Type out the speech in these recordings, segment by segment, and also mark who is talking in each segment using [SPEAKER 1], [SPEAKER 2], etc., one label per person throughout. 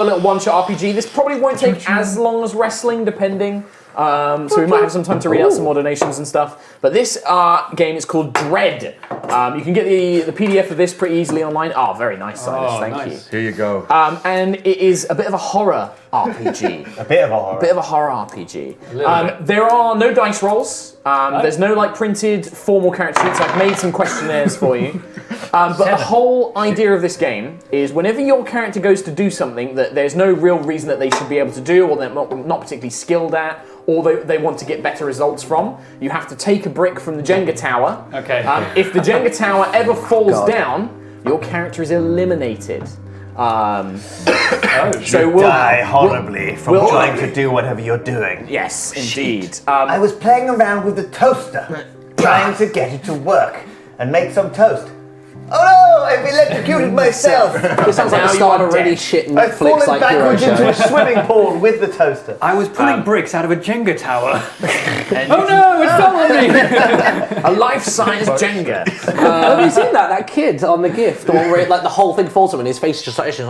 [SPEAKER 1] A little one-shot RPG. This probably won't take as long as wrestling, depending. So we might have some time to read out some more donations and stuff. But this game is called Dread. You can get the PDF of this pretty easily online. Oh, very nice, Silas. Thank you.
[SPEAKER 2] Here you go.
[SPEAKER 1] And it is a bit of a horror RPG.
[SPEAKER 3] A bit of a horror.
[SPEAKER 1] A bit of a horror RPG. There are no dice rolls. There's no like printed formal character sheets. I've made some questionnaires for you. But the whole idea of this game is whenever your character goes to do something that there's no real reason that they should be able to do, or they're not particularly skilled at, or they want to get better results from, you have to take a brick from the Jenga tower.
[SPEAKER 4] Okay.
[SPEAKER 1] If the Jenga tower ever falls down, your character is eliminated.
[SPEAKER 3] So we'll die horribly from trying to do whatever you're doing.
[SPEAKER 1] Yes, indeed.
[SPEAKER 3] I was playing around with the toaster, trying to get it to work and make some toast. Oh no! I've electrocuted myself!
[SPEAKER 5] It sounds like the start of a really shit
[SPEAKER 3] I've fallen
[SPEAKER 5] Netflix-like hero
[SPEAKER 3] backwards into
[SPEAKER 5] show.
[SPEAKER 3] a swimming pool with the toaster.
[SPEAKER 4] I was pulling bricks out of a Jenga tower. Oh no! It fell on me!
[SPEAKER 1] A life-size Jenga.
[SPEAKER 5] Have you seen that? That kid on the gift, the one where like the whole thing falls on him and his face is just like, it's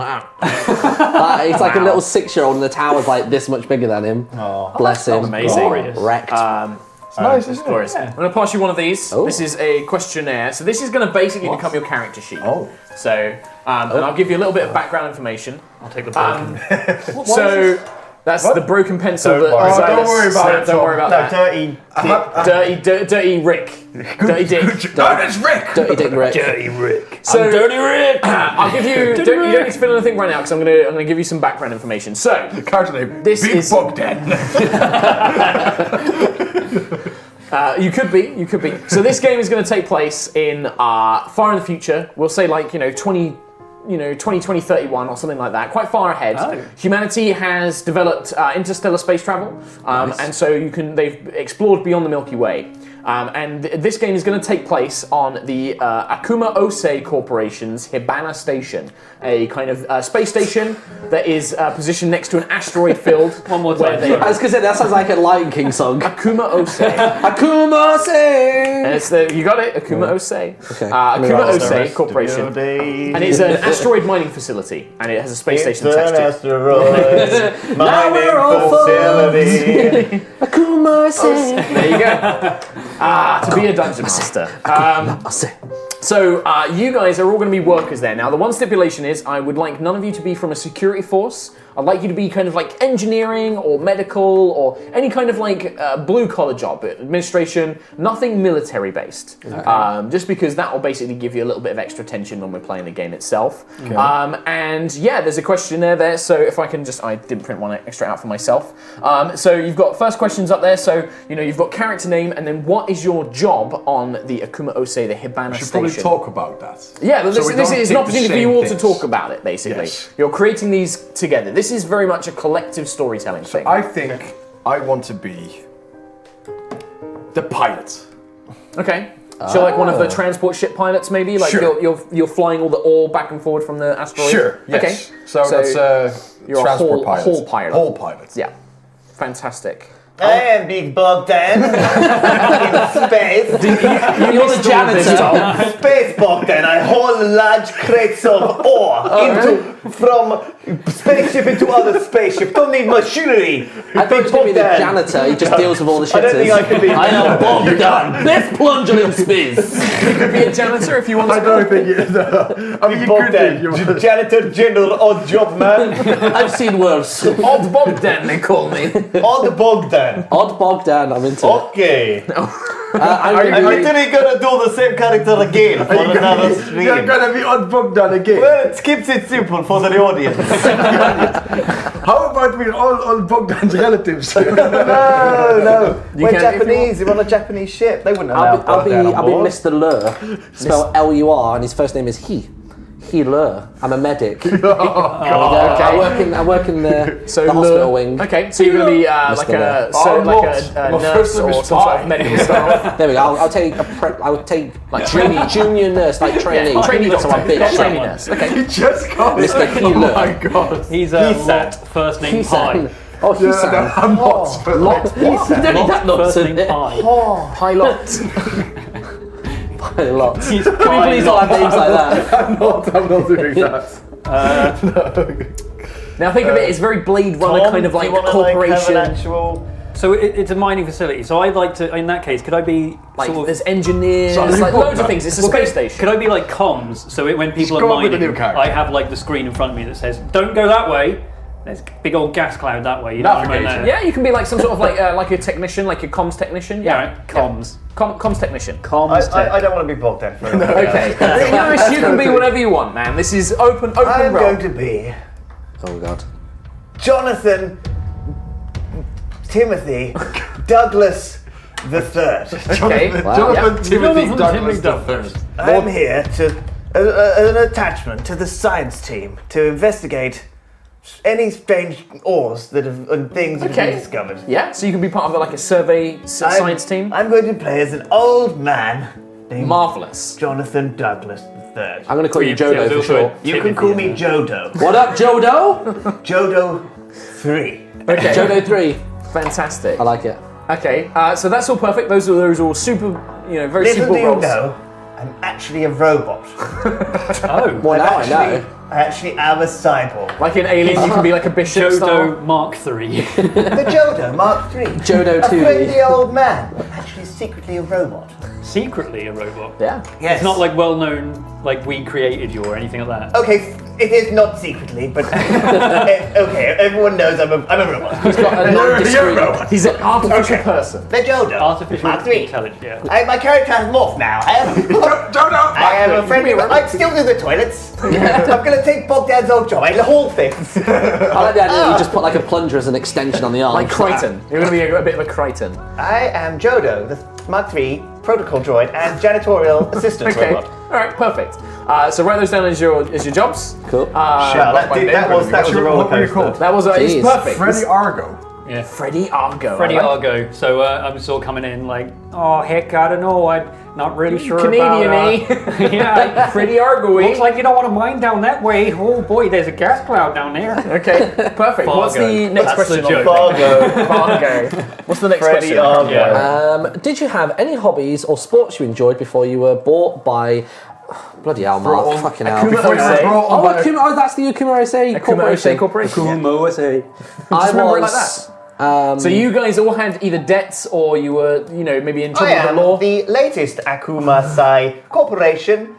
[SPEAKER 5] like a little 6-year-old and the tower's like this much bigger than him. Oh, bless him.
[SPEAKER 1] Amazing.
[SPEAKER 5] Wrecked.
[SPEAKER 2] It's nice, isn't
[SPEAKER 1] glorious.
[SPEAKER 2] it?
[SPEAKER 1] I'm going to pass you one of these. Oh. This is a questionnaire. So this is going to basically become your character sheet.
[SPEAKER 2] Oh.
[SPEAKER 1] So, and I'll give you a little bit of background information.
[SPEAKER 4] I'll take the broken.
[SPEAKER 1] So that's the broken pencil.
[SPEAKER 2] Don't worry about it.
[SPEAKER 1] Don't worry about that. Dirty Rick. Dirty Dick.
[SPEAKER 2] No, it's Rick.
[SPEAKER 5] Dirty Dick Rick.
[SPEAKER 4] Dirty Rick.
[SPEAKER 1] So,
[SPEAKER 4] Dirty Rick.
[SPEAKER 1] I'll give you. You don't need to fill anything right now because I'm gonna give you some background information. So
[SPEAKER 2] The character name.
[SPEAKER 1] This
[SPEAKER 2] Big
[SPEAKER 1] is-
[SPEAKER 2] Bogdan.
[SPEAKER 1] you could be. So this game is going to take place in far in the future. We'll say like 2031 or something like that. Quite far ahead.
[SPEAKER 4] Oh.
[SPEAKER 1] Humanity has developed interstellar space travel, and so they've explored beyond the Milky Way. And this game is going to take place on the Akuma Ose Corporation's Hibana Station, a kind of space station that is positioned next to an asteroid field.
[SPEAKER 4] One more time.
[SPEAKER 5] I was gonna say that sounds like a Lion King song.
[SPEAKER 1] Akuma Ose.
[SPEAKER 5] Akuma Ose.
[SPEAKER 1] And it's you got it, Akuma Ose.
[SPEAKER 5] Okay.
[SPEAKER 1] Akuma Ose Corporation. And it's an asteroid mining facility, and it has a space station attached to it.
[SPEAKER 3] Asteroid mining facility.
[SPEAKER 5] Akuma Ose.
[SPEAKER 1] There you go. To be a dungeon master. So you guys are all going to be workers there. Now the one stipulation is I would like none of you to be from a security force. I'd like you to be kind of like engineering or medical or any kind of like blue collar job, administration, nothing military based. Okay. Just because that will basically give you a little bit of extra tension when we're playing the game itself. Okay. And yeah, there's a questionnaire there. So if I can I didn't print one extra out for myself. So you've got first questions up there. So you've got character name and then what is your job on the Akuma Ose, the Hibana
[SPEAKER 2] We should
[SPEAKER 1] station?
[SPEAKER 2] probably talk about that.
[SPEAKER 1] Yeah, this is an opportunity for you all to
[SPEAKER 2] things.
[SPEAKER 1] talk about it, basically.
[SPEAKER 2] Yes.
[SPEAKER 1] You're creating these together. This is very much a collective storytelling thing.
[SPEAKER 2] I think I want to be the pilot.
[SPEAKER 1] Okay. So like one of the transport ship pilots, maybe? Like
[SPEAKER 2] Sure.
[SPEAKER 1] you're flying all the ore back and forward from the asteroid?
[SPEAKER 2] Sure, yes.
[SPEAKER 1] Okay.
[SPEAKER 2] So that's
[SPEAKER 1] you're
[SPEAKER 2] transport
[SPEAKER 1] a
[SPEAKER 2] pilot.
[SPEAKER 1] whole pilot.
[SPEAKER 2] Whole pilot.
[SPEAKER 1] Yeah. Fantastic.
[SPEAKER 3] I am Big Bogdan in space.
[SPEAKER 5] You're the janitor.
[SPEAKER 3] Space Bogdan. I haul large crates of ore from spaceship into other spaceship. Don't need machinery.
[SPEAKER 5] I thought he was going to be the janitor. He just deals with all the shitters.
[SPEAKER 3] I don't think I can be.
[SPEAKER 5] I am Bogdan, best plunger in space.
[SPEAKER 1] You could be a janitor if you want to.
[SPEAKER 2] I don't think I mean, you
[SPEAKER 3] Bogdan,
[SPEAKER 2] could be.
[SPEAKER 3] janitor general, odd job man.
[SPEAKER 5] I've seen worse.
[SPEAKER 1] Odd Bogdan, they call me.
[SPEAKER 3] Odd Bogdan.
[SPEAKER 5] Odd Bogdan, I'm into it.
[SPEAKER 3] Okay.
[SPEAKER 5] I'm
[SPEAKER 3] literally gonna do the same character again for another stream.
[SPEAKER 2] You're gonna be on Bogdan again.
[SPEAKER 3] Well, it keeps it simple for the audience.
[SPEAKER 2] How about we all Bogdan's relatives?
[SPEAKER 3] No. We're Japanese. We're on a Japanese ship. They wouldn't allow
[SPEAKER 5] I'll be
[SPEAKER 3] Bogdan on board.
[SPEAKER 5] Mr. Lur, spelled L-U-R, and his first name is He. He Lur. I'm a medic.
[SPEAKER 1] Okay.
[SPEAKER 5] I work in the hospital wing.
[SPEAKER 1] Okay, so you're going to be like a nurse or some sort of medical staff.
[SPEAKER 5] There we go. I'll take I would take like junior nurse, like trainee.
[SPEAKER 1] Yeah, trainee
[SPEAKER 5] So I'm big.
[SPEAKER 1] trainee nurse. Okay.
[SPEAKER 2] He just got
[SPEAKER 5] Mr.
[SPEAKER 2] it. Oh my god.
[SPEAKER 4] He's a first name Pie.
[SPEAKER 5] Oh, he sang.
[SPEAKER 2] No, I'm not.
[SPEAKER 1] Lot.
[SPEAKER 5] You don't need that
[SPEAKER 4] First
[SPEAKER 5] nonsense.
[SPEAKER 4] name Pie.
[SPEAKER 1] Pilot.
[SPEAKER 5] A lot. Can we please not have names like that?
[SPEAKER 2] I'm not doing that.
[SPEAKER 1] Now think of it, it's very Blade Runner
[SPEAKER 3] Tom,
[SPEAKER 1] kind of
[SPEAKER 3] do
[SPEAKER 1] like
[SPEAKER 3] you wanna,
[SPEAKER 1] corporation.
[SPEAKER 3] Like, have an actual...
[SPEAKER 4] So it's a mining facility. So I'd like to, in that case, could I be
[SPEAKER 1] like
[SPEAKER 4] sort of...
[SPEAKER 1] there's engineers,
[SPEAKER 2] So
[SPEAKER 1] like
[SPEAKER 2] you
[SPEAKER 1] loads of
[SPEAKER 2] put-
[SPEAKER 1] things. It's a
[SPEAKER 4] Well,
[SPEAKER 1] space station.
[SPEAKER 4] Could I be like comms? So when people
[SPEAKER 2] Just
[SPEAKER 4] are
[SPEAKER 2] go up with a
[SPEAKER 4] mining,
[SPEAKER 2] new character.
[SPEAKER 4] I have like the screen in front of me that says, "Don't go that way." There's a big old gas cloud that way. You know what I mean?
[SPEAKER 2] Navigation.
[SPEAKER 1] Yeah, you can be like some sort of like a technician, like a comms technician.
[SPEAKER 4] Yeah,
[SPEAKER 1] Yeah,
[SPEAKER 4] right. Comms.
[SPEAKER 1] Comms technician.
[SPEAKER 4] Comms.
[SPEAKER 3] I don't want to be bogged down for it.
[SPEAKER 1] Okay, Lewis, you can be whatever you want, man. This is open
[SPEAKER 3] I'm
[SPEAKER 1] realm.
[SPEAKER 3] going to be
[SPEAKER 5] Oh god.
[SPEAKER 3] Jonathan Timothy Douglas the Third.
[SPEAKER 1] Okay,
[SPEAKER 5] Wow.
[SPEAKER 2] Jonathan
[SPEAKER 1] Yeah.
[SPEAKER 2] Timothy
[SPEAKER 4] Jonathan
[SPEAKER 2] Douglas
[SPEAKER 4] Timothy
[SPEAKER 2] III.
[SPEAKER 3] I'm here to an attachment to the science team to investigate any strange ores that have and things that have
[SPEAKER 1] Okay.
[SPEAKER 3] been discovered.
[SPEAKER 1] Yeah, so you can be part of like a survey science team.
[SPEAKER 3] I'm going to play as an old man named
[SPEAKER 1] Marvelous.
[SPEAKER 3] Jonathan Douglas III.
[SPEAKER 5] I'm gonna call you Jodo for short.
[SPEAKER 3] You can call me Jodo.
[SPEAKER 5] What up, Jodo?
[SPEAKER 3] Jodo 3.
[SPEAKER 1] Okay,
[SPEAKER 5] Jodo 3.
[SPEAKER 1] fantastic.
[SPEAKER 5] I like it.
[SPEAKER 1] Okay, so that's all perfect. Those are all super, very
[SPEAKER 3] Little
[SPEAKER 1] suitable
[SPEAKER 3] do you
[SPEAKER 1] roles.
[SPEAKER 3] know, I'm actually a robot.
[SPEAKER 4] Oh.
[SPEAKER 5] Well, now I know.
[SPEAKER 3] I actually am a cyborg.
[SPEAKER 1] Like in Aliens, you can be like a bishop style.
[SPEAKER 4] Jodo Mark III.
[SPEAKER 3] The Jodo Mark III.
[SPEAKER 5] Jodo
[SPEAKER 3] A
[SPEAKER 5] 2D.
[SPEAKER 3] friendly old man, actually secretly a robot.
[SPEAKER 4] Secretly a robot.
[SPEAKER 1] Yeah.
[SPEAKER 3] Yes.
[SPEAKER 4] It's not like well known, like we created you or anything like that.
[SPEAKER 3] Okay, it is not secretly, but okay, everyone knows I'm a robot.
[SPEAKER 1] He's got a
[SPEAKER 2] You're a
[SPEAKER 1] non-discrete.
[SPEAKER 2] robot.
[SPEAKER 1] He's an artificial
[SPEAKER 3] Okay.
[SPEAKER 1] person.
[SPEAKER 3] The Jodo
[SPEAKER 4] Artificial
[SPEAKER 3] Mark III.
[SPEAKER 4] intelligence. Yeah.
[SPEAKER 3] My character has morphed now. I am a friendly. I still do the toilets. I'm gonna take Bogdan's old job. I haul things.
[SPEAKER 5] I like the idea that you just put like a plunger as an extension on the arm.
[SPEAKER 1] Like Crichton. You're going to be a bit of a Crichton.
[SPEAKER 3] I am Jodo, the Mark III protocol droid and janitorial assistant
[SPEAKER 1] Okay.
[SPEAKER 3] robot.
[SPEAKER 1] All right. Perfect. So write those down as your jobs.
[SPEAKER 5] Cool.
[SPEAKER 3] Well, that was a roller
[SPEAKER 2] What were you
[SPEAKER 3] coaster.
[SPEAKER 2] called?
[SPEAKER 1] That was it's
[SPEAKER 5] Jeez.
[SPEAKER 1] perfect.
[SPEAKER 2] Freddie Argo.
[SPEAKER 4] Yeah.
[SPEAKER 1] Freddie Argo.
[SPEAKER 4] Freddie
[SPEAKER 1] I like
[SPEAKER 4] Argo. So I'm sort of coming in like, oh heck, I don't know. I'm not really sure
[SPEAKER 1] Canadian,
[SPEAKER 4] about.
[SPEAKER 1] eh?
[SPEAKER 4] Yeah.
[SPEAKER 1] Freddie Argo.
[SPEAKER 4] Looks like you don't want to mine down that way. Oh boy, there's a gas cloud down there.
[SPEAKER 1] Okay. Perfect. What's
[SPEAKER 4] Fargo.
[SPEAKER 1] the next
[SPEAKER 4] That's
[SPEAKER 1] question?
[SPEAKER 4] the joke.
[SPEAKER 3] Fargo.
[SPEAKER 1] Fargo. What's the next
[SPEAKER 3] Freddie
[SPEAKER 1] question?
[SPEAKER 3] Argo.
[SPEAKER 4] Yeah.
[SPEAKER 5] Did you have any hobbies or sports you enjoyed before you were bought by... Bloody hell, Mark.
[SPEAKER 2] Brought on-
[SPEAKER 5] Fucking hell.
[SPEAKER 1] Akuma
[SPEAKER 2] Before you were
[SPEAKER 1] Ose.
[SPEAKER 2] brought on by-
[SPEAKER 5] That's the Akuma Ose
[SPEAKER 1] Akuma Ose
[SPEAKER 5] Corporation.
[SPEAKER 1] Corporation. Yeah.
[SPEAKER 4] USA.
[SPEAKER 5] I
[SPEAKER 1] remember it like
[SPEAKER 5] was...
[SPEAKER 1] So you guys all had either debts or you were, maybe in
[SPEAKER 3] I
[SPEAKER 1] trouble with
[SPEAKER 3] am
[SPEAKER 1] the law.
[SPEAKER 3] the latest Akuma Sai Corporation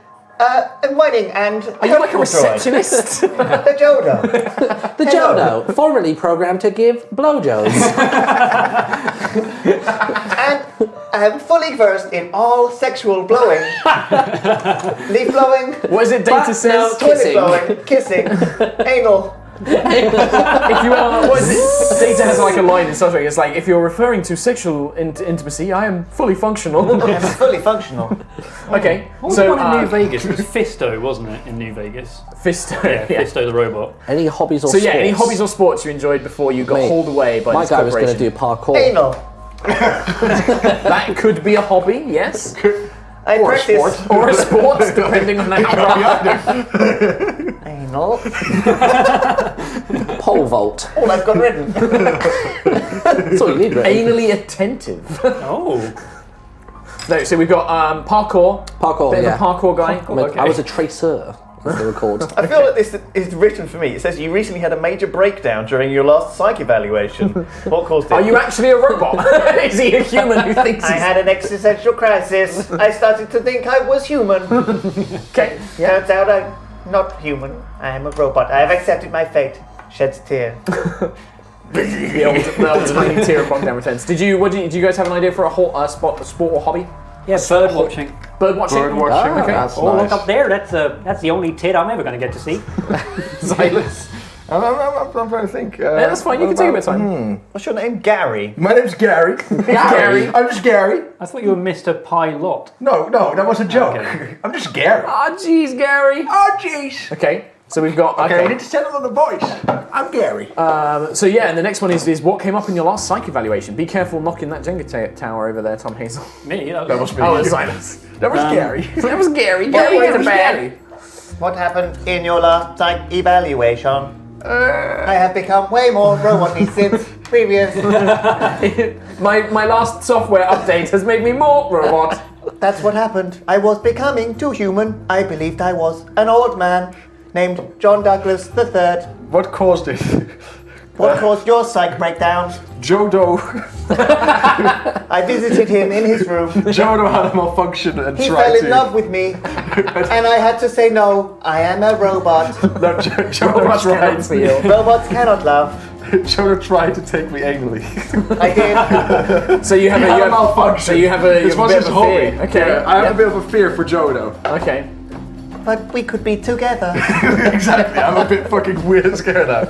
[SPEAKER 3] mining and
[SPEAKER 1] Are you like a
[SPEAKER 3] helpful droid.
[SPEAKER 1] receptionist?
[SPEAKER 3] The Jodo.
[SPEAKER 5] The
[SPEAKER 3] Hello.
[SPEAKER 5] Jodo, formerly programmed to give blowjobs.
[SPEAKER 3] And I am fully versed in all sexual blowing. Leaf blowing,
[SPEAKER 1] What is it Data
[SPEAKER 5] But
[SPEAKER 1] says?
[SPEAKER 5] no.
[SPEAKER 3] toilet
[SPEAKER 5] Kissing.
[SPEAKER 3] blowing, kissing, anal.
[SPEAKER 1] If you are, what is it? Data has like a line in Star Trek. It's like, if you're referring to sexual intimacy, I am fully functional.
[SPEAKER 3] I'm fully functional.
[SPEAKER 1] Okay,
[SPEAKER 4] What was
[SPEAKER 1] so
[SPEAKER 4] the one in New Vegas? It was Fisto, wasn't it? In New Vegas.
[SPEAKER 1] Fisto.
[SPEAKER 4] Yeah,
[SPEAKER 1] Yeah.
[SPEAKER 4] Fisto the robot.
[SPEAKER 5] Any hobbies or
[SPEAKER 1] So
[SPEAKER 5] sports?
[SPEAKER 1] yeah, any hobbies or sports you enjoyed before you got
[SPEAKER 5] Me.
[SPEAKER 1] hauled away by
[SPEAKER 5] My
[SPEAKER 1] this
[SPEAKER 5] guy was going
[SPEAKER 1] corporation?
[SPEAKER 5] to do parkour.
[SPEAKER 3] Anal.
[SPEAKER 1] That could be a hobby, yes,
[SPEAKER 3] I
[SPEAKER 2] Or a
[SPEAKER 3] practice
[SPEAKER 2] sport.
[SPEAKER 1] or a sport, depending on how.
[SPEAKER 3] anal.
[SPEAKER 5] Pole vault.
[SPEAKER 3] All I've got written.
[SPEAKER 5] That's all you need, really.
[SPEAKER 1] Anally attentive.
[SPEAKER 4] Oh.
[SPEAKER 1] No, so we've got parkour.
[SPEAKER 5] Parkour,
[SPEAKER 1] Bit
[SPEAKER 5] yeah.
[SPEAKER 1] of a parkour guy.
[SPEAKER 4] okay.
[SPEAKER 5] I was a tracer, as they were called.
[SPEAKER 3] I feel like this is written for me. It says you recently had a major breakdown during your last psych evaluation. What caused it?
[SPEAKER 1] Are you actually a robot? Is he a human who thinks
[SPEAKER 3] I
[SPEAKER 1] he's...
[SPEAKER 3] had an existential crisis. I started to think I was human.
[SPEAKER 1] Okay, yeah.
[SPEAKER 3] Turns out I'm not human. I am a robot. I have accepted my fate. Sheds tear.
[SPEAKER 1] The old tiny tear of Bogdan returns. Did you guys have an idea for a sport or hobby?
[SPEAKER 4] Yeah, bird watching.
[SPEAKER 1] Bird watching?
[SPEAKER 2] Bird watching.
[SPEAKER 1] Okay.
[SPEAKER 2] That's
[SPEAKER 4] Oh,
[SPEAKER 2] nice.
[SPEAKER 4] look up there. That's the only tit I'm ever going to get to see.
[SPEAKER 1] Zylus.
[SPEAKER 2] I'm trying to think.
[SPEAKER 1] Yeah, that's fine. You can take a bit of time.
[SPEAKER 3] What's your name? Gary.
[SPEAKER 2] My name's Gary.
[SPEAKER 1] Gary.
[SPEAKER 2] I'm just Gary.
[SPEAKER 4] I thought you were Mr. Pilot.
[SPEAKER 2] No, that was a joke.
[SPEAKER 4] Okay.
[SPEAKER 2] I'm just Gary.
[SPEAKER 1] Ah, jeez, Gary.
[SPEAKER 2] Oh, jeez.
[SPEAKER 1] Okay, so we've got...
[SPEAKER 2] Okay, I
[SPEAKER 1] Okay.
[SPEAKER 2] need to settle on the voice. I'm Gary.
[SPEAKER 1] So yeah, and the next one is what came up in your last psych evaluation. Be careful knocking that Jenga tower over there, Tom Hazel.
[SPEAKER 4] Me? That
[SPEAKER 2] That
[SPEAKER 4] was...
[SPEAKER 2] must be
[SPEAKER 1] Oh,
[SPEAKER 2] you.
[SPEAKER 1] it's Silence.
[SPEAKER 2] That was Gary.
[SPEAKER 1] That was Gary.
[SPEAKER 2] Gary
[SPEAKER 1] Gary
[SPEAKER 2] was
[SPEAKER 1] bad.
[SPEAKER 3] What happened in your last psych evaluation? I have become way more robot-y since previous.
[SPEAKER 1] My last software update has made me more robot.
[SPEAKER 3] That's what happened. I was becoming too human. I believed I was an old man named John Douglas III.
[SPEAKER 2] What caused it?
[SPEAKER 3] What caused your psych breakdown?
[SPEAKER 2] Jodo.
[SPEAKER 3] I visited him in his room.
[SPEAKER 2] Jodo had a malfunction and
[SPEAKER 3] He
[SPEAKER 2] tried
[SPEAKER 3] fell
[SPEAKER 2] to.
[SPEAKER 3] in love with me, and I had to say no. I am a robot.
[SPEAKER 2] No, Jodo tried.
[SPEAKER 3] Robots cannot love.
[SPEAKER 2] Jodo tried to take me anally.
[SPEAKER 3] I did.
[SPEAKER 1] So you have
[SPEAKER 2] Had a malfunction.
[SPEAKER 1] So you have a,
[SPEAKER 2] This
[SPEAKER 1] you have
[SPEAKER 2] was
[SPEAKER 1] a
[SPEAKER 2] his
[SPEAKER 1] bit of a
[SPEAKER 2] hobby.
[SPEAKER 1] fear. Okay.
[SPEAKER 2] Yeah, I have a bit of a fear for Jodo.
[SPEAKER 1] Okay.
[SPEAKER 3] But we could be together.
[SPEAKER 2] Exactly. I'm a bit fucking weird and scared now.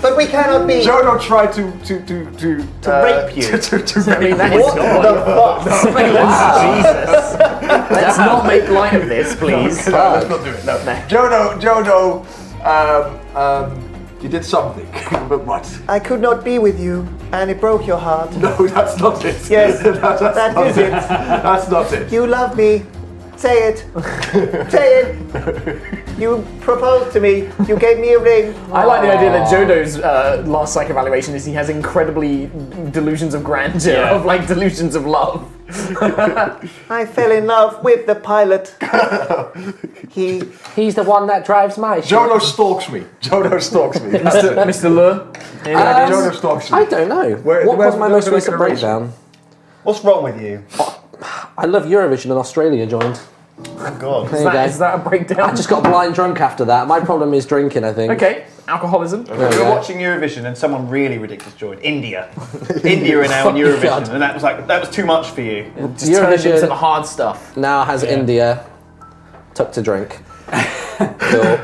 [SPEAKER 3] But we cannot be.
[SPEAKER 2] Jodo tried to
[SPEAKER 3] rape you.
[SPEAKER 1] I mean, that is
[SPEAKER 3] What the fuck?
[SPEAKER 1] Jesus. Let's not make light of this, please.
[SPEAKER 2] No, let's not do it. No. Jodo, you did something, but what?
[SPEAKER 3] I could not be with you, and it broke your heart.
[SPEAKER 2] No, that's not it.
[SPEAKER 3] Yes,
[SPEAKER 2] that's
[SPEAKER 3] that
[SPEAKER 2] not
[SPEAKER 3] is it.
[SPEAKER 2] That's not it.
[SPEAKER 3] You love me. Say it. Say it. You proposed to me. You gave me a ring.
[SPEAKER 1] I like the idea that Jodo's last psych evaluation is he has incredibly delusions of grandeur, of like delusions of love.
[SPEAKER 3] I fell in love with the pilot.
[SPEAKER 5] He's the one that drives my ship.
[SPEAKER 2] Jodo stalks me. Jodo stalks me.
[SPEAKER 1] Mr. Lure?
[SPEAKER 2] Jodo stalks me.
[SPEAKER 5] I don't know. What was my most recent breakdown?
[SPEAKER 3] What's wrong with you?
[SPEAKER 5] I love Eurovision and Australia joined.
[SPEAKER 3] Oh God.
[SPEAKER 5] There you go.
[SPEAKER 1] Is that a breakdown?
[SPEAKER 5] I just got blind drunk after that. My problem is drinking, I think.
[SPEAKER 1] Okay, alcoholism.
[SPEAKER 3] We were watching Eurovision and someone really ridiculous joined. India. India are now in Eurovision,
[SPEAKER 5] God.
[SPEAKER 3] and that was too much for you.
[SPEAKER 1] Just turn it
[SPEAKER 5] Eurovision-
[SPEAKER 1] into the hard stuff.
[SPEAKER 5] Now has India tucked to drink. Cool.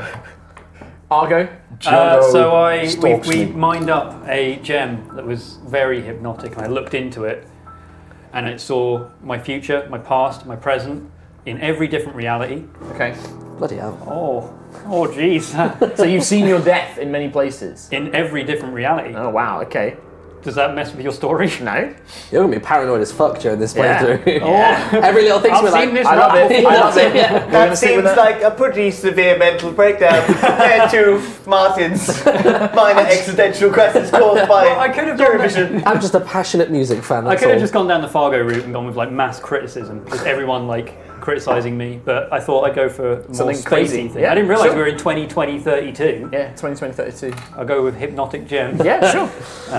[SPEAKER 1] Argo?
[SPEAKER 2] Jodo
[SPEAKER 4] we
[SPEAKER 2] me.
[SPEAKER 4] mined up a gem that was very hypnotic, and I looked into it, and it saw my future, my past, my present, in every different reality.
[SPEAKER 1] Okay.
[SPEAKER 5] Bloody hell.
[SPEAKER 4] Oh, jeez.
[SPEAKER 1] So you've seen your death in many places?
[SPEAKER 4] In every different reality.
[SPEAKER 1] Oh, wow, okay.
[SPEAKER 4] Does that mess with your story?
[SPEAKER 1] No?
[SPEAKER 5] You're gonna be paranoid as fuck during this playthrough.
[SPEAKER 1] Yeah.
[SPEAKER 5] Every little thing's
[SPEAKER 4] I've
[SPEAKER 5] we're like,
[SPEAKER 4] seen this
[SPEAKER 1] I love it.
[SPEAKER 4] before.
[SPEAKER 1] I love it.
[SPEAKER 5] Yeah.
[SPEAKER 1] We're
[SPEAKER 3] That
[SPEAKER 1] gonna stick with
[SPEAKER 3] seems like a pretty severe mental breakdown compared to Martyn's minor existential crisis caused by
[SPEAKER 4] I could have done
[SPEAKER 3] Eurovision.
[SPEAKER 5] I'm just a passionate music fan.
[SPEAKER 4] I
[SPEAKER 5] That's
[SPEAKER 4] could have
[SPEAKER 5] all.
[SPEAKER 4] just gone down the Fargo route and gone with like mass criticism, just everyone like criticising me, but I thought I'd go for a more
[SPEAKER 1] Something
[SPEAKER 4] spacey
[SPEAKER 1] crazy.
[SPEAKER 4] thing.
[SPEAKER 1] Yeah,
[SPEAKER 4] I didn't realise
[SPEAKER 1] sure.
[SPEAKER 4] we were in 2032.
[SPEAKER 1] Yeah, 2032.
[SPEAKER 4] I'll go with Hypnotic Gem.
[SPEAKER 1] Yeah, sure.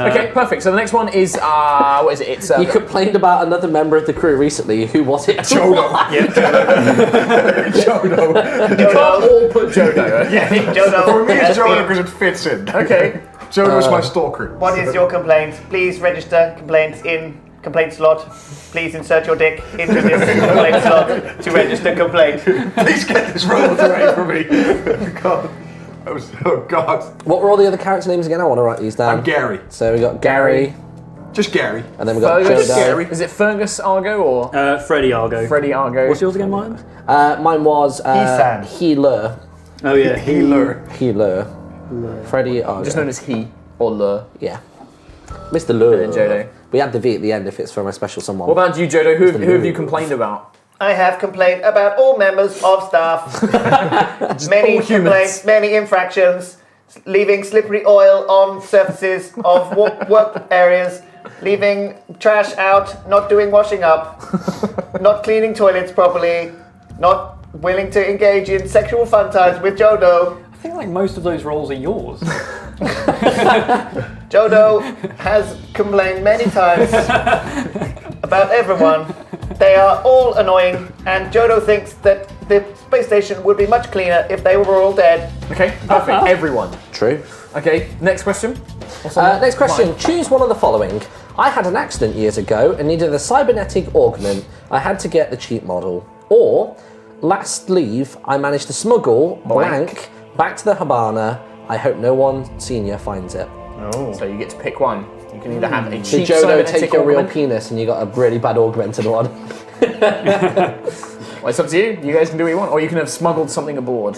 [SPEAKER 1] Okay, perfect. So the next one is, what is it? It's
[SPEAKER 5] You complained about another member of the crew recently. Who was it?
[SPEAKER 2] Jodo. Jodo.
[SPEAKER 1] You can't all put Jodo.
[SPEAKER 2] Yeah,
[SPEAKER 3] Jodo.
[SPEAKER 2] For me, it's
[SPEAKER 3] Yes,
[SPEAKER 2] Jodo because it fits in.
[SPEAKER 1] Okay.
[SPEAKER 2] Jodo is my stalker.
[SPEAKER 3] What is your complaint? Please register complaints in complaint slot. Please insert your dick into this complaint slot to register complaint.
[SPEAKER 2] Please get this robot away from me. God. Oh God.
[SPEAKER 5] What were all the other character names again? I want to write these down.
[SPEAKER 2] I'm Gary.
[SPEAKER 5] So we got Gary,
[SPEAKER 2] Just Gary.
[SPEAKER 5] and then we got
[SPEAKER 1] Fergus?
[SPEAKER 5] Jodo.
[SPEAKER 1] Is it Fergus Argo or
[SPEAKER 4] Freddie Argo.
[SPEAKER 1] Freddie Argo?
[SPEAKER 4] What's yours again, Martyn?
[SPEAKER 5] Mine was
[SPEAKER 3] Ethan.
[SPEAKER 5] Healer.
[SPEAKER 4] Oh yeah,
[SPEAKER 2] Healer.
[SPEAKER 5] Healer. Freddie Argo.
[SPEAKER 1] Just known as he or Lur.
[SPEAKER 5] Yeah. Mr. Lure.
[SPEAKER 1] And then Jodo.
[SPEAKER 5] We add the V at the end if it's from a special someone.
[SPEAKER 1] What about you, Jodo? Who have you complained about?
[SPEAKER 3] I have complained about all members of staff. Many
[SPEAKER 1] all humans.
[SPEAKER 3] complaints, many infractions, leaving slippery oil on surfaces of work areas, leaving trash out, not doing washing up, not cleaning toilets properly, not willing to engage in sexual fun times with Jodo.
[SPEAKER 4] I feel like most of those roles are yours.
[SPEAKER 3] Jodo has complained many times about everyone. They are all annoying, and Jodo thinks that the space station would be much cleaner if they were all dead.
[SPEAKER 1] Okay, perfect. Everyone.
[SPEAKER 5] True.
[SPEAKER 1] Okay, next question.
[SPEAKER 5] Next question. Choose one of the following. I had an accident years ago and needed a cybernetic augment. I had to get the cheap model. Or, last leave, I managed to smuggle blank back to the Habana. I hope no one senior finds it.
[SPEAKER 1] So you get to pick one. You can either have a
[SPEAKER 5] Did
[SPEAKER 1] cheap
[SPEAKER 5] Jodo
[SPEAKER 1] cybernetic
[SPEAKER 5] take your real
[SPEAKER 1] augment-
[SPEAKER 5] penis and you got a really bad augmented one?
[SPEAKER 1] Well, it's up to you. You guys can do what you want. Or you can have smuggled something aboard.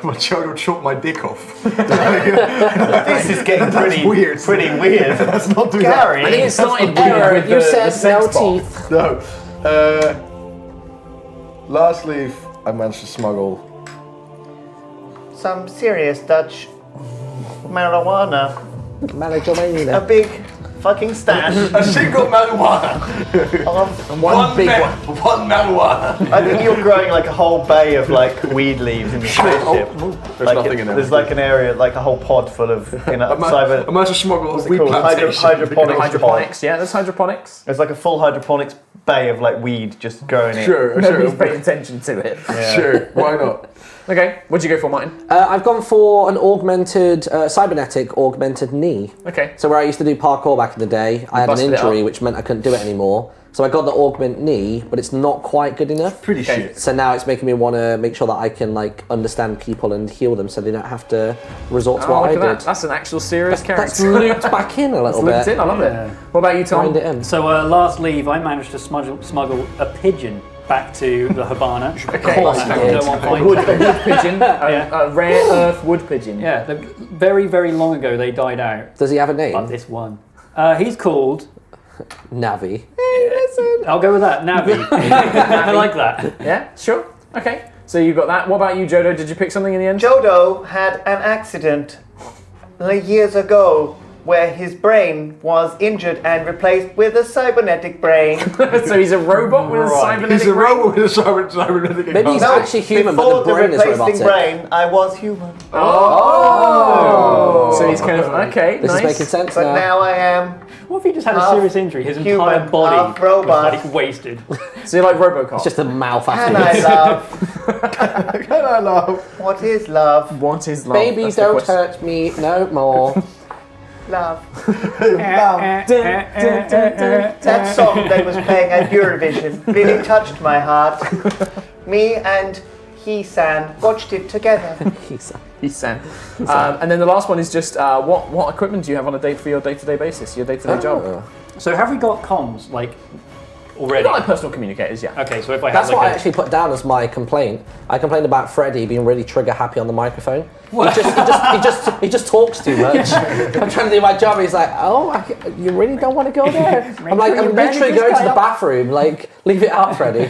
[SPEAKER 2] My Jodo chopped my dick off.
[SPEAKER 3] This is getting pretty
[SPEAKER 2] weird.
[SPEAKER 3] Pretty weird.
[SPEAKER 2] Let's not do
[SPEAKER 3] Gary.
[SPEAKER 1] I think it started
[SPEAKER 5] Error,
[SPEAKER 1] with
[SPEAKER 5] you
[SPEAKER 1] the
[SPEAKER 5] said
[SPEAKER 1] sex
[SPEAKER 5] no
[SPEAKER 1] ball.
[SPEAKER 5] teeth.
[SPEAKER 2] that. No. Last leave, I managed to smuggle.
[SPEAKER 3] Some serious Dutch marijuana. A
[SPEAKER 5] Marijuana.
[SPEAKER 3] big fucking stand
[SPEAKER 2] A single marijuana.
[SPEAKER 3] of.
[SPEAKER 1] And one big one.
[SPEAKER 2] One marijuana.
[SPEAKER 3] I think you're growing like a whole bay of like weed leaves in the spaceship.
[SPEAKER 2] There's nothing in there.
[SPEAKER 3] There's like an area, like a whole pod full of cyber.
[SPEAKER 2] I managed to smuggle
[SPEAKER 3] What's
[SPEAKER 2] a
[SPEAKER 3] it
[SPEAKER 2] weed
[SPEAKER 3] called?
[SPEAKER 2] plantation.
[SPEAKER 1] Hydroponics, yeah, there's hydroponics.
[SPEAKER 3] There's like a full hydroponics bay of like weed just growing in.
[SPEAKER 2] Sure,
[SPEAKER 1] Nobody's
[SPEAKER 2] sure.
[SPEAKER 1] paying attention to it.
[SPEAKER 3] Yeah.
[SPEAKER 2] Sure, why not?
[SPEAKER 1] Okay, what'd you go for, Martyn?
[SPEAKER 5] I've gone for an augmented, cybernetic augmented knee.
[SPEAKER 1] Okay.
[SPEAKER 5] So where I used to do parkour back in the day, I had an
[SPEAKER 1] busted it
[SPEAKER 5] injury
[SPEAKER 1] up.
[SPEAKER 5] which meant I couldn't do it anymore. So I got the augment knee, but it's not quite good enough.
[SPEAKER 2] Pretty
[SPEAKER 1] Okay.
[SPEAKER 2] shit.
[SPEAKER 5] So now it's making me want to make sure that I can like understand people and heal them, so they don't have to resort to
[SPEAKER 1] Oh,
[SPEAKER 5] what I
[SPEAKER 1] look at that.
[SPEAKER 5] did.
[SPEAKER 1] That's an actual serious
[SPEAKER 5] That's
[SPEAKER 1] character.
[SPEAKER 5] looped back in a little
[SPEAKER 1] Looped
[SPEAKER 5] bit.
[SPEAKER 1] in, I love
[SPEAKER 4] Yeah.
[SPEAKER 1] it. What about you, Tom?
[SPEAKER 5] Grind it in.
[SPEAKER 4] So last leave, I managed to smuggle a pigeon back to the Habana.
[SPEAKER 1] Okay.
[SPEAKER 5] course you did.
[SPEAKER 4] No one
[SPEAKER 1] A
[SPEAKER 4] finds
[SPEAKER 1] wood
[SPEAKER 4] it.
[SPEAKER 1] pigeon, a rare earth wood pigeon.
[SPEAKER 4] Yeah, very, very long ago they died out.
[SPEAKER 5] Does he have a name?
[SPEAKER 4] But this one. He's called.
[SPEAKER 5] Navi.
[SPEAKER 4] I'll go with that. Navi. I like that.
[SPEAKER 1] Yeah, sure. Okay. So you got that. What about you, Jodo? Did you pick something in the end?
[SPEAKER 3] Jodo had an accident years ago where his brain was injured and replaced with a cybernetic brain.
[SPEAKER 1] So he's a robot with a cybernetic
[SPEAKER 2] He's a
[SPEAKER 1] brain?
[SPEAKER 2] robot with a cybernetic.
[SPEAKER 5] Maybe he's actually human, but
[SPEAKER 3] before
[SPEAKER 5] the brain is
[SPEAKER 3] replacing
[SPEAKER 5] robotic.
[SPEAKER 3] brain, I was human.
[SPEAKER 1] Oh! So he's kind of, okay,
[SPEAKER 5] This
[SPEAKER 1] nice.
[SPEAKER 5] is making sense
[SPEAKER 3] But
[SPEAKER 5] now.
[SPEAKER 3] now I am.
[SPEAKER 4] What if he just had a
[SPEAKER 3] Half
[SPEAKER 4] serious injury? His
[SPEAKER 3] human,
[SPEAKER 4] entire body
[SPEAKER 3] half robot.
[SPEAKER 4] was like wasted.
[SPEAKER 1] So you're like Robocop.
[SPEAKER 5] It's just a mouth
[SPEAKER 3] Can
[SPEAKER 5] afterwards.
[SPEAKER 3] I love?
[SPEAKER 2] Can I love?
[SPEAKER 3] What is love?
[SPEAKER 1] What is love?
[SPEAKER 5] Baby,
[SPEAKER 1] That's the
[SPEAKER 5] don't
[SPEAKER 1] question.
[SPEAKER 5] hurt me no more.
[SPEAKER 3] Love. That song that was playing at Eurovision really touched my heart. Me and He-san watched it together.
[SPEAKER 1] He's Sam. And then the last one is just what equipment do you have on for your day-to-day basis, your day-to-day job?
[SPEAKER 4] So have we got comms like already?
[SPEAKER 1] Not like personal communicators, yeah.
[SPEAKER 4] Okay, so if I
[SPEAKER 5] That's
[SPEAKER 4] have
[SPEAKER 5] what I
[SPEAKER 4] like
[SPEAKER 5] actually put down as my complaint. I complained about Freddie being really trigger happy on the microphone. He just talks too much. I'm trying to do my job. He's like, you really don't want to go there. I'm like, I'm literally going to the bathroom. Like, leave it out, Freddie.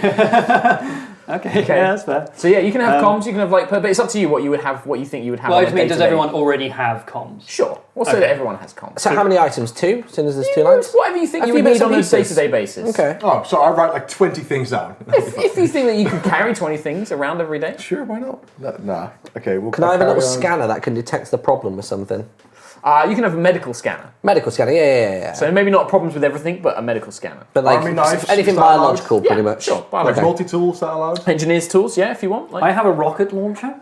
[SPEAKER 4] okay, yeah, that's fair.
[SPEAKER 1] So yeah, you can have comms, you can have but it's up to you what you would have, what you think you would have.
[SPEAKER 4] Well,
[SPEAKER 1] on
[SPEAKER 4] I
[SPEAKER 1] a
[SPEAKER 4] just mean, does
[SPEAKER 1] day-to-day.
[SPEAKER 4] everyone already have comms?
[SPEAKER 1] Sure. We'll say
[SPEAKER 4] Okay.
[SPEAKER 1] that everyone has comms.
[SPEAKER 5] So how many items? 2? As soon as there's 2 lines?
[SPEAKER 1] Whatever you think
[SPEAKER 5] A
[SPEAKER 1] you
[SPEAKER 5] few
[SPEAKER 1] would
[SPEAKER 5] bits
[SPEAKER 1] need on
[SPEAKER 5] and
[SPEAKER 1] a
[SPEAKER 5] pieces.
[SPEAKER 1] day-to-day basis.
[SPEAKER 5] Okay.
[SPEAKER 2] Oh, so I write like 20 things down.
[SPEAKER 1] If you think that you could carry 20 things around every day.
[SPEAKER 2] Sure, why not? Nah. Okay, we'll.
[SPEAKER 5] Can I have a little
[SPEAKER 2] carry on.
[SPEAKER 5] scanner that can detect the problem with something?
[SPEAKER 1] You can have a medical scanner.
[SPEAKER 5] Medical scanner, yeah.
[SPEAKER 1] So maybe not problems with everything, but a medical scanner.
[SPEAKER 5] But like
[SPEAKER 2] Army knives,
[SPEAKER 5] anything
[SPEAKER 2] is that allowed?
[SPEAKER 5] biological, pretty
[SPEAKER 1] Yeah,
[SPEAKER 5] much.
[SPEAKER 1] sure,
[SPEAKER 2] Like
[SPEAKER 1] biological.
[SPEAKER 5] Okay.
[SPEAKER 2] multi-tools, that allowed?
[SPEAKER 1] Engineer's tools, yeah, if you want.
[SPEAKER 4] I have a rocket launcher.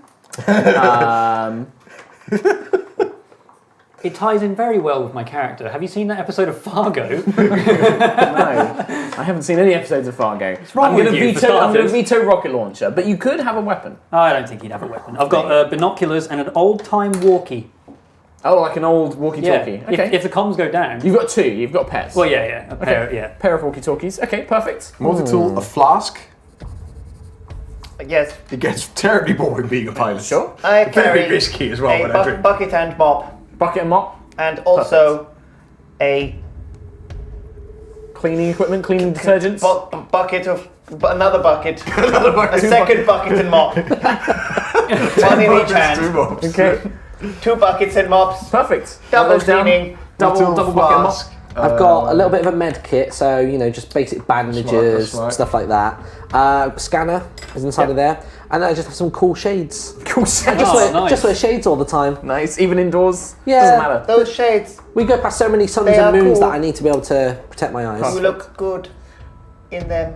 [SPEAKER 4] It ties in very well with my character. Have you seen that episode of Fargo?
[SPEAKER 1] No, I haven't seen any episodes of Fargo.
[SPEAKER 4] wrong
[SPEAKER 1] I'm going
[SPEAKER 4] with
[SPEAKER 1] to
[SPEAKER 4] you, for
[SPEAKER 1] veto. I'm going to
[SPEAKER 4] starters?
[SPEAKER 1] veto rocket launcher, but you could have a weapon.
[SPEAKER 4] I don't think he'd have a weapon. I've got binoculars and an old-time walkie.
[SPEAKER 1] Oh, like an old
[SPEAKER 4] Yeah.
[SPEAKER 1] walkie-talkie. Okay.
[SPEAKER 4] If the comms go down.
[SPEAKER 1] You've got 2. You've got pets.
[SPEAKER 4] Well, yeah. A pair, yeah.
[SPEAKER 1] Pair of walkie-talkies. Okay, perfect.
[SPEAKER 2] Multi-tool, a flask.
[SPEAKER 3] Yes,
[SPEAKER 2] It gets terribly boring being a pilot.
[SPEAKER 1] Sure.
[SPEAKER 3] I
[SPEAKER 2] Very
[SPEAKER 3] carry
[SPEAKER 2] risky as well
[SPEAKER 3] a
[SPEAKER 2] when I drink.
[SPEAKER 3] bucket and mop,
[SPEAKER 1] Bucket and mop.
[SPEAKER 3] and also a
[SPEAKER 1] Cleaning equipment. Cleaning detergents.
[SPEAKER 3] bucket of another bucket,
[SPEAKER 2] Another bucket.
[SPEAKER 3] a second bucket and mop. One in each hand.
[SPEAKER 1] Okay.
[SPEAKER 3] 2 buckets and mops.
[SPEAKER 1] Perfect.
[SPEAKER 3] Double
[SPEAKER 1] Those down.
[SPEAKER 3] cleaning.
[SPEAKER 1] Double bucket and mop.
[SPEAKER 5] I've got a little bit of a med kit, so just basic bandages,
[SPEAKER 2] Smart.
[SPEAKER 5] stuff like that. Scanner is inside of there, and then I just have some cool shades.
[SPEAKER 1] Cool.
[SPEAKER 5] Just
[SPEAKER 4] nice.
[SPEAKER 5] wear shades all the time.
[SPEAKER 1] Nice. Even indoors.
[SPEAKER 5] Yeah.
[SPEAKER 1] Doesn't matter.
[SPEAKER 3] Those shades.
[SPEAKER 5] We go past so many suns
[SPEAKER 3] They
[SPEAKER 5] and
[SPEAKER 3] are
[SPEAKER 5] moons
[SPEAKER 3] cool.
[SPEAKER 5] that I need to be able to protect my eyes.
[SPEAKER 3] You look good in them.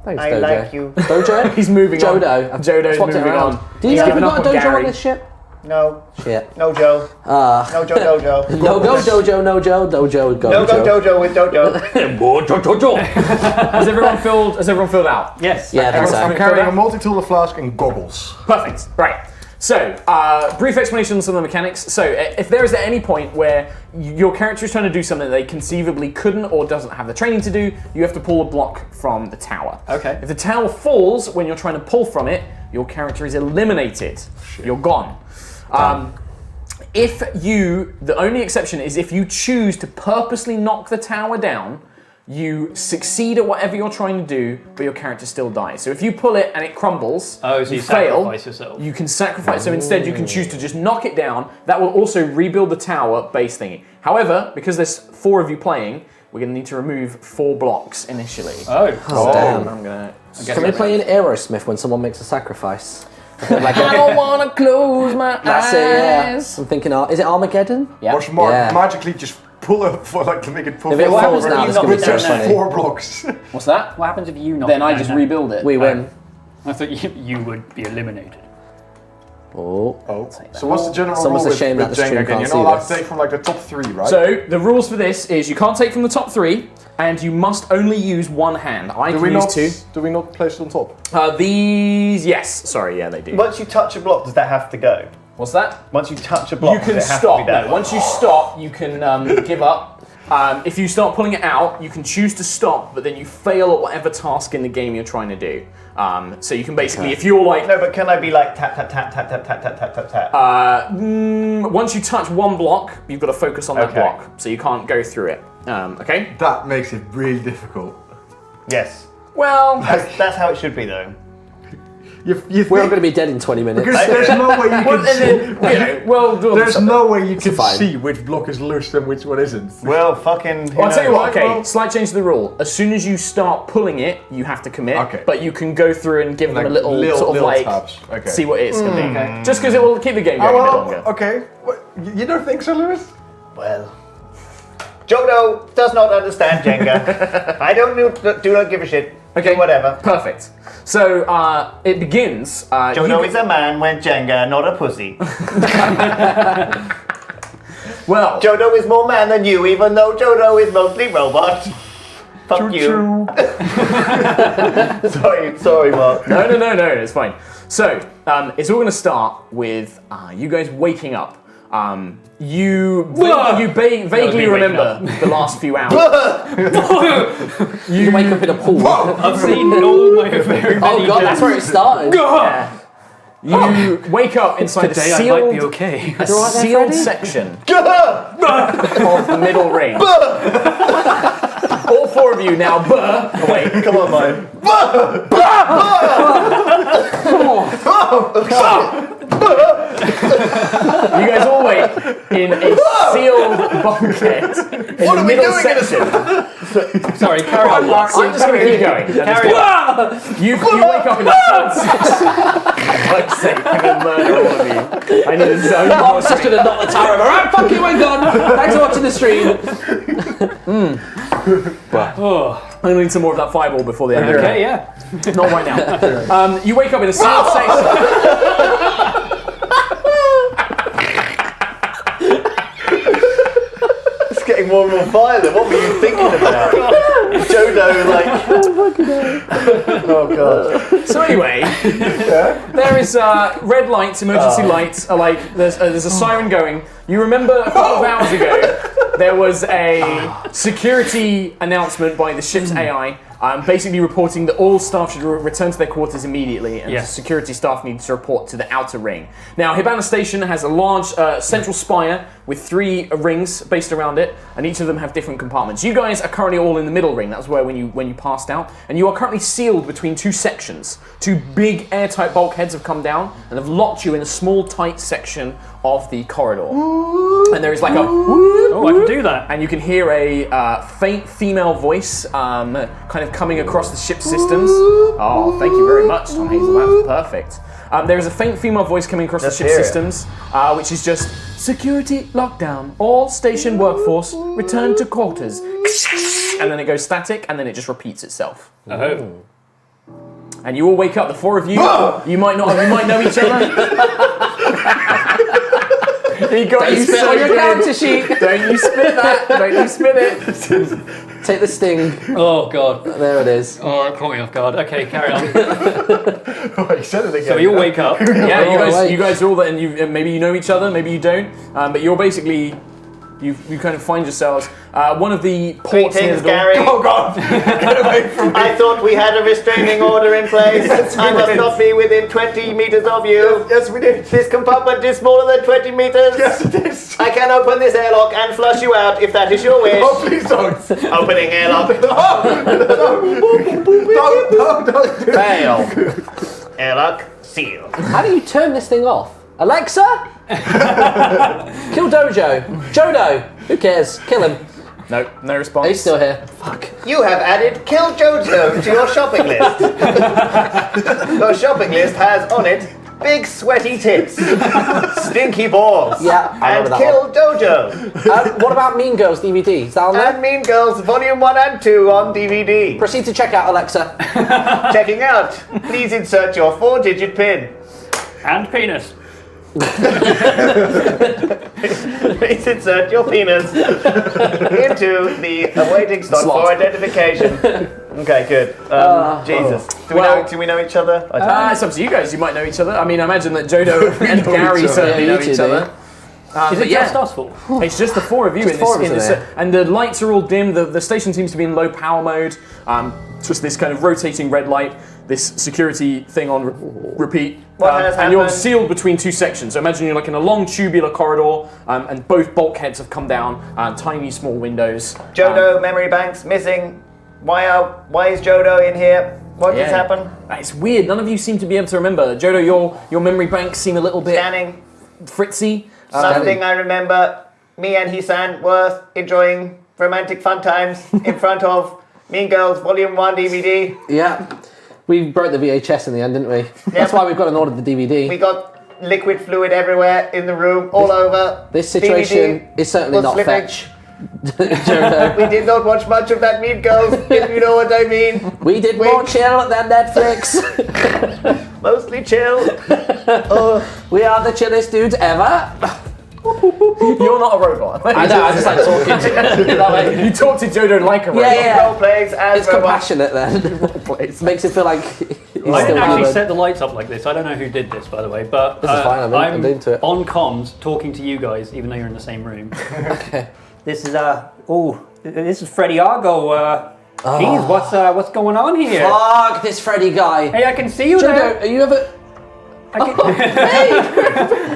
[SPEAKER 5] Thanks,
[SPEAKER 3] I
[SPEAKER 5] Dojo.
[SPEAKER 3] like you.
[SPEAKER 5] Dojo?
[SPEAKER 1] He's moving on.
[SPEAKER 5] Jodo. I've
[SPEAKER 1] Jodo's
[SPEAKER 5] swapped it
[SPEAKER 1] moving
[SPEAKER 5] around.
[SPEAKER 1] on.
[SPEAKER 5] Do you
[SPEAKER 1] He's
[SPEAKER 5] know if
[SPEAKER 1] given
[SPEAKER 5] we've
[SPEAKER 1] up
[SPEAKER 5] got a
[SPEAKER 1] on
[SPEAKER 5] dojo
[SPEAKER 1] Gary.
[SPEAKER 5] on this ship?
[SPEAKER 3] No.
[SPEAKER 5] Shit.
[SPEAKER 3] No Joe. No Joe Dojo.
[SPEAKER 5] No go dojo, no Joe, dojo, go
[SPEAKER 3] No go
[SPEAKER 5] Joe.
[SPEAKER 3] Dojo with Dojo.
[SPEAKER 1] Has everyone filled out?
[SPEAKER 4] Yes.
[SPEAKER 5] Yeah, I think
[SPEAKER 2] I'm
[SPEAKER 5] so.
[SPEAKER 2] carrying a multi-tool, a flask, and goggles.
[SPEAKER 1] Perfect. Right. So, brief explanation on some of the mechanics. So, if there is at any point where your character is trying to do something that they conceivably couldn't or doesn't have the training to do, you have to pull a block from the tower.
[SPEAKER 4] Okay.
[SPEAKER 1] If the tower falls when you're trying to pull from it, your character is eliminated. You're gone. The only exception is if you choose to purposely knock the tower down, you succeed at whatever you're trying to do, but your character still dies. So if you pull it and it crumbles,
[SPEAKER 4] so you
[SPEAKER 1] fail,
[SPEAKER 4] sacrifice yourself.
[SPEAKER 1] you can sacrifice. So instead you can choose to just knock it down. That will also rebuild the tower base thingy. However, because there's 4 of you playing, we're going to need to remove 4 blocks initially.
[SPEAKER 5] Oh, damn.
[SPEAKER 1] I'm gonna...
[SPEAKER 5] Can we play in Aerosmith when someone makes a sacrifice?
[SPEAKER 1] I don't want to close my eyes.
[SPEAKER 5] That's it, yeah. I'm thinking, is it Armageddon?
[SPEAKER 1] Yeah.
[SPEAKER 2] Watch Mark
[SPEAKER 5] Yeah.
[SPEAKER 2] magically just pull it for like to make it pull.
[SPEAKER 5] If it falls
[SPEAKER 4] if
[SPEAKER 5] now,
[SPEAKER 4] you
[SPEAKER 5] it's
[SPEAKER 4] knock
[SPEAKER 5] going
[SPEAKER 4] it
[SPEAKER 5] to be
[SPEAKER 4] down
[SPEAKER 5] so
[SPEAKER 4] there?
[SPEAKER 5] funny.
[SPEAKER 2] 4 blocks.
[SPEAKER 1] What's that?
[SPEAKER 4] What happens if you knock
[SPEAKER 1] Then
[SPEAKER 4] it
[SPEAKER 1] I
[SPEAKER 4] down
[SPEAKER 1] just
[SPEAKER 4] then?
[SPEAKER 1] rebuild it.
[SPEAKER 5] We win.
[SPEAKER 4] I thought you would be eliminated.
[SPEAKER 5] Oh.
[SPEAKER 2] So what's the general
[SPEAKER 5] It's almost
[SPEAKER 2] rule
[SPEAKER 5] a shame
[SPEAKER 2] with
[SPEAKER 5] that the
[SPEAKER 2] Jenga
[SPEAKER 5] stream
[SPEAKER 2] again?
[SPEAKER 5] can't
[SPEAKER 2] You're
[SPEAKER 5] see
[SPEAKER 2] not allowed
[SPEAKER 5] this.
[SPEAKER 2] to take from like the top 3, right?
[SPEAKER 1] So the rules for this is you can't take from the top 3, and you must only use one hand. I can use 2.
[SPEAKER 2] Do we not place it on top?
[SPEAKER 1] These, yes. Sorry, yeah, they do.
[SPEAKER 3] Once you touch a block, does that have to go?
[SPEAKER 1] What's that?
[SPEAKER 3] Once you touch a block,
[SPEAKER 1] You can
[SPEAKER 3] does it have
[SPEAKER 1] stop.
[SPEAKER 3] to be down?
[SPEAKER 1] No, once you stop, you can give up. If you start pulling it out, you can choose to stop, but then you fail at whatever task in the game you're trying to do. So you can basically, if you're like,
[SPEAKER 3] No, but can I be like tap tap tap tap tap tap tap tap tap tap?
[SPEAKER 1] once you touch one block, you've got to focus on that
[SPEAKER 3] Okay.
[SPEAKER 1] block, so you can't go through it. Okay.
[SPEAKER 2] That makes it really difficult.
[SPEAKER 3] Yes.
[SPEAKER 1] Well,
[SPEAKER 3] That's how it should be, though.
[SPEAKER 2] You
[SPEAKER 5] We're all going to be dead in 20 minutes.
[SPEAKER 2] because there's no way you
[SPEAKER 1] well,
[SPEAKER 2] can
[SPEAKER 1] and
[SPEAKER 2] see.
[SPEAKER 1] then,
[SPEAKER 2] There's no way you can
[SPEAKER 5] fine.
[SPEAKER 2] see which block is loose and which one isn't.
[SPEAKER 3] Well, fucking.
[SPEAKER 1] Well, I'll tell you what, okay,
[SPEAKER 2] Well-
[SPEAKER 1] slight change to the rule. As soon as you start pulling it, you have to commit,
[SPEAKER 2] Okay.
[SPEAKER 1] but you can go through and give them a
[SPEAKER 2] Like
[SPEAKER 1] little sort of
[SPEAKER 2] little
[SPEAKER 1] like,
[SPEAKER 2] taps. Okay.
[SPEAKER 1] see what it's going to be. Just because it will keep the game going a bit longer.
[SPEAKER 2] Okay. What, you don't think so, Lewis?
[SPEAKER 3] Well. Jodo does not understand Jenga. I do not give a shit.
[SPEAKER 1] Okay,
[SPEAKER 3] Do whatever.
[SPEAKER 1] Perfect. So it begins.
[SPEAKER 3] Jodo is a man when Jenga, not a pussy.
[SPEAKER 1] Well,
[SPEAKER 3] Jodo is more man than you, even though Jodo is mostly robot. Fuck you. Sorry, Mark.
[SPEAKER 1] no, it's fine. So it's all going to start with you guys waking up. You vaguely
[SPEAKER 4] waking
[SPEAKER 1] remember the last few hours.
[SPEAKER 5] You wake up in a pool.
[SPEAKER 4] I've seen all my very many
[SPEAKER 5] Oh god, that's where it started.
[SPEAKER 1] Yeah. You wake up inside
[SPEAKER 4] Today
[SPEAKER 1] a
[SPEAKER 4] I
[SPEAKER 1] sealed,
[SPEAKER 4] might be okay.
[SPEAKER 1] a
[SPEAKER 5] You all right there,
[SPEAKER 1] sealed
[SPEAKER 5] Freddy?
[SPEAKER 1] section of the middle ring. All 4 of you now awake.
[SPEAKER 3] Come on, mate.
[SPEAKER 1] You guys all wake in a sealed bucket in the middle section.
[SPEAKER 4] Sorry, carry on.
[SPEAKER 1] I'm just going to keep going.
[SPEAKER 4] Carry on.
[SPEAKER 1] You wake up in the sealed section. Fuck's sake, I'm going to murder all of you. I need a zone more
[SPEAKER 5] I'm just going to knock the tower over. Alright, fuck you, we're gone. Thanks for watching the stream.
[SPEAKER 1] I'm going to need some more of that fireball before the end of the
[SPEAKER 4] Okay,
[SPEAKER 1] day.
[SPEAKER 4] yeah.
[SPEAKER 1] Not right now. You wake up in a sealed section.
[SPEAKER 3] It's getting more and more violent. What were you thinking about? Jodo, like. Oh, God.
[SPEAKER 1] So anyway, there is red lights, emergency lights. Are like there's a siren going. You remember a couple of hours ago, there was a security announcement by the ship's AI, basically reporting that all staff should return to their quarters immediately, and
[SPEAKER 4] Yes.
[SPEAKER 1] security staff need to report to the outer ring. Now, Hibana Station has a large central spire with 3 rings based around it, and each of them have different compartments. You guys are currently all in the middle ring. That was where when you passed out, and you are currently sealed between 2 sections. 2 big airtight bulkheads have come down and have locked you in a small, tight section of the corridor. And there is like a whoop,
[SPEAKER 4] Oh, I can do that.
[SPEAKER 1] and you can hear a faint female voice kind of coming across the ship's systems. Oh, thank you very much, Tom Hazel. That's perfect. There is a faint female voice coming across the ship's
[SPEAKER 3] hear it.
[SPEAKER 1] systems, which is just security lockdown. All station workforce return to quarters. And then it goes static, and then it just repeats itself.
[SPEAKER 4] Oh.
[SPEAKER 1] And you all wake up. The 4 of you, you might know each other. He got
[SPEAKER 5] Don't
[SPEAKER 1] you
[SPEAKER 5] spit
[SPEAKER 1] so
[SPEAKER 5] on your
[SPEAKER 1] good.
[SPEAKER 5] character sheet.
[SPEAKER 1] Don't you spit that. Don't you spit it.
[SPEAKER 5] Take the sting.
[SPEAKER 4] Oh god.
[SPEAKER 5] There it is.
[SPEAKER 4] Oh, it caught me off guard. Okay, carry on.
[SPEAKER 2] Oh, you said it again.
[SPEAKER 4] So we all wake up.
[SPEAKER 1] Yeah,
[SPEAKER 5] Oh,
[SPEAKER 1] you guys are all there, and maybe you know each other, maybe you don't. But you're basically You kind of find yourselves one of the ports near
[SPEAKER 3] Greetings,
[SPEAKER 1] the door.
[SPEAKER 3] Gary.
[SPEAKER 2] Oh God! Get away from me!
[SPEAKER 3] I thought we had a restraining order in place. I must not be within 20 meters of you.
[SPEAKER 2] Yes, we did.
[SPEAKER 3] This compartment is smaller than 20 meters.
[SPEAKER 2] Yes, it is.
[SPEAKER 3] I can open this airlock and flush you out if that is your wish.
[SPEAKER 2] Oh, please don't.
[SPEAKER 3] Opening airlock.
[SPEAKER 2] Don't do it.
[SPEAKER 1] Fail.
[SPEAKER 3] Airlock sealed.
[SPEAKER 5] How do you turn this thing off? Alexa? Kill Dojo. Jodo. Who cares? Kill him.
[SPEAKER 1] No response.
[SPEAKER 5] He's still here. Fuck.
[SPEAKER 3] You have added Kill Jojo to your shopping list. Your shopping list has on it big sweaty tits, stinky balls,
[SPEAKER 5] Yeah, I
[SPEAKER 3] and
[SPEAKER 5] remember that
[SPEAKER 3] Kill Dojo.
[SPEAKER 5] What about Mean Girls DVD? Is that on there?
[SPEAKER 3] And Mean Girls Volume 1 and 2 on DVD.
[SPEAKER 5] Proceed to check out, Alexa.
[SPEAKER 3] Checking out. Please insert your 4-digit PIN.
[SPEAKER 4] And penis.
[SPEAKER 3] Please insert your penis into the awaiting slot for identification. Okay, good. Jesus. Do we know each other? I don't
[SPEAKER 1] It's up to you guys. You might know each other. I mean, I imagine that Jodo and Gary certainly
[SPEAKER 5] Yeah,
[SPEAKER 1] know
[SPEAKER 5] you
[SPEAKER 1] each
[SPEAKER 5] two do.
[SPEAKER 1] other.
[SPEAKER 4] Is it just us four?
[SPEAKER 1] It's just the four of you
[SPEAKER 5] Just
[SPEAKER 1] in
[SPEAKER 5] four
[SPEAKER 1] this,
[SPEAKER 5] of us in there.
[SPEAKER 1] and the lights are all dim. The station seems to be in low power mode. Just this kind of rotating red light, this security thing on repeat.
[SPEAKER 3] What has
[SPEAKER 1] and you're
[SPEAKER 3] happened?
[SPEAKER 1] sealed between two sections. So imagine you're like in a long tubular corridor, and both bulkheads have come down, tiny small windows.
[SPEAKER 3] Jodo memory banks missing. Why is Jodo in here? What has happened?
[SPEAKER 1] It's weird. None of you seem to be able to remember. Jodo, your memory banks seem a little bit
[SPEAKER 3] Scanning.
[SPEAKER 1] fritzy.
[SPEAKER 3] Something I remember. Me and Hisan were enjoying romantic fun times in front of Mean Girls Volume 1 DVD.
[SPEAKER 5] Yeah. We broke the VHS in the end, didn't we? That's why we've got an order the DVD.
[SPEAKER 3] We got liquid fluid everywhere in the room, all over.
[SPEAKER 5] This situation
[SPEAKER 3] DVD
[SPEAKER 5] is certainly
[SPEAKER 3] was
[SPEAKER 5] not
[SPEAKER 3] slipping.
[SPEAKER 5] fetch. Jodo.
[SPEAKER 3] We did not watch much of that Mean Girls, if you know what I mean.
[SPEAKER 5] We did more chill than Netflix.
[SPEAKER 3] Mostly chill.
[SPEAKER 5] We are the chillest dudes ever.
[SPEAKER 1] You're not a robot.
[SPEAKER 5] I know, I just like talking to that way.
[SPEAKER 1] You talk to Jodo like a robot.
[SPEAKER 5] Yeah.
[SPEAKER 3] Role plays as
[SPEAKER 5] It's
[SPEAKER 3] robots.
[SPEAKER 5] compassionate then. Makes it feel like he's
[SPEAKER 4] I
[SPEAKER 5] still
[SPEAKER 4] didn't actually
[SPEAKER 5] human.
[SPEAKER 4] set the lights up like this. I don't know who did this, by the way, but
[SPEAKER 5] This is fine, I'm into it.
[SPEAKER 4] on comms talking to you guys, even though you're in the same room. This is this is Freddie Argo. Geez, what's going on here?
[SPEAKER 5] Fuck this Freddy guy.
[SPEAKER 4] Hey, I can see you
[SPEAKER 5] Jodo,
[SPEAKER 4] there.
[SPEAKER 5] are you ever...
[SPEAKER 4] I can,
[SPEAKER 5] Hey,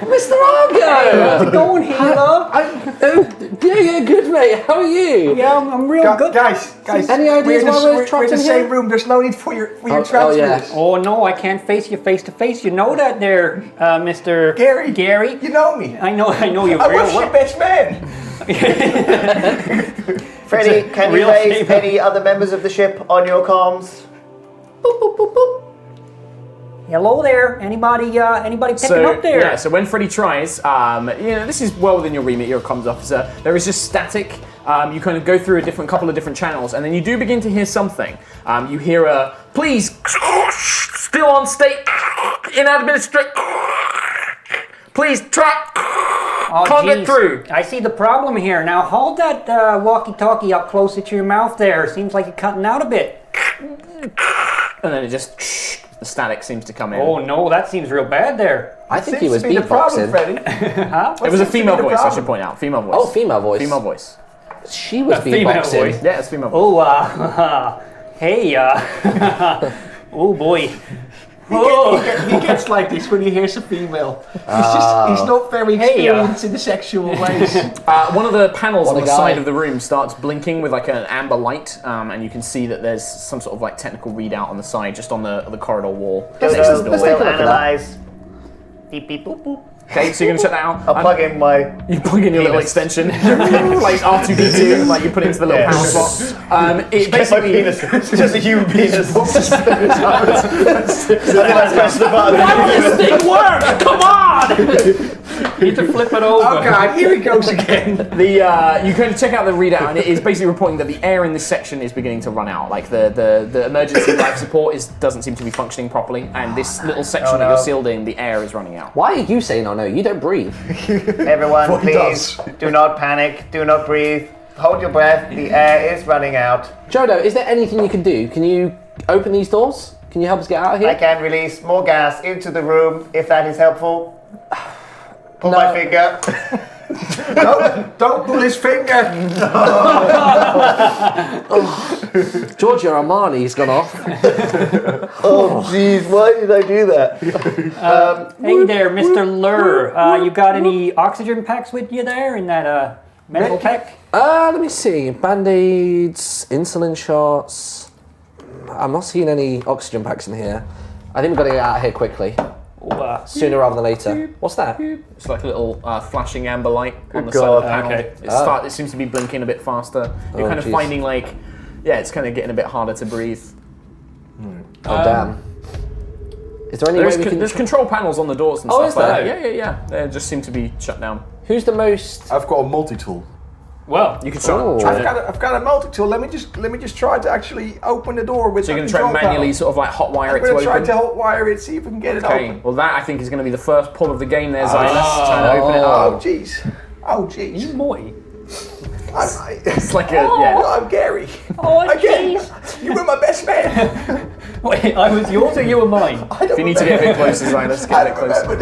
[SPEAKER 5] Mr. Argo!
[SPEAKER 4] how's it going, Hila?
[SPEAKER 5] Yeah, good mate. How are you?
[SPEAKER 4] Yeah, I'm real good.
[SPEAKER 2] Guys,
[SPEAKER 5] Any ideas why we're trapped
[SPEAKER 2] in the
[SPEAKER 5] in
[SPEAKER 2] same
[SPEAKER 5] here?
[SPEAKER 2] room. There's no need for your
[SPEAKER 5] Oh,
[SPEAKER 2] transfers.
[SPEAKER 5] yeah.
[SPEAKER 4] Oh no, I can't face you face to face. You know that, there, Mr.
[SPEAKER 2] Gary.
[SPEAKER 4] Gary.
[SPEAKER 2] You know me.
[SPEAKER 4] I know you
[SPEAKER 2] I
[SPEAKER 4] real
[SPEAKER 2] was your
[SPEAKER 4] well.
[SPEAKER 2] best man.
[SPEAKER 3] Freddie, can you
[SPEAKER 4] real
[SPEAKER 3] raise
[SPEAKER 4] favor.
[SPEAKER 3] any other members of the ship on your comms?
[SPEAKER 4] Boop, boop, boop, boop. Hello there. Anybody picking up there?
[SPEAKER 1] Yeah, so when Freddy tries, this is well within your remit, you're a comms officer, there is just static. You kind of go through a couple of different channels, and then you do begin to hear something. You hear a, please, still on state, in administration, please, try,
[SPEAKER 4] Oh,
[SPEAKER 1] can't get
[SPEAKER 4] geez.
[SPEAKER 1] through.
[SPEAKER 4] I see the problem here. Now hold that walkie-talkie up closer to your mouth there. Seems like you're cutting out a bit.
[SPEAKER 1] And then it just, the static seems to come in.
[SPEAKER 4] Oh no, that seems real bad there.
[SPEAKER 5] I think he
[SPEAKER 2] Seems
[SPEAKER 5] was
[SPEAKER 2] to be the problem,
[SPEAKER 5] beatboxing.
[SPEAKER 2] Freddie.
[SPEAKER 4] Huh?
[SPEAKER 1] It was a
[SPEAKER 2] seems to be
[SPEAKER 1] female
[SPEAKER 2] the
[SPEAKER 1] voice, I
[SPEAKER 2] problem?
[SPEAKER 1] should point out. Female voice.
[SPEAKER 5] Oh, female voice.
[SPEAKER 1] Female voice.
[SPEAKER 5] She was
[SPEAKER 4] A female
[SPEAKER 5] beatboxing.
[SPEAKER 4] voice.
[SPEAKER 1] Yeah, it's female voice.
[SPEAKER 4] Oh, hey, oh boy. Oh.
[SPEAKER 2] He gets like this when he hears a female. He's not very experienced in the sexual ways.
[SPEAKER 1] One of the panels on
[SPEAKER 5] a
[SPEAKER 1] the
[SPEAKER 5] guy.
[SPEAKER 1] side of the room starts blinking with like an amber light, and you can see that there's some sort of like technical readout on the side, just on the corridor wall. next to the
[SPEAKER 3] Jodo
[SPEAKER 1] door.
[SPEAKER 5] let's take a
[SPEAKER 3] will
[SPEAKER 5] look at that.
[SPEAKER 3] analyze.
[SPEAKER 4] Beep, beep, boop, boop.
[SPEAKER 1] Okay, so you're gonna check that out.
[SPEAKER 3] I'll plug in my.
[SPEAKER 1] You plug in your little
[SPEAKER 3] penis.
[SPEAKER 1] extension, like R2D2, like you put it into the little
[SPEAKER 3] Yeah.
[SPEAKER 1] panel slot. It
[SPEAKER 3] My
[SPEAKER 1] basically.
[SPEAKER 3] penis. It's just a human penis. I think that's press the button.
[SPEAKER 5] This thing work! Come on!
[SPEAKER 4] You need to flip it over.
[SPEAKER 2] Oh God, here he goes again.
[SPEAKER 1] You kind of check out the readout, and it is basically reporting that the air in this section is beginning to run out. Like the emergency life support doesn't seem to be functioning properly, and this little section that
[SPEAKER 3] no.
[SPEAKER 1] you're sealed in, the air is running out.
[SPEAKER 5] Why are you saying oh no? You don't breathe.
[SPEAKER 3] Everyone,
[SPEAKER 2] What he
[SPEAKER 3] please
[SPEAKER 2] does.
[SPEAKER 3] do not panic. Do not breathe. Hold your breath. The air is running out.
[SPEAKER 5] Jodo, is there anything you can do? Can you open these doors? Can you help us get out of here?
[SPEAKER 3] I can release more gas into the room if that is helpful. Pull
[SPEAKER 5] No.
[SPEAKER 3] my finger.
[SPEAKER 2] Don't pull his finger.
[SPEAKER 5] Giorgio Armani's gone off.
[SPEAKER 3] Oh, jeez, why did I do that?
[SPEAKER 4] Hey there, Mr. Lurr. You got any oxygen packs with you there in that medical pack?
[SPEAKER 5] Let me see. Band-aids, insulin shots. I'm not seeing any oxygen packs in here. I think we've got to get out of here quickly. Sooner rather than later. What's that?
[SPEAKER 1] It's like a little flashing amber light on the
[SPEAKER 3] God.
[SPEAKER 1] side of the panel.
[SPEAKER 4] Okay.
[SPEAKER 1] It seems to be blinking a bit faster. You're
[SPEAKER 5] Oh,
[SPEAKER 1] kind of
[SPEAKER 5] jeez.
[SPEAKER 1] finding like, yeah, it's kind of getting a bit harder to breathe.
[SPEAKER 5] Oh, damn. Is there any way we can...
[SPEAKER 1] There's control panels on the doors and
[SPEAKER 5] Oh,
[SPEAKER 1] stuff
[SPEAKER 5] is
[SPEAKER 1] like
[SPEAKER 5] there?
[SPEAKER 1] that. Yeah. They just seem to be shut down.
[SPEAKER 5] Who's the most...
[SPEAKER 2] I've got a multi-tool.
[SPEAKER 4] Well,
[SPEAKER 1] You can
[SPEAKER 5] Oh.
[SPEAKER 1] try.
[SPEAKER 2] I've got a multi-tool. Let me just try to actually open the door with.
[SPEAKER 1] So you're going to try and manually sort of like hotwire
[SPEAKER 2] I'm
[SPEAKER 1] it to
[SPEAKER 2] going to try
[SPEAKER 1] open?
[SPEAKER 2] to hotwire it, see if we can get it
[SPEAKER 1] Okay,
[SPEAKER 2] open.
[SPEAKER 1] well that I think is going to be the first pull of the game there, Zylus. Trying to open it
[SPEAKER 2] Oh
[SPEAKER 1] up.
[SPEAKER 2] jeez. Oh jeez.
[SPEAKER 4] Moy.
[SPEAKER 1] It's like a, yeah.
[SPEAKER 2] I'm Gary.
[SPEAKER 4] Oh,
[SPEAKER 2] Again, you were my best man.
[SPEAKER 4] Wait, I was yours or you were mine?
[SPEAKER 2] I don't
[SPEAKER 1] If you need to get a bit
[SPEAKER 2] remember.
[SPEAKER 1] closer, Zylus,
[SPEAKER 2] I
[SPEAKER 1] get a bit
[SPEAKER 2] don't
[SPEAKER 1] closer.
[SPEAKER 2] remember.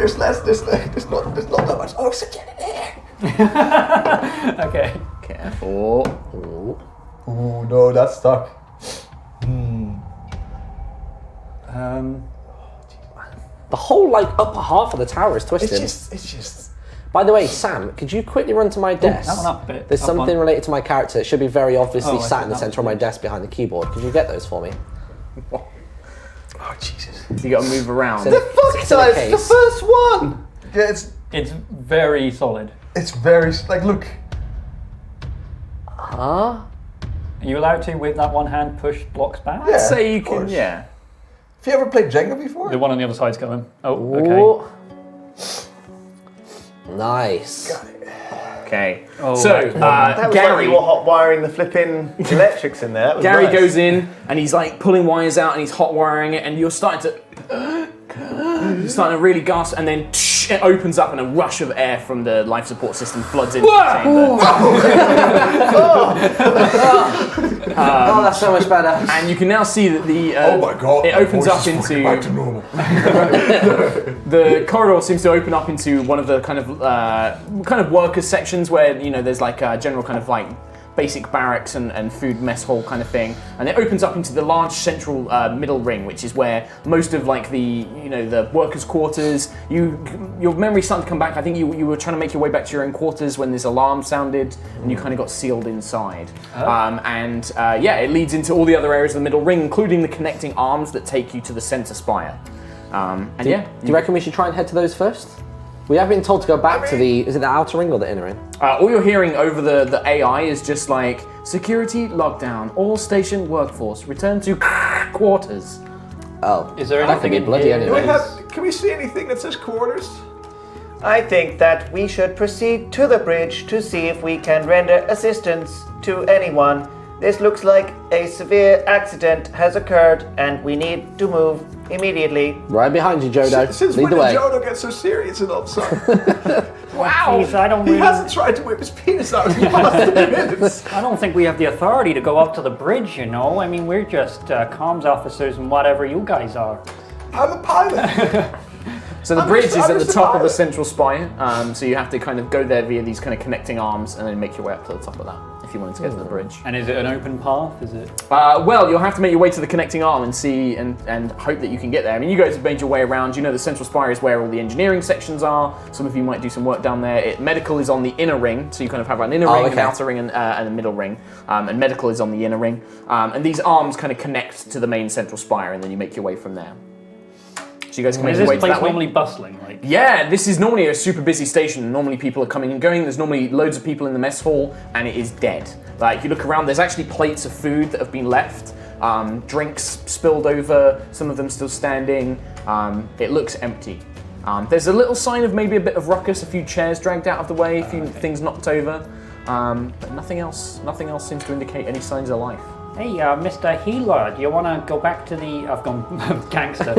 [SPEAKER 2] There's not that much. Oh, so get in there.
[SPEAKER 4] Okay.
[SPEAKER 1] Careful.
[SPEAKER 2] Oh no, that's stuck.
[SPEAKER 5] The whole, like, upper half of the tower is twisted.
[SPEAKER 2] It's just.
[SPEAKER 5] By the way, Sam, could you quickly run to my desk?
[SPEAKER 4] that one up a bit.
[SPEAKER 5] There's
[SPEAKER 4] Up
[SPEAKER 5] something
[SPEAKER 4] one.
[SPEAKER 5] related to my character. It should be very obviously
[SPEAKER 4] Oh, I
[SPEAKER 5] sat
[SPEAKER 4] thought
[SPEAKER 5] in the
[SPEAKER 4] that
[SPEAKER 5] centre of
[SPEAKER 4] was
[SPEAKER 5] my desk behind the keyboard. Could you get those for me?
[SPEAKER 2] Oh Jesus.
[SPEAKER 1] You got to move around.
[SPEAKER 5] The
[SPEAKER 3] Fuck,
[SPEAKER 5] It's in a
[SPEAKER 3] it's the
[SPEAKER 5] case.
[SPEAKER 3] first one.
[SPEAKER 2] Yeah,
[SPEAKER 4] It's very solid.
[SPEAKER 2] it's very like look.
[SPEAKER 5] Huh?
[SPEAKER 4] Are you allowed to, with that one hand, push blocks back?
[SPEAKER 2] Yeah,
[SPEAKER 1] Say you
[SPEAKER 2] of
[SPEAKER 1] can,
[SPEAKER 2] course.
[SPEAKER 1] yeah.
[SPEAKER 2] Have you ever played Jenga before?
[SPEAKER 4] The one on the other side's going. Oh, okay.
[SPEAKER 5] Ooh. Nice.
[SPEAKER 1] Okay.
[SPEAKER 4] Oh,
[SPEAKER 1] So
[SPEAKER 4] that
[SPEAKER 3] That was
[SPEAKER 1] Gary.
[SPEAKER 3] like you were hot wiring the flipping electrics in there. That was
[SPEAKER 1] Gary
[SPEAKER 3] nice.
[SPEAKER 1] goes in and he's like pulling wires out and he's hot wiring it and you're starting to really gasp and then it opens up and a rush of air from the life support system floods into the chamber.
[SPEAKER 5] Oh, that's so much better.
[SPEAKER 1] And you can now see that the
[SPEAKER 2] Oh my god.
[SPEAKER 1] it
[SPEAKER 2] my
[SPEAKER 1] opens
[SPEAKER 2] voice
[SPEAKER 1] up
[SPEAKER 2] is fucking back to
[SPEAKER 1] into
[SPEAKER 2] normal.
[SPEAKER 1] the corridor seems to open up into one of the kind of workers sections where there's like a general kind of like basic barracks and food mess hall kind of thing, and it opens up into the large central middle ring, which is where most of like the the workers' quarters. Your memory's starting to come back. I think you were trying to make your way back to your own quarters when this alarm sounded, and you kind of got sealed inside. It leads into all the other areas of the middle ring, including the connecting arms that take you to the center spire.
[SPEAKER 5] Do you reckon we should try and head to those first? We have been told to go back to the... Is it the outer ring or the inner ring?
[SPEAKER 1] All you're hearing over the AI is just like, security lockdown, all station workforce, return to quarters.
[SPEAKER 5] Oh.
[SPEAKER 4] Is there
[SPEAKER 5] That could
[SPEAKER 4] anything
[SPEAKER 5] be
[SPEAKER 4] in
[SPEAKER 5] bloody
[SPEAKER 4] here?
[SPEAKER 5] anyways.
[SPEAKER 2] Can we see anything that says quarters?
[SPEAKER 3] I think that we should proceed to the bridge to see if we can render assistance to anyone. This looks like a severe accident has occurred and we need to move immediately.
[SPEAKER 5] Right behind you, Jodo.
[SPEAKER 2] Since
[SPEAKER 5] Lead
[SPEAKER 2] when
[SPEAKER 5] the
[SPEAKER 2] did
[SPEAKER 5] way.
[SPEAKER 2] Jodo get so serious and all of a sudden?
[SPEAKER 4] Jeez, I don't
[SPEAKER 2] He
[SPEAKER 4] really.
[SPEAKER 2] hasn't tried to whip his penis out in the past 10 minutes.
[SPEAKER 4] I don't think we have the authority to go up to the bridge. I mean, we're just comms officers and whatever you guys are.
[SPEAKER 2] I'm a pilot.
[SPEAKER 1] So the
[SPEAKER 2] I'm
[SPEAKER 1] bridge
[SPEAKER 2] just-
[SPEAKER 1] is
[SPEAKER 2] I'm
[SPEAKER 1] at the
[SPEAKER 2] just a
[SPEAKER 1] top of the
[SPEAKER 2] pilot.
[SPEAKER 1] central spire, so you have to kind of go there via these kind of connecting arms and then make your way up to the top of that if you wanted to get to the bridge.
[SPEAKER 4] And is it an open path? Is it?
[SPEAKER 1] Well, you'll have to make your way to the connecting arm and see and hope that you can get there. I mean, you guys have made your way around. The central spire is where all the engineering sections are. Some of you might do some work down there. Medical is on the inner ring, so you kind of have an inner ring, an
[SPEAKER 5] okay.
[SPEAKER 1] outer ring, and a middle ring. And medical is on the inner ring. And these arms kind of connect to the main central spire, and then you make your way from there. So you guys can make
[SPEAKER 4] Is
[SPEAKER 1] your
[SPEAKER 4] this
[SPEAKER 1] way to
[SPEAKER 4] place
[SPEAKER 1] that way.
[SPEAKER 4] normally bustling? Like,
[SPEAKER 1] Yeah, this is normally a super busy station. Normally people are coming and going. There's normally loads of people in the mess hall, and it is dead. Like, you look around, there's actually plates of food that have been left, drinks spilled over, some of them still standing. It looks empty. There's a little sign of maybe a bit of ruckus, a few chairs dragged out of the way, a few things knocked over, but nothing else seems to indicate any signs of life.
[SPEAKER 4] hey, Mr. Healer, do you want to go back to the? I've gone gangster.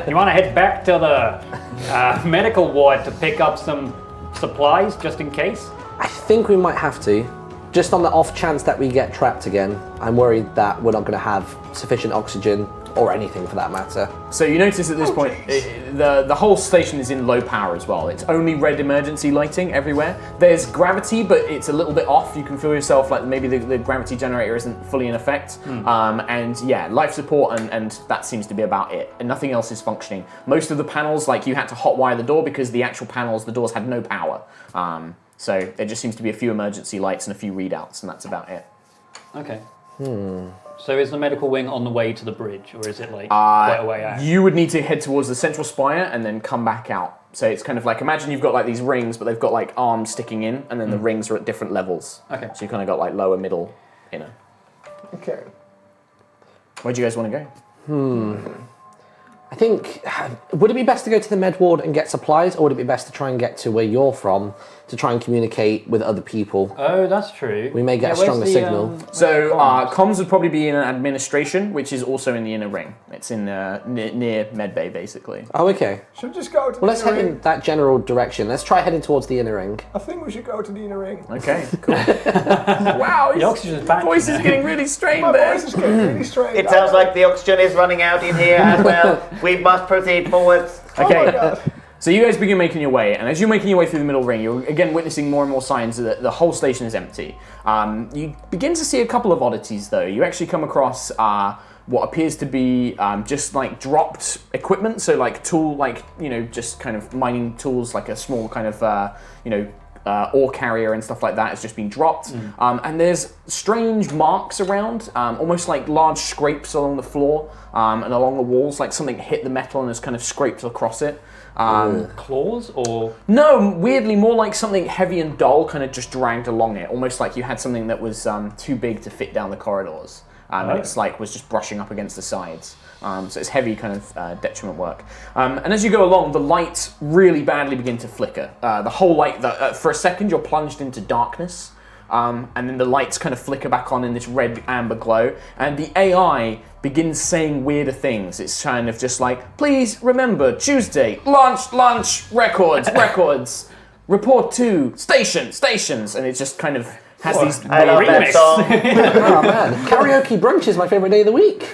[SPEAKER 4] You want to head back to the medical ward to pick up some supplies just in case?
[SPEAKER 5] I think we might have to. Just on the off chance that we get trapped again. I'm worried that we're not going to have sufficient oxygen or anything for that matter.
[SPEAKER 1] So you notice at this point, the whole station is in low power as well. It's only red emergency lighting everywhere. There's gravity, but it's a little bit off. You can feel yourself like maybe the gravity generator isn't fully in effect. And yeah, life support and that seems to be about it. And nothing else is functioning. Most of the panels, like you had to hotwire the door because the actual panels, the doors had no power. So there just seems to be a few emergency lights and a few readouts, and that's about it.
[SPEAKER 4] Okay. So is the medical wing on the way to the bridge, or is it like quite a way out?
[SPEAKER 1] You would need to head towards the central spire and then come back out. So it's kind of like, imagine you've got like these rings, but they've got like arms sticking in, and then the rings are at different levels.
[SPEAKER 4] Okay.
[SPEAKER 1] So you kind of got like lower, middle, inner.
[SPEAKER 2] Okay.
[SPEAKER 1] Where do you guys want to go?
[SPEAKER 5] I think, would it be best to go to the med ward and get supplies, or would it be best to try and get to where you're from to try and communicate with other people?
[SPEAKER 4] Oh, that's true.
[SPEAKER 5] We may get a
[SPEAKER 4] where's
[SPEAKER 5] stronger
[SPEAKER 4] the,
[SPEAKER 5] signal.
[SPEAKER 1] So
[SPEAKER 4] comms?
[SPEAKER 1] comms would probably be in administration, which is also in the inner ring. It's in near medbay, basically.
[SPEAKER 5] Oh, okay.
[SPEAKER 2] Should we just go to
[SPEAKER 5] Well,
[SPEAKER 2] the
[SPEAKER 5] let's
[SPEAKER 2] inner
[SPEAKER 5] head
[SPEAKER 2] ring?
[SPEAKER 5] in that general direction. Let's try heading towards the inner ring.
[SPEAKER 2] I think we should go to the inner ring.
[SPEAKER 1] Okay, cool. Wow,
[SPEAKER 4] The oxygen's back.
[SPEAKER 1] voice
[SPEAKER 4] you
[SPEAKER 1] is
[SPEAKER 4] know.
[SPEAKER 1] getting really strained
[SPEAKER 2] My
[SPEAKER 1] there.
[SPEAKER 2] voice is getting really straight.
[SPEAKER 3] It sounds like the oxygen is running out in here as well. We must proceed forwards.
[SPEAKER 2] Oh
[SPEAKER 1] Okay.
[SPEAKER 2] my God.
[SPEAKER 1] So you guys begin making your way, and as you're making your way through the middle ring, you're again witnessing more and more signs that the whole station is empty. You begin to see a couple of oddities, though. You actually come across what appears to be just like dropped equipment, so like just kind of mining tools, like a small kind of ore carrier and stuff like that has just been dropped. And there's strange marks around, almost like large scrapes along the floor and along the walls, like something hit the metal and has kind of scraped across it.
[SPEAKER 4] Claws or
[SPEAKER 1] No, weirdly more like something heavy and dull kind of just dragged along it, almost like you had something that was too big to fit down the corridors. And it's like was just brushing up against the sides. So it's heavy kind of detriment work. And as you go along, the lights really badly begin to flicker. The whole light, for a second you're plunged into darkness, and then the lights kind of flicker back on in this red amber glow, and the AI begins saying weirder things. It's kind of just like, please remember, Tuesday, lunch, records, report to, stations, and it just kind of has these...
[SPEAKER 3] I love that
[SPEAKER 4] remix.
[SPEAKER 3] song.
[SPEAKER 5] Oh man, karaoke brunch is my favourite day of the week.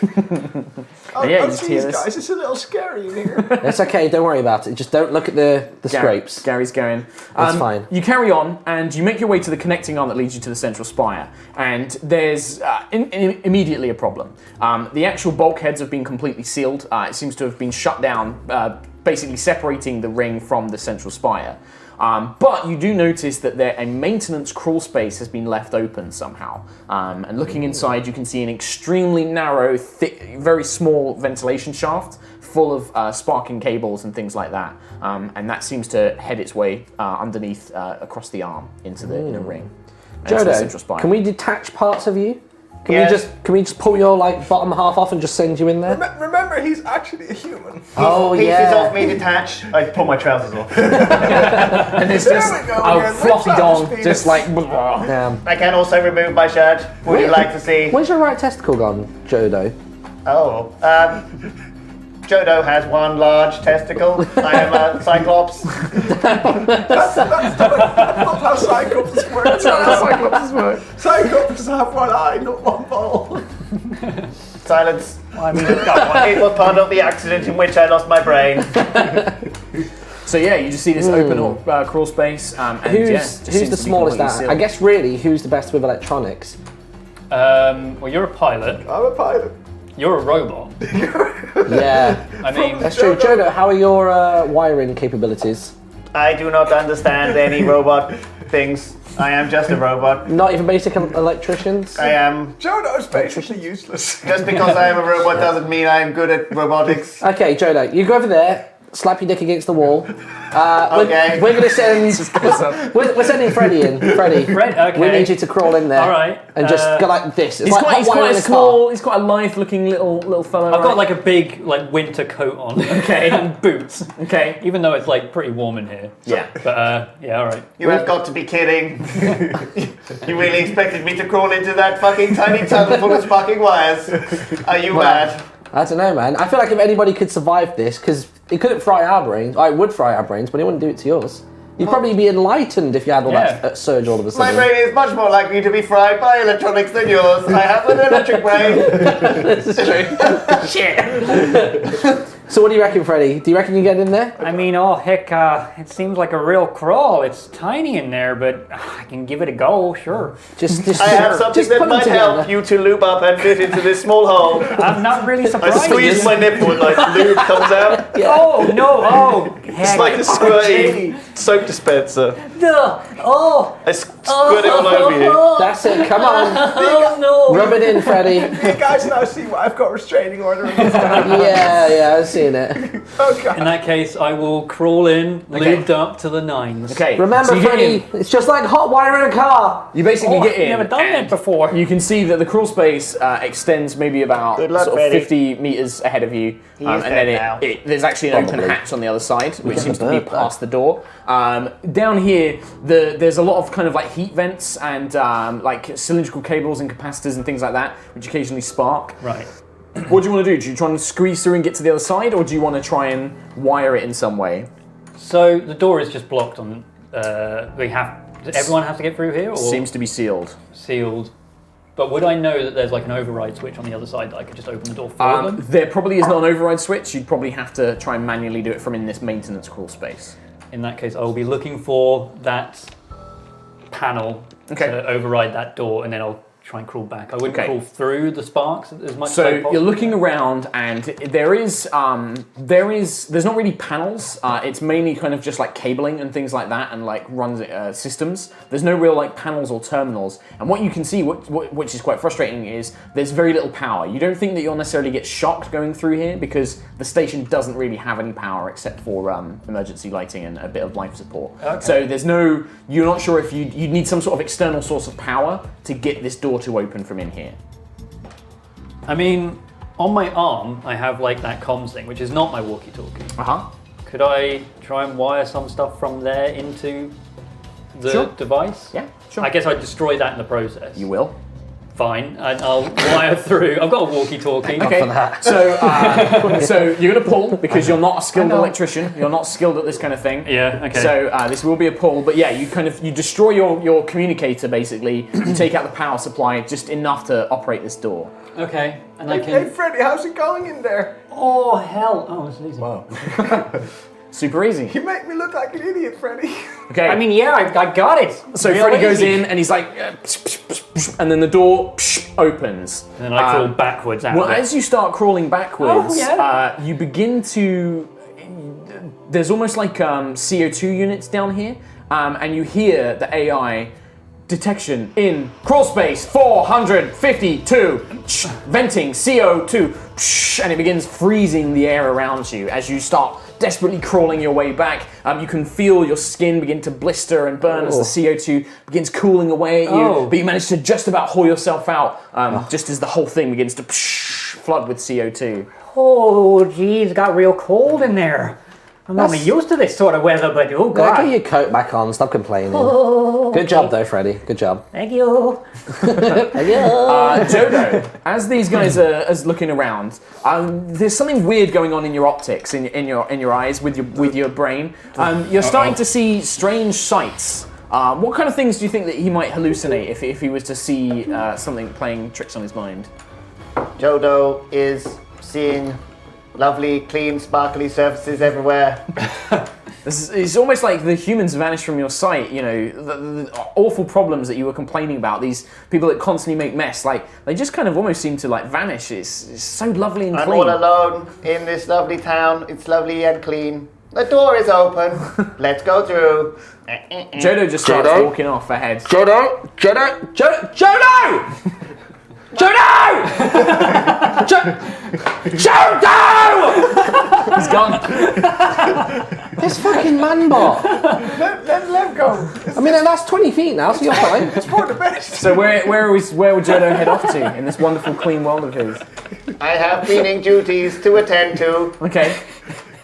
[SPEAKER 2] Oh,
[SPEAKER 1] Yeah, you
[SPEAKER 2] oh,
[SPEAKER 1] just
[SPEAKER 2] geez,
[SPEAKER 1] hear this.
[SPEAKER 2] guys, it's a little scary in here.
[SPEAKER 5] It's okay, don't worry about it. Just don't look at the scrapes.
[SPEAKER 1] Gary's going.
[SPEAKER 5] That's fine.
[SPEAKER 1] You carry on, and you make your way to the connecting arm that leads you to the central spire. And there's immediately a problem. The actual bulkheads have been completely sealed. It seems to have been shut down, basically separating the ring from the central spire. But you do notice that a maintenance crawl space has been left open somehow. And looking inside, you can see an extremely narrow, thick, very small ventilation shaft full of sparking cables and things like that. And that seems to head its way underneath, across the arm into the inner ring. And into the central
[SPEAKER 5] Jodo,
[SPEAKER 1] spire.
[SPEAKER 5] can we detach parts of you? Can
[SPEAKER 3] Yes.
[SPEAKER 5] we just pull your like bottom half off and just send you in there?
[SPEAKER 2] Remember, he's actually a human.
[SPEAKER 5] Oh
[SPEAKER 3] Pieces
[SPEAKER 5] yeah.
[SPEAKER 3] of me detach. I pull my trousers off.
[SPEAKER 1] And it's
[SPEAKER 2] There
[SPEAKER 1] just
[SPEAKER 2] we go
[SPEAKER 1] a
[SPEAKER 2] again.
[SPEAKER 1] floppy
[SPEAKER 2] Let's
[SPEAKER 1] dong,
[SPEAKER 2] have
[SPEAKER 1] just
[SPEAKER 2] this.
[SPEAKER 1] like...
[SPEAKER 5] Damn.
[SPEAKER 3] I can also remove my shirt. Would you like to see?
[SPEAKER 5] Where's your right testicle gone, Jodo?
[SPEAKER 3] Oh, Jodo has one large testicle. I am a cyclops.
[SPEAKER 2] That's not how Cyclops work. Cyclops have one eye, not one ball.
[SPEAKER 3] Silence.
[SPEAKER 4] I mean, got one.
[SPEAKER 3] It was part of the accident in which I lost my brain.
[SPEAKER 1] So yeah, you just see this open crawl space. And yeah, it just
[SPEAKER 5] Who's
[SPEAKER 1] seems
[SPEAKER 5] the
[SPEAKER 1] to be
[SPEAKER 5] smallest
[SPEAKER 1] completely
[SPEAKER 5] at?
[SPEAKER 1] sealed.
[SPEAKER 5] I guess really, who's the best with electronics?
[SPEAKER 4] Well, you're a pilot.
[SPEAKER 2] I'm a pilot.
[SPEAKER 4] You're a robot.
[SPEAKER 5] Yeah,
[SPEAKER 4] I mean,
[SPEAKER 5] that's true. Jodo, how are your wiring capabilities?
[SPEAKER 3] I do not understand any robot things. I am just a robot.
[SPEAKER 5] Not even basic electricians?
[SPEAKER 3] I am.
[SPEAKER 2] Jodo's basically useless.
[SPEAKER 3] Just because I am a robot doesn't mean I am good at robotics.
[SPEAKER 5] Okay, Jodo, you go over there, slap your dick against the wall.
[SPEAKER 3] Okay.
[SPEAKER 5] We're gonna send. we're sending Freddie in. Freddie,
[SPEAKER 4] Fred, okay.
[SPEAKER 5] we need you to crawl in there.
[SPEAKER 4] All right.
[SPEAKER 5] And just go like this. It's
[SPEAKER 1] He's
[SPEAKER 5] like
[SPEAKER 1] quite,
[SPEAKER 5] hot
[SPEAKER 1] he's
[SPEAKER 5] wire
[SPEAKER 1] quite
[SPEAKER 5] in
[SPEAKER 1] a
[SPEAKER 5] a
[SPEAKER 1] small,
[SPEAKER 5] car.
[SPEAKER 1] he's quite a lithe-looking little fellow.
[SPEAKER 4] I've got like a big winter coat on.
[SPEAKER 1] Okay.
[SPEAKER 4] And boots.
[SPEAKER 1] Okay.
[SPEAKER 4] Even though it's like pretty warm in here.
[SPEAKER 1] Yeah.
[SPEAKER 4] But yeah, all right.
[SPEAKER 3] You have got to be kidding. You really expected me to crawl into that fucking tiny tunnel full of sparking wires? Are you mad?
[SPEAKER 5] I don't know, man. I feel like if anybody could survive this, because it couldn't fry our brains. It would fry our brains, but it wouldn't do it to yours. You'd probably be enlightened if you had all that surge all of a
[SPEAKER 3] My
[SPEAKER 5] sudden.
[SPEAKER 3] brain is much more likely to be fried by electronics than yours. I have an electric brain.
[SPEAKER 5] This is true.
[SPEAKER 4] Shit.
[SPEAKER 5] So what do you reckon, Freddie? Do you reckon you get in there?
[SPEAKER 4] I mean, oh heck, it seems like a real crawl. It's tiny in there, but I can give it a go, sure.
[SPEAKER 5] Just
[SPEAKER 3] I have something that
[SPEAKER 5] put them
[SPEAKER 3] might
[SPEAKER 5] together.
[SPEAKER 3] help you to lube up and fit into this small hole.
[SPEAKER 4] I'm not really
[SPEAKER 3] I
[SPEAKER 4] surprised.
[SPEAKER 3] squeeze my nipple and like lube comes out.
[SPEAKER 4] Oh no! Oh
[SPEAKER 3] It's
[SPEAKER 4] heck!
[SPEAKER 3] like a squirty soap dispenser.
[SPEAKER 4] Oh
[SPEAKER 3] I squirt it all over you.
[SPEAKER 5] That's it, come on.
[SPEAKER 4] oh no!
[SPEAKER 5] Rub it in, Freddie.
[SPEAKER 2] You guys now see what I've got restraining order in this time.
[SPEAKER 5] Yeah, I've seen it.
[SPEAKER 2] Okay.
[SPEAKER 4] In that case, I will crawl in,
[SPEAKER 1] Okay.
[SPEAKER 4] lubed up to the nines.
[SPEAKER 1] Okay.
[SPEAKER 5] Remember,
[SPEAKER 1] so you get
[SPEAKER 5] Freddie,
[SPEAKER 1] in.
[SPEAKER 5] it's just like hot wire in a car.
[SPEAKER 1] You basically
[SPEAKER 4] Oh,
[SPEAKER 1] get
[SPEAKER 4] I've
[SPEAKER 1] in.
[SPEAKER 4] never done that
[SPEAKER 1] and
[SPEAKER 4] before.
[SPEAKER 1] You can see that the crawl space extends maybe about
[SPEAKER 3] Good luck,
[SPEAKER 1] sort of
[SPEAKER 3] Freddie.
[SPEAKER 1] 50 meters ahead of you,
[SPEAKER 3] is
[SPEAKER 1] and
[SPEAKER 3] dead
[SPEAKER 1] then
[SPEAKER 3] now.
[SPEAKER 1] there's actually an open
[SPEAKER 5] Probably.
[SPEAKER 1] hatch on the other side, which
[SPEAKER 5] can
[SPEAKER 1] seems to be
[SPEAKER 5] burp that.
[SPEAKER 1] past the door. Down here, there's a lot of kind of like heat vents and like cylindrical cables and capacitors and things like that, which occasionally spark.
[SPEAKER 4] Right.
[SPEAKER 1] What do you want to do? Do you try and squeeze through and get to the other side, or do you want to try and wire it in some way?
[SPEAKER 4] So the door is just blocked on. Does everyone have to get through here, or
[SPEAKER 1] Seems to be sealed.
[SPEAKER 4] sealed? But would I know that there's like an override switch on the other side that I could just open the door for them?
[SPEAKER 1] There probably is not an override switch. You'd probably have to try and manually do it from in this maintenance crawl space.
[SPEAKER 4] In that case, I will be looking for that panel to override that door, and then I'll try and crawl back. I wouldn't
[SPEAKER 1] Okay.
[SPEAKER 4] crawl through the sparks as much as I
[SPEAKER 1] So
[SPEAKER 4] possibly
[SPEAKER 1] you're looking around, and there's not really panels. It's mainly kind of just like cabling and things like that, and like runs systems. There's no real like panels or terminals. And what you can see, which is quite frustrating, is there's very little power. You don't think that you'll necessarily get shocked going through here because the station doesn't really have any power except for emergency lighting and a bit of life support.
[SPEAKER 4] Okay.
[SPEAKER 1] So you're not sure if you need some sort of external source of power to get this door to open from in here.
[SPEAKER 4] I mean, on my arm, I have like that comms thing, which is not my walkie-talkie. Could I try and wire some stuff from there into the
[SPEAKER 1] Sure.
[SPEAKER 4] device?
[SPEAKER 1] Yeah, sure.
[SPEAKER 4] I guess I'd destroy that in the process.
[SPEAKER 1] You will.
[SPEAKER 4] Fine, and I'll wire through. I've got a walkie-talkie.
[SPEAKER 1] Okay, so you're going to pull because you're not a skilled electrician. You're not skilled at this kind of thing.
[SPEAKER 4] Yeah, okay.
[SPEAKER 1] So this will be a pull, but yeah, you destroy your communicator basically. You take out the power supply just enough to operate this door.
[SPEAKER 4] Okay, and I
[SPEAKER 2] Hey,
[SPEAKER 4] can...
[SPEAKER 2] Freddie, how's it going in there?
[SPEAKER 4] Oh, hell. Oh, it's easy.
[SPEAKER 2] Wow.
[SPEAKER 1] Super easy.
[SPEAKER 2] You make me look like an idiot, Freddie.
[SPEAKER 1] Okay.
[SPEAKER 4] I mean, yeah, I got it.
[SPEAKER 1] so
[SPEAKER 4] Real
[SPEAKER 1] Freddy goes
[SPEAKER 4] easy.
[SPEAKER 1] in and he's like, and then the door opens.
[SPEAKER 4] And then I crawl backwards out
[SPEAKER 1] Well,
[SPEAKER 4] of it.
[SPEAKER 1] as you start crawling backwards,
[SPEAKER 4] Oh, yeah.
[SPEAKER 1] you begin to. There's almost like CO2 units down here, and you hear the AI detection in crawl space 452, venting CO2, and it begins freezing the air around you as you start desperately crawling your way back. You can feel your skin begin to blister and burn as the CO2 begins cooling away at you,
[SPEAKER 4] Oh.
[SPEAKER 1] but you manage to just about haul yourself out just as the whole thing begins to flood with CO2.
[SPEAKER 4] Oh, geez, got real cold in there. I'm not used to this sort of weather, but oh
[SPEAKER 5] Get
[SPEAKER 4] god.
[SPEAKER 5] your coat back on, stop complaining.
[SPEAKER 4] Oh,
[SPEAKER 5] Good job though, Freddie, good job.
[SPEAKER 4] Thank you.
[SPEAKER 1] Jodo, as these guys are looking around, there's something weird going on in your optics, in your eyes, with your brain. You're starting to see strange sights. What kind of things do you think that he might hallucinate if he was to see something playing tricks on his mind?
[SPEAKER 3] Jodo is seeing lovely, clean, sparkly surfaces everywhere.
[SPEAKER 1] It's almost like the humans vanish from your sight. You know, the awful problems that you were complaining about. These people that constantly make mess, like they just kind of almost seem to like vanish. It's so lovely and
[SPEAKER 3] I'm
[SPEAKER 1] clean.
[SPEAKER 3] all alone in this lovely town. It's lovely and clean. The door is open. Let's go through.
[SPEAKER 1] Jodo just starts
[SPEAKER 5] Jodo?
[SPEAKER 1] walking off ahead.
[SPEAKER 5] Jodo! Jodo! Jodo! Jodo! Jodo!
[SPEAKER 1] He's gone.
[SPEAKER 5] This fucking man-bot.
[SPEAKER 2] Let go.
[SPEAKER 5] I mean, that's 20 feet now, so you're fine.
[SPEAKER 2] It's for the best.
[SPEAKER 1] So where would Jodo head off to in this wonderful clean world of his?
[SPEAKER 3] I have cleaning duties to attend to.
[SPEAKER 1] Okay.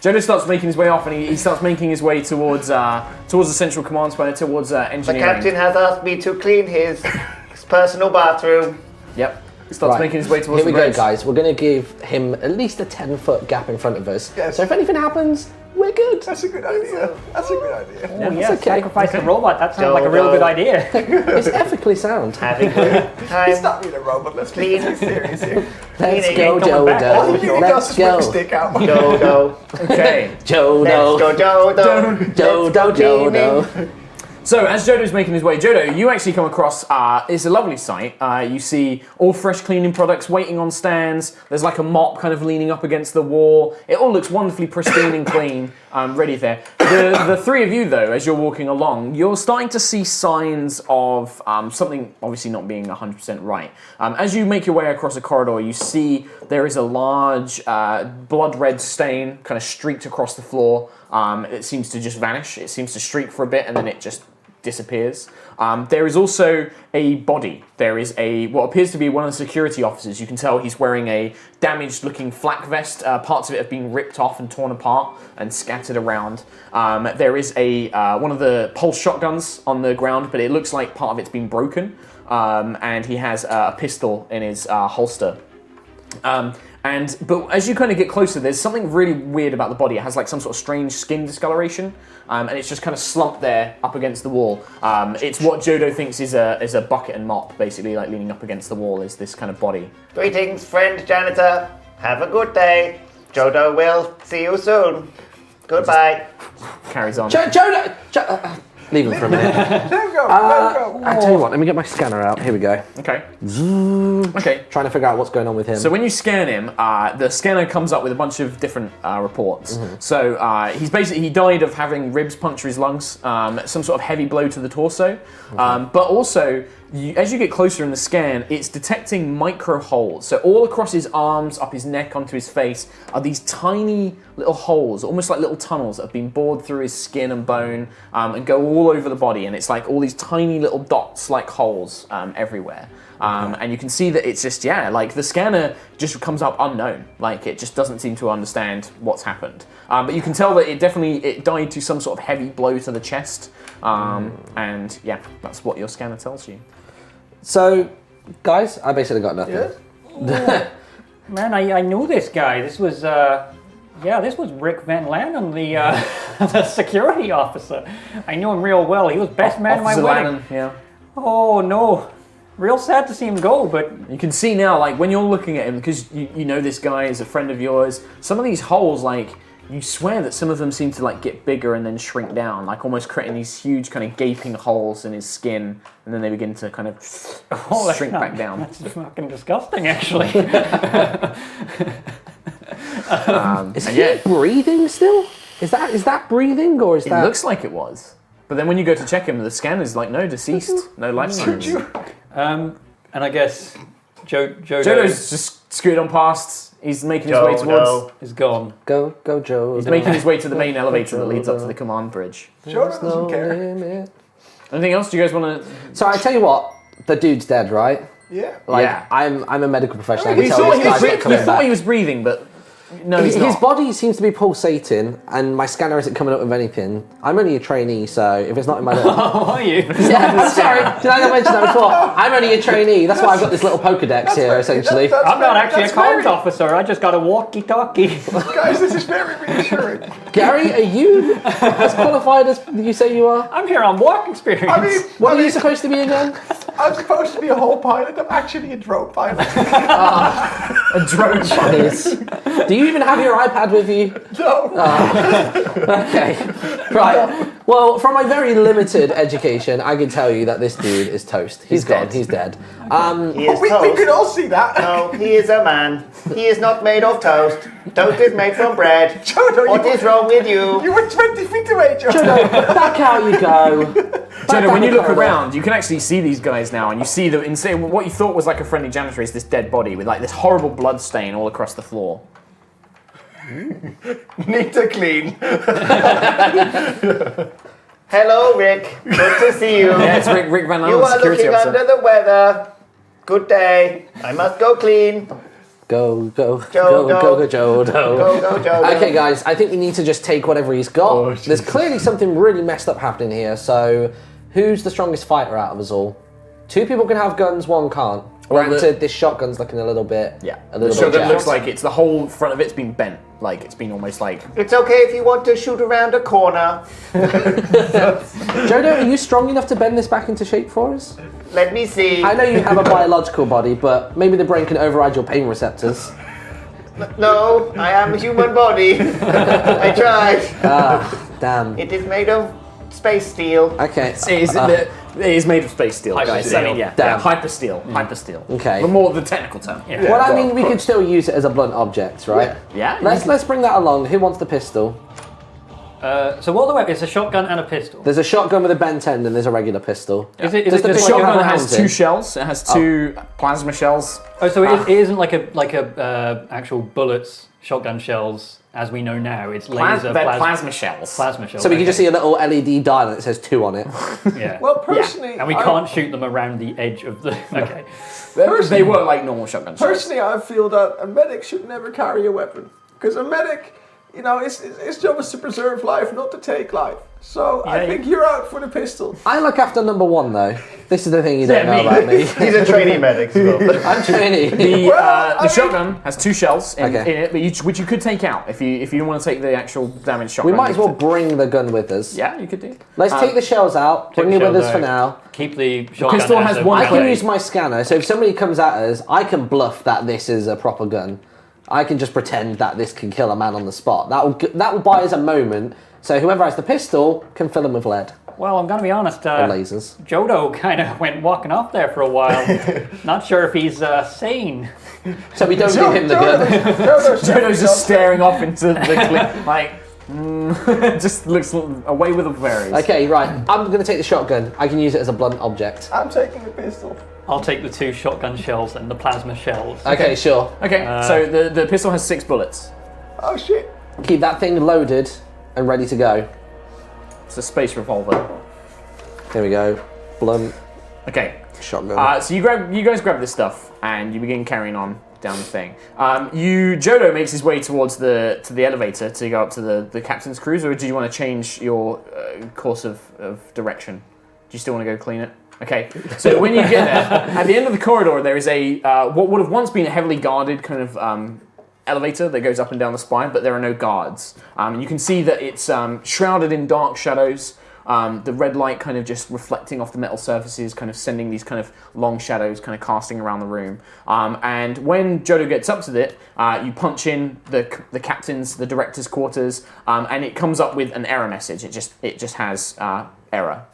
[SPEAKER 1] Jodo starts making his way off, and he starts making his way towards the central command center, towards
[SPEAKER 3] The
[SPEAKER 1] engineering.
[SPEAKER 3] captain has asked me to clean his personal bathroom.
[SPEAKER 1] Yep. starts making his way towards
[SPEAKER 5] Here
[SPEAKER 1] the
[SPEAKER 5] we
[SPEAKER 1] bridge.
[SPEAKER 5] go, guys. We're going to give him at least a 10-foot gap in front of us.
[SPEAKER 2] Yes.
[SPEAKER 5] So if anything happens, we're good.
[SPEAKER 2] That's a good idea. That's a good idea.
[SPEAKER 4] Oh, yeah,
[SPEAKER 5] okay.
[SPEAKER 4] sacrifice the robot. That sounds like a real good idea.
[SPEAKER 5] It's ethically sound.
[SPEAKER 3] Having a good
[SPEAKER 2] He's
[SPEAKER 3] time.
[SPEAKER 2] not being a robot. Let's be serious here.
[SPEAKER 5] Let's
[SPEAKER 3] Cleaning
[SPEAKER 5] go,
[SPEAKER 3] ain't coming back.
[SPEAKER 2] All
[SPEAKER 5] Jodo.
[SPEAKER 2] he really does is whip a stick out.
[SPEAKER 3] Dodo.
[SPEAKER 1] Okay.
[SPEAKER 3] Let's go,
[SPEAKER 5] Jodo.
[SPEAKER 3] Dodo.
[SPEAKER 5] Jodo, Jodo.
[SPEAKER 1] So as Jodo's making his way, Jodo, you actually come across, it's a lovely sight. You see all fresh cleaning products waiting on stands. There's like a mop kind of leaning up against the wall. It all looks wonderfully pristine and clean, ready there. The three of you though, as you're walking along, you're starting to see signs of something obviously not being 100% right. As you make your way across a corridor, you see there is a large blood red stain kind of streaked across the floor. It seems to just vanish. It seems to streak for a bit and then it just disappears. There is also a body. There is what appears to be one of the security officers. You can tell he's wearing a damaged looking flak vest. Parts of it have been ripped off and torn apart and scattered around. There is one of the pulse shotguns on the ground, but it looks like part of it's been broken. And he has a pistol in his holster. But as you kind of get closer, there's something really weird about the body. It has like some sort of strange skin discoloration, and it's just kind of slumped there up against the wall. It's what Jodo thinks is a bucket and mop, basically, like leaning up against the wall is this kind of body.
[SPEAKER 3] Greetings, friend janitor. Have a good day. Jodo will see you soon. Goodbye.
[SPEAKER 1] Carries on.
[SPEAKER 5] Jodo! Leave him for a minute.
[SPEAKER 2] Let him go. Let him go.
[SPEAKER 5] I tell you what, let me get my scanner out. Here we go.
[SPEAKER 1] Okay. Okay.
[SPEAKER 5] Trying to figure out what's going on with him.
[SPEAKER 1] So when you scan him, the scanner comes up with a bunch of different reports. So he died of having ribs puncture his lungs, some sort of heavy blow to the torso, but also as you get closer in the scan, it's detecting micro holes. So all across his arms, up his neck, onto his face are these tiny little holes, almost like little tunnels that have been bored through his skin and bone and go all over the body. And it's like all these tiny little dots like holes everywhere. And you can see that it's just, like the scanner just comes up unknown. Like it just doesn't seem to understand what's happened. But you can tell that it died to some sort of heavy blow to the chest. And yeah, that's what your scanner tells you.
[SPEAKER 5] So, guys, I basically got nothing.
[SPEAKER 2] Yes?
[SPEAKER 4] Man, I knew this guy. This was Rick Van Lannen, the security officer. I knew him real well. He was best man at my
[SPEAKER 1] Officer
[SPEAKER 4] wedding.
[SPEAKER 1] Lannon, yeah.
[SPEAKER 4] Oh no. Real sad to see him go, but
[SPEAKER 1] You can see now, like when you're looking at him, because you know this guy is a friend of yours, some of these holes, like, you swear that some of them seem to like get bigger and then shrink down, like almost creating these huge kind of gaping holes in his skin, and then they begin to kind of shrink back down.
[SPEAKER 4] That's fucking disgusting, actually.
[SPEAKER 5] Is he breathing still? Is that breathing or is
[SPEAKER 1] It
[SPEAKER 5] that?
[SPEAKER 1] looks like it was. But then when you go to check him, the scanner's like, no, deceased, no life signs.
[SPEAKER 4] And I guess
[SPEAKER 1] Jodo's just scooted on past. He's making his way towards.
[SPEAKER 4] is gone.
[SPEAKER 5] Go, Joe.
[SPEAKER 1] He's making his way to the main elevator that leads up to the command bridge.
[SPEAKER 2] Jodo doesn't care.
[SPEAKER 1] Anything else? Do you guys want to?
[SPEAKER 5] So I tell you what, the dude's dead, right?
[SPEAKER 2] Yeah.
[SPEAKER 5] Like
[SPEAKER 1] Yeah.
[SPEAKER 5] I'm a medical professional. I
[SPEAKER 2] We
[SPEAKER 5] can
[SPEAKER 1] You
[SPEAKER 5] tell
[SPEAKER 1] thought,
[SPEAKER 5] this
[SPEAKER 1] he was,
[SPEAKER 5] guy's not coming
[SPEAKER 1] you thought
[SPEAKER 5] back.
[SPEAKER 1] he was breathing, but no, he's
[SPEAKER 5] His
[SPEAKER 1] not.
[SPEAKER 5] body seems to be pulsating, and my scanner isn't coming up with anything. I'm only a trainee, so if it's not in my little...
[SPEAKER 4] How are you?
[SPEAKER 5] Yeah, I'm sorry. Did I not mention that before? I'm only a trainee. That's why I've got this little Pokedex here, essentially.
[SPEAKER 4] I'm not actually a comms officer. I just got a walkie-talkie.
[SPEAKER 2] Guys, this is very reassuring.
[SPEAKER 5] Gary, are you as qualified as you say you are?
[SPEAKER 4] I'm here on work experience.
[SPEAKER 2] I mean,
[SPEAKER 5] What are you supposed to be again?
[SPEAKER 2] I'm supposed to be a whole pilot. I'm actually a drone pilot.
[SPEAKER 1] A drone pilot.
[SPEAKER 5] Yes. Do you even have your iPad with you?
[SPEAKER 2] No.
[SPEAKER 5] Okay. Right. Well, from my very limited education, I can tell you that this dude is toast. He's gone.
[SPEAKER 1] dead.
[SPEAKER 5] He's dead.
[SPEAKER 3] He is
[SPEAKER 2] We
[SPEAKER 3] toast.
[SPEAKER 2] can all see that.
[SPEAKER 3] No, he is a man. He is not made of toast. Toast is made from bread.
[SPEAKER 2] Jodo,
[SPEAKER 3] What is wrong with you?
[SPEAKER 2] You were 20 feet away, Jodo.
[SPEAKER 5] Back out you go.
[SPEAKER 1] Jodo, when you look around, you can actually see these guys now, and you see the insane. What you thought was like a friendly janitor is this dead body with like this horrible blood stain all across the floor.
[SPEAKER 2] Need to clean.
[SPEAKER 3] Hello, Rick. Good to see you.
[SPEAKER 1] Yeah, it's Rick Van
[SPEAKER 3] You
[SPEAKER 1] Lannen,
[SPEAKER 3] are
[SPEAKER 1] security
[SPEAKER 3] looking
[SPEAKER 1] officer.
[SPEAKER 3] under the weather. Good day. I must go clean.
[SPEAKER 5] Go,
[SPEAKER 3] Jodo.
[SPEAKER 5] Jodo.
[SPEAKER 3] Go, Jodo.
[SPEAKER 5] Okay, guys, I think we need to just take whatever he's got.
[SPEAKER 2] Oh,
[SPEAKER 5] There's clearly something really messed up happening here, so who's the strongest fighter out of us all? 2 people can have guns, 1 can't. Granted, this shotgun's looking a little bit.
[SPEAKER 1] Yeah.
[SPEAKER 5] A
[SPEAKER 1] The
[SPEAKER 5] little
[SPEAKER 1] shotgun
[SPEAKER 5] bit
[SPEAKER 1] looks
[SPEAKER 5] jacked.
[SPEAKER 1] like it's the whole front of it's been bent. Like it's been almost like.
[SPEAKER 3] It's okay if you want to shoot around a corner.
[SPEAKER 5] Jodo, are you strong enough to bend this back into shape for us?
[SPEAKER 3] Let me see.
[SPEAKER 5] I know you have a biological body, but maybe the brain can override your pain receptors.
[SPEAKER 3] No, I am a human body. I tried.
[SPEAKER 5] Damn.
[SPEAKER 3] It is made of space steel.
[SPEAKER 5] Okay.
[SPEAKER 1] It is made of space steel, guys.
[SPEAKER 4] Hyper
[SPEAKER 1] I mean,
[SPEAKER 4] steel.
[SPEAKER 1] yeah,
[SPEAKER 5] Damn.
[SPEAKER 1] hyper steel, hyper steel.
[SPEAKER 5] Okay.
[SPEAKER 1] But more the technical term.
[SPEAKER 4] Yeah.
[SPEAKER 5] Well, I mean, we could still use it as a blunt object, right?
[SPEAKER 1] Yeah.
[SPEAKER 5] Let's bring that along. Who wants the pistol?
[SPEAKER 4] So what are the weapons? It's a shotgun and a pistol.
[SPEAKER 5] There's a shotgun with a bent end, and there's a regular pistol.
[SPEAKER 4] Is it
[SPEAKER 5] Does the
[SPEAKER 4] just
[SPEAKER 5] pistol
[SPEAKER 4] like
[SPEAKER 5] have
[SPEAKER 1] Shotgun
[SPEAKER 5] a
[SPEAKER 1] has
[SPEAKER 5] round
[SPEAKER 1] 2
[SPEAKER 5] in?
[SPEAKER 1] shells. It has 2 plasma shells.
[SPEAKER 4] Oh, so it isn't like a actual bullets, shotgun shells as we know now. It's laser
[SPEAKER 1] They're plasma shells.
[SPEAKER 4] plasma shells.
[SPEAKER 5] So we can
[SPEAKER 4] okay.
[SPEAKER 5] just see a little LED dial that says 2 on it.
[SPEAKER 4] Yeah.
[SPEAKER 2] Well, personally,
[SPEAKER 4] and we can't shoot them around the edge of the. Okay.
[SPEAKER 1] They work like normal shotgun shells.
[SPEAKER 2] Personally, I feel that a medic should never carry a weapon because a medic, you know, his job is to preserve life, not to take life. So I think you're out for the pistol.
[SPEAKER 5] I look after number 1, though. This is the thing you don't
[SPEAKER 1] Yeah,
[SPEAKER 5] know
[SPEAKER 1] me.
[SPEAKER 5] about me.
[SPEAKER 3] He's a trainee medic as well.
[SPEAKER 5] I'm training.
[SPEAKER 1] The shotgun has 2 shells in
[SPEAKER 5] Okay.
[SPEAKER 1] it, but which you could take out if you don't want to take the actual damaged
[SPEAKER 5] We
[SPEAKER 1] shotgun.
[SPEAKER 5] might as well bring the gun with us.
[SPEAKER 1] Yeah, you could do.
[SPEAKER 5] Let's take the shells out, bring it
[SPEAKER 4] the
[SPEAKER 5] with
[SPEAKER 4] shells
[SPEAKER 5] us for
[SPEAKER 4] out.
[SPEAKER 5] now.
[SPEAKER 4] Keep the shotgun.
[SPEAKER 1] pistol
[SPEAKER 4] as
[SPEAKER 1] has
[SPEAKER 4] a
[SPEAKER 1] one
[SPEAKER 5] I
[SPEAKER 4] weapon.
[SPEAKER 5] can use my scanner, so if somebody comes at us, I can bluff that this is a proper gun. I can just pretend that this can kill a man on the spot. That will buy us a moment, so whoever has the pistol can fill him with lead
[SPEAKER 4] Well, I'm gonna be honest.
[SPEAKER 5] or lasers.
[SPEAKER 4] Jodo kind of went walking off there for a while. Not sure if he's sane.
[SPEAKER 5] So we don't give him the gun.
[SPEAKER 1] Jodo's just staring off into the cliff, like, just looks away with the fairies.
[SPEAKER 5] Okay, right. I'm going to take the shotgun. I can use it as a blunt object.
[SPEAKER 2] I'm taking the pistol.
[SPEAKER 4] I'll take the 2 shotgun shells and the plasma shells.
[SPEAKER 5] Okay, sure.
[SPEAKER 1] Okay, so the pistol has 6 bullets.
[SPEAKER 2] Oh shit.
[SPEAKER 5] Keep that thing loaded and ready to go.
[SPEAKER 1] It's a space revolver.
[SPEAKER 5] Here we go. Blunt
[SPEAKER 1] Okay.
[SPEAKER 5] shotgun.
[SPEAKER 1] So you guys grab this stuff and you begin carrying on down the thing. Jodo makes his way towards the elevator to go up to the captain's cruiser, or do you want to change your course of direction? Do you still want to go clean it? Okay, so when you get there, at the end of the corridor, there is a what would have once been a heavily guarded kind of elevator that goes up and down the spine, but there are no guards. And you can see that it's shrouded in dark shadows. The red light kind of just reflecting off the metal surfaces, kind of sending these kind of long shadows kind of casting around the room. And when Jodo gets up to it, you punch in the captain's, the director's quarters, and it comes up with an error message. It just has error.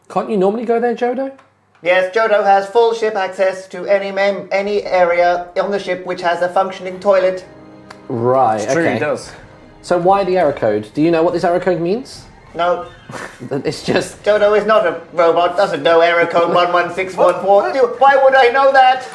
[SPEAKER 5] Can't you normally go there, Jodo?
[SPEAKER 3] Yes, Jodo has full ship access to any area on the ship which has a functioning toilet.
[SPEAKER 5] Right,
[SPEAKER 1] It's true,
[SPEAKER 5] okay.
[SPEAKER 1] he does.
[SPEAKER 5] So why the error code? Do you know what this error code means?
[SPEAKER 3] No,
[SPEAKER 5] It's just...
[SPEAKER 3] Jodo is not a robot, doesn't know error code 11614. Why would I know that?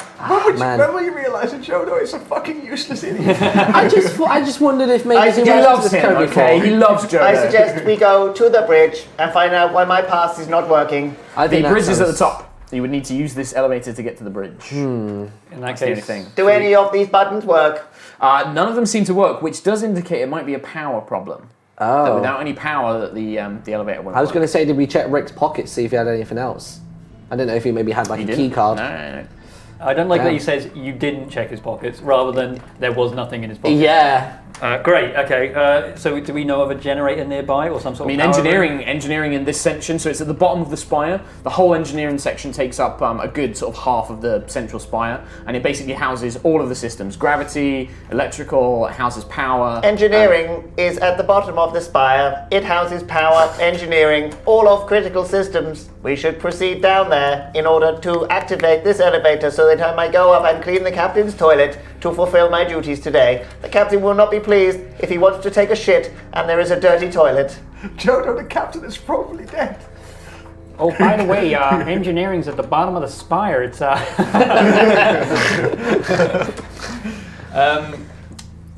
[SPEAKER 5] Man.
[SPEAKER 2] When will you realise that Jodo is a fucking useless idiot?
[SPEAKER 5] I just wondered if maybe
[SPEAKER 3] I
[SPEAKER 5] he
[SPEAKER 3] he
[SPEAKER 1] He
[SPEAKER 5] watched
[SPEAKER 1] loves
[SPEAKER 5] this
[SPEAKER 1] him,
[SPEAKER 5] code
[SPEAKER 1] okay?
[SPEAKER 5] before.
[SPEAKER 1] He loves Jodo.
[SPEAKER 3] I suggest we go to the bridge and find out why my pass is not working.
[SPEAKER 5] I
[SPEAKER 1] The
[SPEAKER 5] think that
[SPEAKER 1] bridge is at the
[SPEAKER 5] sounds-
[SPEAKER 1] top. You would need to use this elevator to get to the bridge.
[SPEAKER 4] In that
[SPEAKER 1] the only
[SPEAKER 4] case,
[SPEAKER 1] thing.
[SPEAKER 3] Do any of these buttons work?
[SPEAKER 1] None of them seem to work, which does indicate it might be a power problem. That
[SPEAKER 5] Oh.
[SPEAKER 1] without any power, that the elevator won't
[SPEAKER 5] I was
[SPEAKER 1] work.
[SPEAKER 5] going to say, did we check Rick's pockets, see if he had anything else? I didn't know if he maybe had like
[SPEAKER 1] He
[SPEAKER 5] a
[SPEAKER 1] didn't?
[SPEAKER 5] key card.
[SPEAKER 1] No.
[SPEAKER 4] I don't like that
[SPEAKER 5] Damn.
[SPEAKER 4] he says you didn't check his pockets rather than there was nothing in his pockets.
[SPEAKER 5] Yeah.
[SPEAKER 4] Great. Okay. So do we know of a generator nearby or some sort
[SPEAKER 1] I mean,
[SPEAKER 4] of power
[SPEAKER 1] engineering in this section, so it's at the bottom of the spire. The whole engineering section takes up a good sort of half of the central spire, and it basically houses all of the systems. Gravity, electrical, it houses power.
[SPEAKER 3] Engineering is at the bottom of the spire. It houses power, engineering, all of critical systems. We should proceed down there in order to activate this elevator so that I might go up and clean the captain's toilet to fulfill my duties today. The captain will not be pleased if he wants to take a shit and there is a dirty toilet.
[SPEAKER 2] Jodo, the captain, is probably dead.
[SPEAKER 4] Oh, by the way, engineering's at the bottom of the spire. It's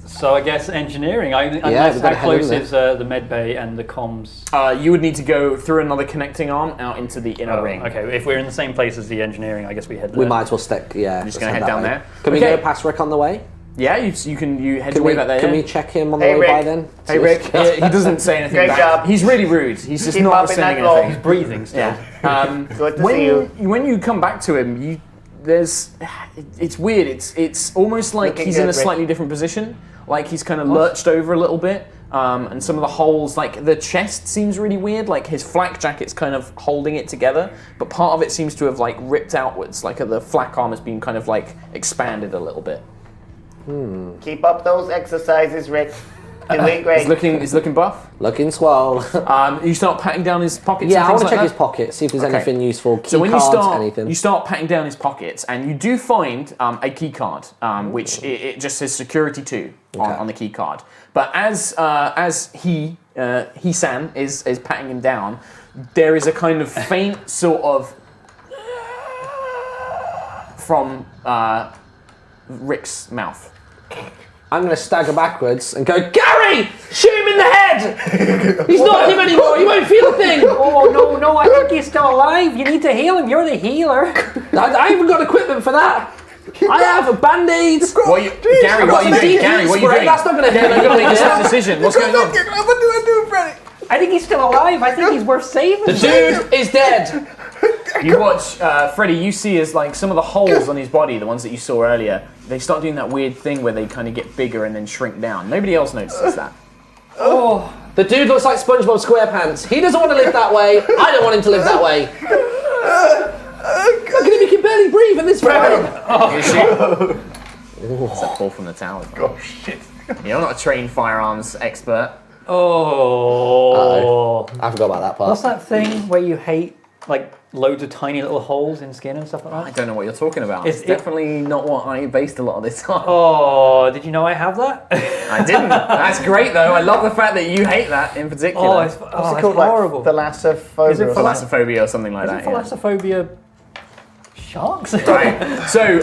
[SPEAKER 4] So I guess engineering. Unless
[SPEAKER 5] we've got to
[SPEAKER 4] how
[SPEAKER 5] head in
[SPEAKER 4] close
[SPEAKER 5] there.
[SPEAKER 4] is the med bay and the comms?
[SPEAKER 1] You would need to go through another connecting arm out into the inner ring.
[SPEAKER 4] Okay, if we're in the same place as the engineering, I guess we head there.
[SPEAKER 5] We might as well stick, yeah.
[SPEAKER 1] just
[SPEAKER 5] let's
[SPEAKER 1] gonna head
[SPEAKER 5] that
[SPEAKER 1] down
[SPEAKER 5] way.
[SPEAKER 1] there.
[SPEAKER 5] Can we
[SPEAKER 1] Okay.
[SPEAKER 5] go past Rick on the way?
[SPEAKER 1] Yeah, you head
[SPEAKER 5] Can
[SPEAKER 1] your way back there.
[SPEAKER 5] Can
[SPEAKER 1] yeah?
[SPEAKER 5] we check him on the
[SPEAKER 3] Hey,
[SPEAKER 5] way by
[SPEAKER 3] Rick.
[SPEAKER 5] then?
[SPEAKER 1] Hey Rick, he doesn't say anything
[SPEAKER 3] Great
[SPEAKER 1] back.
[SPEAKER 3] job.
[SPEAKER 1] He's really rude. He's just
[SPEAKER 3] Keep
[SPEAKER 1] not
[SPEAKER 3] up in that
[SPEAKER 1] saying
[SPEAKER 3] role.
[SPEAKER 1] anything.
[SPEAKER 4] He's breathing still.
[SPEAKER 1] Yeah.
[SPEAKER 3] Good to see you.
[SPEAKER 1] When you come back to him, it's weird. It's almost like
[SPEAKER 3] Looking
[SPEAKER 1] he's in
[SPEAKER 3] good,
[SPEAKER 1] a slightly different position. Like he's kind of lurched over a little bit. And some of the holes, like the chest seems really weird, like his flak jacket's kind of holding it together, but part of it seems to have like ripped outwards, like the flak arm has been kind of like expanded a little bit.
[SPEAKER 3] Keep up those exercises, Rick. Doing great.
[SPEAKER 1] He's looking buff.
[SPEAKER 5] Looking swell.
[SPEAKER 1] You start patting down his pockets.
[SPEAKER 5] Yeah,
[SPEAKER 1] and
[SPEAKER 5] I
[SPEAKER 1] things
[SPEAKER 5] want to
[SPEAKER 1] like
[SPEAKER 5] check
[SPEAKER 1] that?
[SPEAKER 5] his pockets, see if there's
[SPEAKER 1] Okay.
[SPEAKER 5] anything useful. Key
[SPEAKER 1] So when
[SPEAKER 5] cards,
[SPEAKER 1] you start patting down his pockets, and you do find a key card, which it just says security 2 on the key card. But as He-san is patting him down, there is a kind of faint sort of from Rick's mouth.
[SPEAKER 5] I'm going to stagger backwards and go, Gary! Shoot him in the head! He's not him anymore, he won't feel a thing!
[SPEAKER 4] Oh, no, I think he's still alive. You need to heal him. You're the healer.
[SPEAKER 5] I haven't got equipment for that. I have a band-aid.
[SPEAKER 1] Gary, what are you doing? Gary, what are you doing?
[SPEAKER 5] That's not going to
[SPEAKER 1] You've got to make a snap decision. What's going on?
[SPEAKER 2] What do I do, Freddy?
[SPEAKER 4] I think he's still alive. I think he's worth saving.
[SPEAKER 5] The dude is dead.
[SPEAKER 1] You watch, Freddy, you see as like some of the holes on his body, the ones that you saw earlier, they start doing that weird thing where they kind of get bigger and then shrink down. Nobody else notices that.
[SPEAKER 5] Oh, the dude looks like SpongeBob SquarePants. He doesn't want to live that way. I don't want him to live that way. Look at him, he can barely breathe in this frame.
[SPEAKER 1] It's a fall from the tower. Oh, shit. You're not a trained firearms expert.
[SPEAKER 4] Oh.
[SPEAKER 5] I forgot about that part.
[SPEAKER 4] What's that thing where you hate like loads of tiny little holes in skin and stuff like
[SPEAKER 1] I
[SPEAKER 4] that?
[SPEAKER 1] don't know what you're talking about.
[SPEAKER 4] It's
[SPEAKER 1] It's definitely not what I based a lot of this on.
[SPEAKER 4] Oh, did you know I have that?
[SPEAKER 1] I didn't. That's great, though. I love the fact that you hate that in particular.
[SPEAKER 4] It's
[SPEAKER 3] What's it
[SPEAKER 4] it's
[SPEAKER 3] called?
[SPEAKER 4] horrible.
[SPEAKER 3] Like thalassophobia.
[SPEAKER 4] Is it
[SPEAKER 3] or something?
[SPEAKER 1] Thalassophobia or something like
[SPEAKER 4] Is
[SPEAKER 1] that.
[SPEAKER 4] it thalassophobia sharks?
[SPEAKER 1] Right. So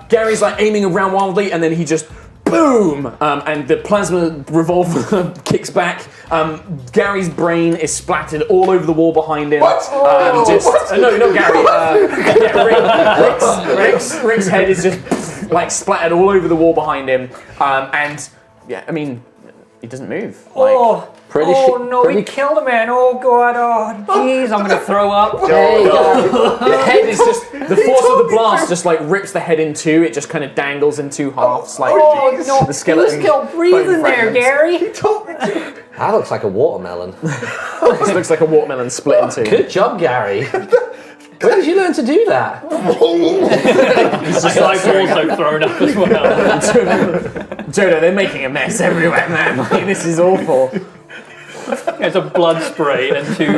[SPEAKER 1] Gary's like aiming around wildly, and then he just boom, and the plasma revolver kicks back. Gary's brain is splattered all over the wall behind him.
[SPEAKER 2] What?
[SPEAKER 1] No, not Gary. Rick's head is just like splattered all over the wall behind him, and yeah, I mean, he doesn't move. Like,
[SPEAKER 4] He killed a man. Oh god. Oh jeez, I'm gonna throw up.
[SPEAKER 1] the head is just the force of the blast just like rips the head in two. It just kind of dangles in two halves, like the skeleton.
[SPEAKER 4] You're still breathing there, Gary.
[SPEAKER 5] That looks like a watermelon.
[SPEAKER 1] This looks like a watermelon split in two.
[SPEAKER 5] Good job, Gary. Where did you learn to do that?
[SPEAKER 4] I've also thrown up as well.
[SPEAKER 1] Jodo, they're making a mess everywhere, man. Like, this is awful.
[SPEAKER 4] There's a blood spray and
[SPEAKER 1] Two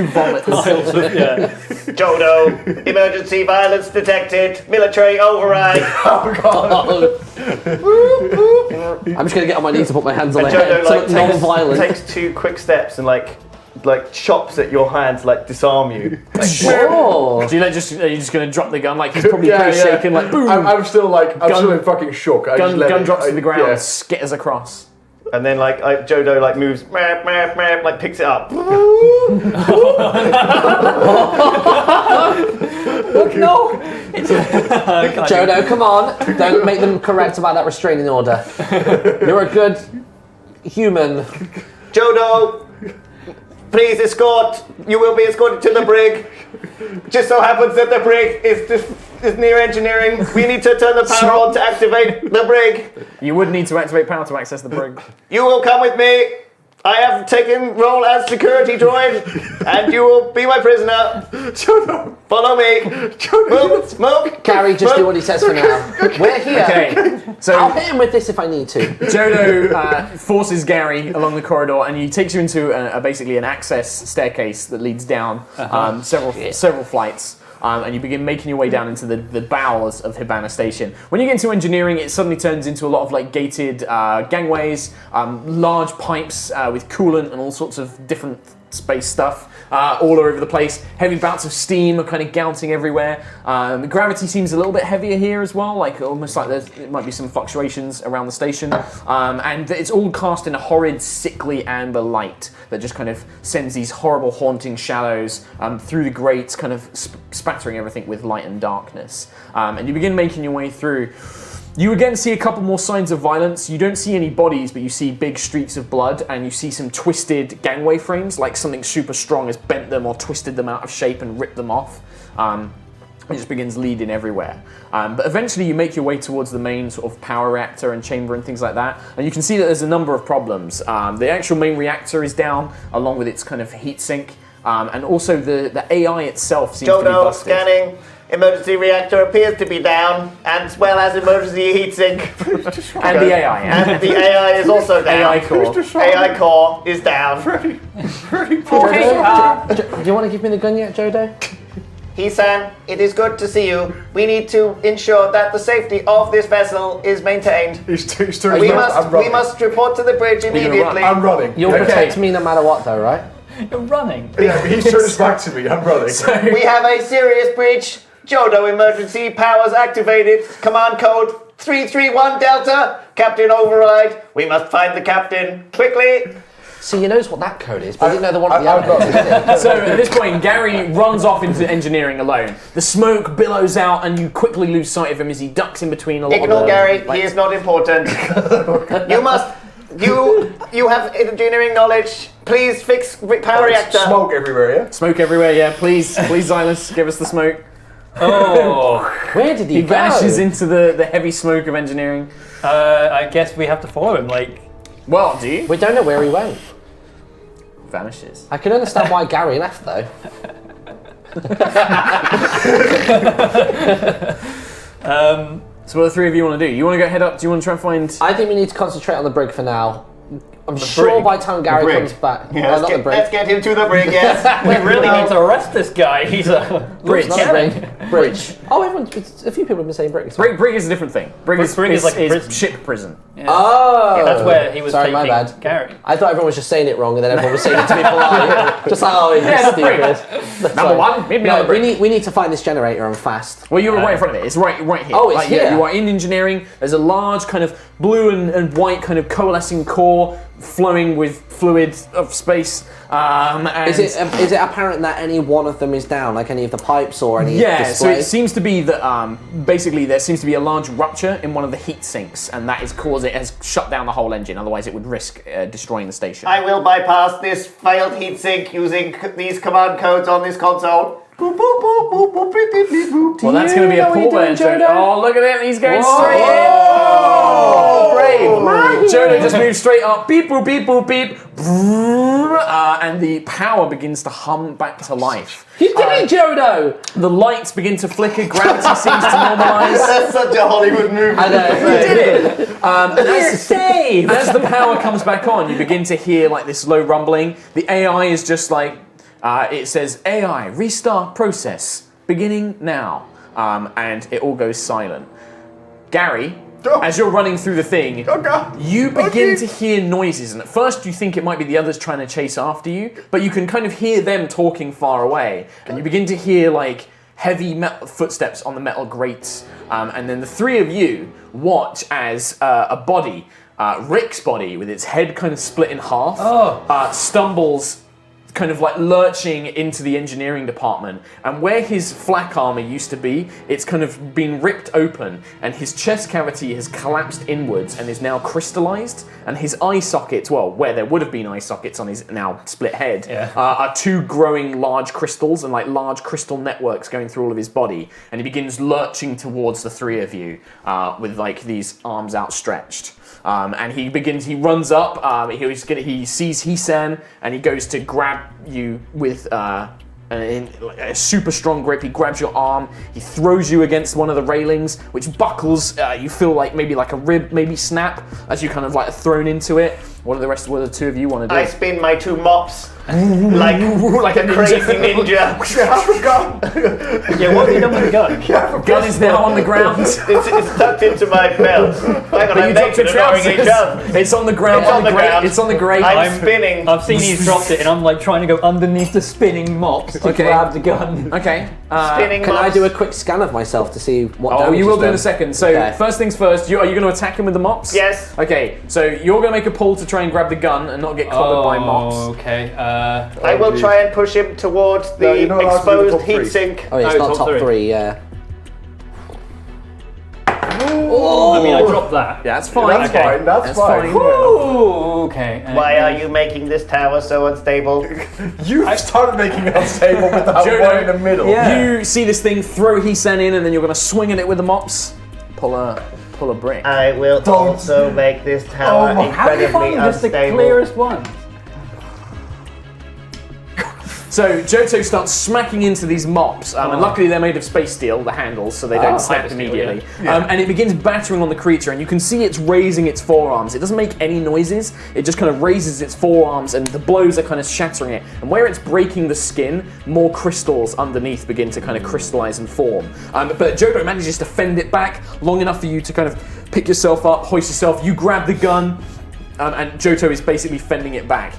[SPEAKER 1] vomits.
[SPEAKER 4] yeah.
[SPEAKER 3] Jodo, emergency violence detected. Military override.
[SPEAKER 5] I'm just going to get on my knees to put my hands on my
[SPEAKER 3] And
[SPEAKER 5] head.
[SPEAKER 3] Jodo like
[SPEAKER 5] Non-violent.
[SPEAKER 3] takes 2 quick steps and like chops at your hands, like disarm you.
[SPEAKER 5] Whoa.
[SPEAKER 1] Are you just going to drop the gun? Like he's probably pretty shaken. Like boom.
[SPEAKER 2] I'm still in fucking shock.
[SPEAKER 1] Gun drops to the ground, skitters across.
[SPEAKER 3] And then Jodo like moves, like picks it up.
[SPEAKER 4] No.
[SPEAKER 5] Jodo, come on. Don't make them correct about that restraining order. You're a good human.
[SPEAKER 3] Jodo, please escort. You will be escorted to the brig. Just so happens that the brig is near engineering. We need to turn the power on to activate the brig.
[SPEAKER 1] You would need to activate power to access the brig.
[SPEAKER 3] You will come with me. I have taken role as security droid, and you will be my prisoner.
[SPEAKER 2] Jodo,
[SPEAKER 3] Follow me. Move.
[SPEAKER 5] Gary, just do what he says for now. We're here.
[SPEAKER 1] Okay, so
[SPEAKER 5] I'll hit him with this if I need to.
[SPEAKER 1] Jodo forces Gary along the corridor, and he takes you into basically an access staircase that leads down several flights. And you begin making your way down into the bowels of Hibana Station. When you get into engineering, it suddenly turns into a lot of like gated gangways, large pipes with coolant and all sorts of different space stuff all over the place. Heavy bouts of steam are kind of gouting everywhere. The gravity seems a little bit heavier here as well, like almost like there might be some fluctuations around the station. And it's all cast in a horrid, sickly amber light that just kind of sends these horrible, haunting shadows through the grates, kind of spattering everything with light and darkness. And you begin making your way through. You again see a couple more signs of violence. You don't see any bodies, but you see big streaks of blood, and you see some twisted gangway frames, like something super strong has bent them or twisted them out of shape and ripped them off. It just begins leading everywhere. But eventually you make your way towards the main sort of power reactor and chamber and things like that. And you can see that there's a number of problems. The actual main reactor is down, along with its kind of heatsink. And also the AI itself seems to be busted.
[SPEAKER 3] Scanning. Emergency reactor appears to be down, as well as emergency heatsink.
[SPEAKER 1] And the AI.
[SPEAKER 3] And the AI is also down.
[SPEAKER 1] AI core.
[SPEAKER 3] AI core is down.
[SPEAKER 5] Do you want to give me the gun yet, Jodo?
[SPEAKER 3] Hisan, it is good to see you. We need to ensure that the safety of this vessel is maintained.
[SPEAKER 2] We
[SPEAKER 3] We must report to the bridge immediately.
[SPEAKER 2] I'm running.
[SPEAKER 5] You'll protect me no matter what, though, right?
[SPEAKER 4] You're running.
[SPEAKER 2] Yeah, but he turns back to me. I'm running.
[SPEAKER 3] We have a serious breach. Jodo emergency powers activated. Command code 331 Delta. Captain override. We must find the captain quickly.
[SPEAKER 5] See, he knows what that code is, but he didn't know the one at the elevator.
[SPEAKER 1] So at this point, Gary runs off into engineering alone. The smoke billows out, and you quickly lose sight of him as he ducks in between a lot of
[SPEAKER 3] Ignore
[SPEAKER 1] the...
[SPEAKER 3] Gary. He is not important. You have engineering knowledge. Please fix power reactor.
[SPEAKER 2] Smoke everywhere, yeah?
[SPEAKER 1] Smoke everywhere, yeah. Please, Zylus, give us the smoke.
[SPEAKER 4] Oh.
[SPEAKER 5] Where did
[SPEAKER 1] He
[SPEAKER 5] go?
[SPEAKER 1] vanishes into the heavy smoke of engineering.
[SPEAKER 4] I guess we have to follow him, like...
[SPEAKER 1] Well, do you?
[SPEAKER 5] We don't know where he went.
[SPEAKER 1] Vanishes.
[SPEAKER 5] I can understand why Gary left, though.
[SPEAKER 1] So what the three of you want to do? You want to go head up? Do you want to try and find...
[SPEAKER 5] I think we need to concentrate on the brig for now. I'm sure
[SPEAKER 4] brig?
[SPEAKER 5] by the time Gary
[SPEAKER 3] brig.
[SPEAKER 5] comes back...
[SPEAKER 3] Yeah,
[SPEAKER 5] not the brig.
[SPEAKER 3] let's get him to the brig, yes.
[SPEAKER 4] We really need to arrest this guy. He's a...
[SPEAKER 1] Bridge.
[SPEAKER 5] Not the brig. Bridge. Oh, a few people have been saying brig.
[SPEAKER 1] Brig is a different thing. Brig is
[SPEAKER 4] like a prison.
[SPEAKER 1] ship prison.
[SPEAKER 4] Yeah.
[SPEAKER 5] Oh!
[SPEAKER 4] That's where he was
[SPEAKER 5] Sorry,
[SPEAKER 4] taking
[SPEAKER 5] my bad.
[SPEAKER 4] Gary.
[SPEAKER 5] I thought everyone was just saying it wrong, and then everyone was saying it to be polite. Just like, oh, he's
[SPEAKER 1] Yeah, the brig.
[SPEAKER 5] stupid.
[SPEAKER 1] Number one, meet me on the brig.
[SPEAKER 5] we need to find this generator and fast.
[SPEAKER 1] Well, you were right in front of it. It's right here.
[SPEAKER 5] Oh, it's
[SPEAKER 1] yeah,
[SPEAKER 5] here.
[SPEAKER 1] you are in engineering. There's a large kind of blue and white kind of coalescing core flowing with fluid of space. And
[SPEAKER 5] Is it apparent that any one of them is down, like any of the pipes or any
[SPEAKER 1] yeah, so
[SPEAKER 5] display?
[SPEAKER 1] it seems to be that basically there seems to be a large rupture in one of the heat sinks, and that has shut down the whole engine. Otherwise, it would risk destroying the station.
[SPEAKER 3] I will bypass this failed heatsink using these command codes on this console. Boop, boop, boop, boop, boop, beep, beep, beep, boop.
[SPEAKER 1] Well, that's going to be a pull there, Jodo. Oh, look at him. He's going straight in.
[SPEAKER 5] Oh, brave.
[SPEAKER 1] Jodo just moves straight up. Beep, boop, beep, boop, beep. And the power begins to hum back to life.
[SPEAKER 5] You did it, Jodo!
[SPEAKER 1] The lights begin to flicker. Gravity seems to normalise.
[SPEAKER 3] That's such a Hollywood movie.
[SPEAKER 5] I know.
[SPEAKER 1] You did it! As the power comes back on, you begin to hear like this low rumbling. The AI is just like, it says, AI, restart process, beginning now. And it all goes silent. Gary, as you're running through the thing, you begin to hear noises. And at first you think it might be the others trying to chase after you, but you can kind of hear them talking far away. And you begin to hear like heavy metal footsteps on the metal grates. And then the three of you watch as a body, Rick's body, with its head kind of split in half, stumbles kind of like lurching into the engineering department, and where his flak armor used to be, it's kind of been ripped open, and his chest cavity has collapsed inwards and is now crystallized, and his eye sockets, well, where there would have been eye sockets on his now split head, are two growing large crystals and like large crystal networks going through all of his body, and he begins lurching towards the three of you with like these arms outstretched. And he runs up, he sees Hisan, and he goes to grab you with a super strong grip. He grabs your arm, he throws you against one of the railings, which buckles, you feel like maybe like a rib maybe snap as you kind of like are thrown into it. What do the two of you want to do?
[SPEAKER 3] I spin my two mops like a crazy ninja.
[SPEAKER 4] Yeah, what have you done with the gun?
[SPEAKER 1] Gun is now on the ground.
[SPEAKER 3] It's tucked into my belt. Hang on, I'm naked and wearing a gun.
[SPEAKER 1] It's on the ground.
[SPEAKER 3] It's on the ground.
[SPEAKER 1] It's on the grate.
[SPEAKER 3] I'm spinning.
[SPEAKER 4] I've seen he's dropped it, and I'm like trying to go underneath the spinning mops to grab the gun.
[SPEAKER 1] Okay.
[SPEAKER 3] Spinning
[SPEAKER 5] Can I
[SPEAKER 3] mops.
[SPEAKER 5] do a quick scan of myself to see what damage
[SPEAKER 1] you will
[SPEAKER 5] is
[SPEAKER 1] do in
[SPEAKER 5] done?
[SPEAKER 1] a second. So
[SPEAKER 5] Okay.
[SPEAKER 1] first things first, are you going to attack him with the mops?
[SPEAKER 3] Yes.
[SPEAKER 1] Okay, so you're going to make a pull to try and grab the gun and not get clobbered by mops.
[SPEAKER 4] Okay.
[SPEAKER 3] I will try and push him towards the
[SPEAKER 2] you're not allowed to do the
[SPEAKER 3] exposed
[SPEAKER 2] top three.
[SPEAKER 3] heatsink.
[SPEAKER 5] Oh, yeah, it's
[SPEAKER 4] Oh,
[SPEAKER 5] not
[SPEAKER 4] top
[SPEAKER 5] top
[SPEAKER 4] three.
[SPEAKER 5] three, yeah.
[SPEAKER 4] I mean, I dropped stop that.
[SPEAKER 1] Yeah, that's fine.
[SPEAKER 2] That's fine. That's fine.
[SPEAKER 4] Ooh, okay.
[SPEAKER 3] Why are you making this tower so unstable?
[SPEAKER 2] You started making it unstable with that
[SPEAKER 1] Jodo,
[SPEAKER 2] one in the middle.
[SPEAKER 4] Yeah.
[SPEAKER 1] You see this thing, throw Hisan in, and then you're going to swing at it with the mops. Pull a brick.
[SPEAKER 3] I will also make this tower
[SPEAKER 4] How do you
[SPEAKER 3] incredibly
[SPEAKER 4] find just the
[SPEAKER 3] unstable.
[SPEAKER 4] clearest one?
[SPEAKER 1] So Johto starts smacking into these mops, and luckily they're made of space steel, the handles, so they don't snap
[SPEAKER 4] hyper steel,
[SPEAKER 1] immediately. And it begins battering on the creature, and you can see it's raising its forearms. It doesn't make any noises, it just kind of raises its forearms, and the blows are kind of shattering it. And where it's breaking the skin, more crystals underneath begin to kind of crystallize and form. But Johto manages to fend it back long enough for you to kind of pick yourself up, hoist yourself, you grab the gun, and Johto is basically fending it back.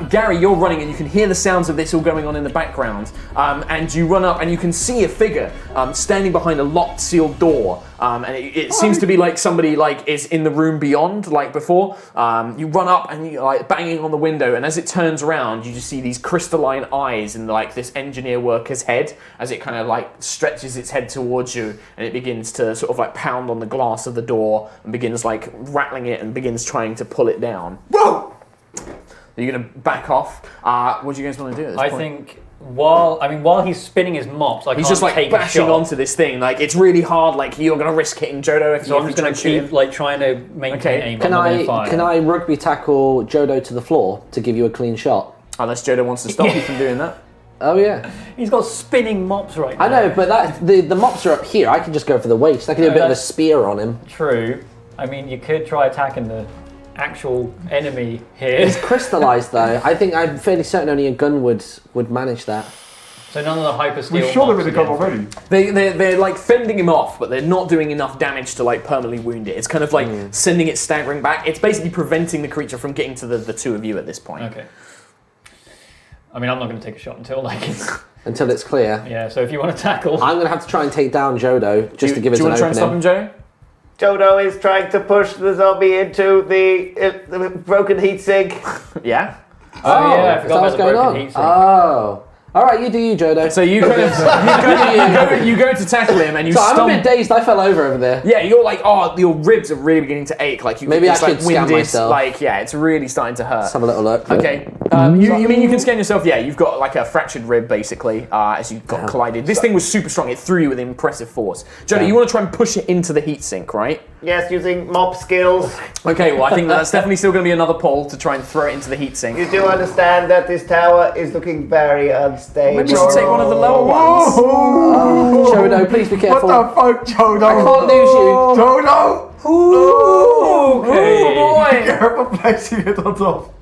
[SPEAKER 1] Gary, you're running and you can hear the sounds of this all going on in the background. And you run up and you can see a figure standing behind a locked, sealed door. And it seems to be like somebody is in the room beyond, like before. You run up and you're banging on the window, and as it turns around, you just see these crystalline eyes in this engineer worker's head as it kind of stretches its head towards you, and it begins to sort of pound on the glass of the door and begins rattling it and begins trying to pull it down.
[SPEAKER 2] Whoa!
[SPEAKER 1] Are you going to back off? What do you guys want to do at this
[SPEAKER 4] I
[SPEAKER 1] point?
[SPEAKER 4] think while he's spinning his mops, I
[SPEAKER 1] He's
[SPEAKER 4] can't
[SPEAKER 1] just
[SPEAKER 4] take a
[SPEAKER 1] bashing
[SPEAKER 4] shot.
[SPEAKER 1] onto this thing. It's really hard. You're going to risk hitting Johto if
[SPEAKER 4] So
[SPEAKER 1] you
[SPEAKER 4] I'm just
[SPEAKER 1] try
[SPEAKER 4] going
[SPEAKER 1] and
[SPEAKER 4] to
[SPEAKER 1] shoot
[SPEAKER 4] keep
[SPEAKER 1] him.
[SPEAKER 4] trying to maintain aim.
[SPEAKER 5] Can
[SPEAKER 4] I'm not gonna fire.
[SPEAKER 5] I rugby tackle Johto to the floor to give you a clean shot?
[SPEAKER 1] Unless Johto wants to stop you from doing that.
[SPEAKER 5] Oh yeah.
[SPEAKER 4] He's got spinning mops right now.
[SPEAKER 5] I know, but the mops are up here. I can just go for the waist. I can do a bit of a spear on him.
[SPEAKER 4] True. I mean, you could try attacking the actual enemy here.
[SPEAKER 5] It's crystallized though. I'm fairly certain only a gun would manage that.
[SPEAKER 4] So none of the hyper steel.
[SPEAKER 2] We shot him
[SPEAKER 4] mops
[SPEAKER 2] with a gun
[SPEAKER 4] again.
[SPEAKER 2] already.
[SPEAKER 1] They're fending him off, but they're not doing enough damage to permanently wound it. It's kind of sending it staggering back. It's basically preventing the creature from getting to the two of you at this point.
[SPEAKER 4] Okay. I mean, I'm not going to take a shot until it's...
[SPEAKER 5] Until it's clear.
[SPEAKER 4] Yeah, so if you want to tackle...
[SPEAKER 5] I'm going to have to try and take down Johto just to give us
[SPEAKER 1] Do you
[SPEAKER 5] an
[SPEAKER 1] want to try and
[SPEAKER 5] opening.
[SPEAKER 1] stop him, Joe?
[SPEAKER 3] Johto is trying to push the zombie into the broken heatsink.
[SPEAKER 1] Yeah.
[SPEAKER 4] Oh, yeah, I
[SPEAKER 5] is
[SPEAKER 4] forgot
[SPEAKER 5] that
[SPEAKER 4] about
[SPEAKER 5] what's
[SPEAKER 4] the
[SPEAKER 5] going
[SPEAKER 4] broken
[SPEAKER 5] on?
[SPEAKER 4] heat sink.
[SPEAKER 5] Oh. Alright, you do you, Johto.
[SPEAKER 1] So you kind of you go to tackle him and you
[SPEAKER 5] So I'm a
[SPEAKER 1] stumble.
[SPEAKER 5] bit dazed, I fell over there.
[SPEAKER 1] Yeah, you're your ribs are really beginning to ache.
[SPEAKER 5] Maybe I
[SPEAKER 1] it's
[SPEAKER 5] should scan
[SPEAKER 1] winded,
[SPEAKER 5] myself.
[SPEAKER 1] it's really starting to hurt.
[SPEAKER 5] Let's have a little look.
[SPEAKER 1] Okay. You mean you can scan yourself? Yeah, you've got a fractured rib basically as you got collided. This thing was super strong. It threw you with impressive force. Jody, you want to try and push it into the heatsink, right?
[SPEAKER 3] Yes, using mop skills.
[SPEAKER 1] Okay, well I think that's definitely still going to be another pull to try and throw it into the heatsink.
[SPEAKER 3] You do understand that this tower is looking very unstable.
[SPEAKER 1] Maybe you should take one of the lower ones.
[SPEAKER 5] Johto, please be careful.
[SPEAKER 2] What the fuck, Johto?
[SPEAKER 5] I can't lose you.
[SPEAKER 2] Johto!
[SPEAKER 4] Okay.
[SPEAKER 1] Oh boy!
[SPEAKER 2] Careful placing it on top.